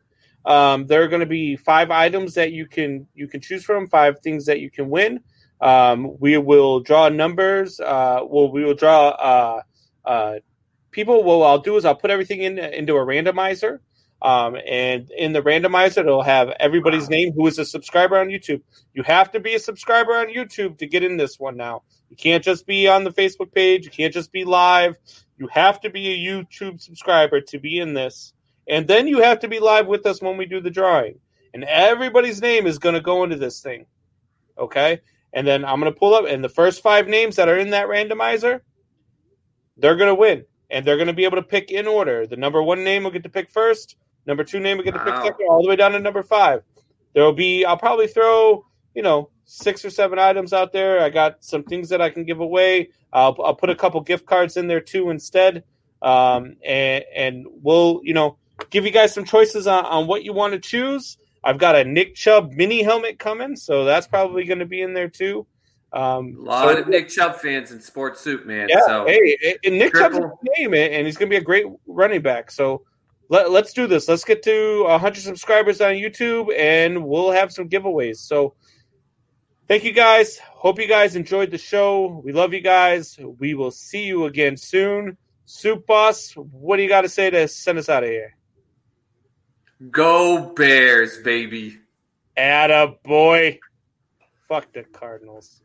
There are gonna be 5 items that you can choose from, 5 things that you can win. We will draw numbers. We will draw people. What I'll do is I'll put everything into a randomizer. And in the randomizer, it'll have everybody's name who is a subscriber on YouTube. You have to be a subscriber on YouTube to get in this one now. You can't just be on the Facebook page. You can't just be live. You have to be a YouTube subscriber to be in this. And then you have to be live with us when we do the drawing. And everybody's name is going to go into this thing. Okay? And then I'm going to pull up, and the first 5 names that are in that randomizer, they're going to win. And they're going to be able to pick in order. The number 1 name will get to pick first. Number 2 name will get to pick second, all the way down to number 5. I'll probably throw, 6 or 7 items out there. I got some things that I can give away. I'll put a couple gift cards in there too instead. And we'll, give you guys some choices on what you want to choose. I've got a Nick Chubb mini helmet coming, so that's probably going to be in there too. A lot of Nick Chubb fans in Sports Soup, man. Yeah, so and Nick Chubb's a name, and he's going to be a great running back. So let's do this. Let's get to 100 subscribers on YouTube, and we'll have some giveaways. So thank you guys. Hope you guys enjoyed the show. We love you guys. We will see you again soon. Soup Boss, what do you got to say to send us out of here? Go Bears, baby. Atta boy. Fuck the Cardinals.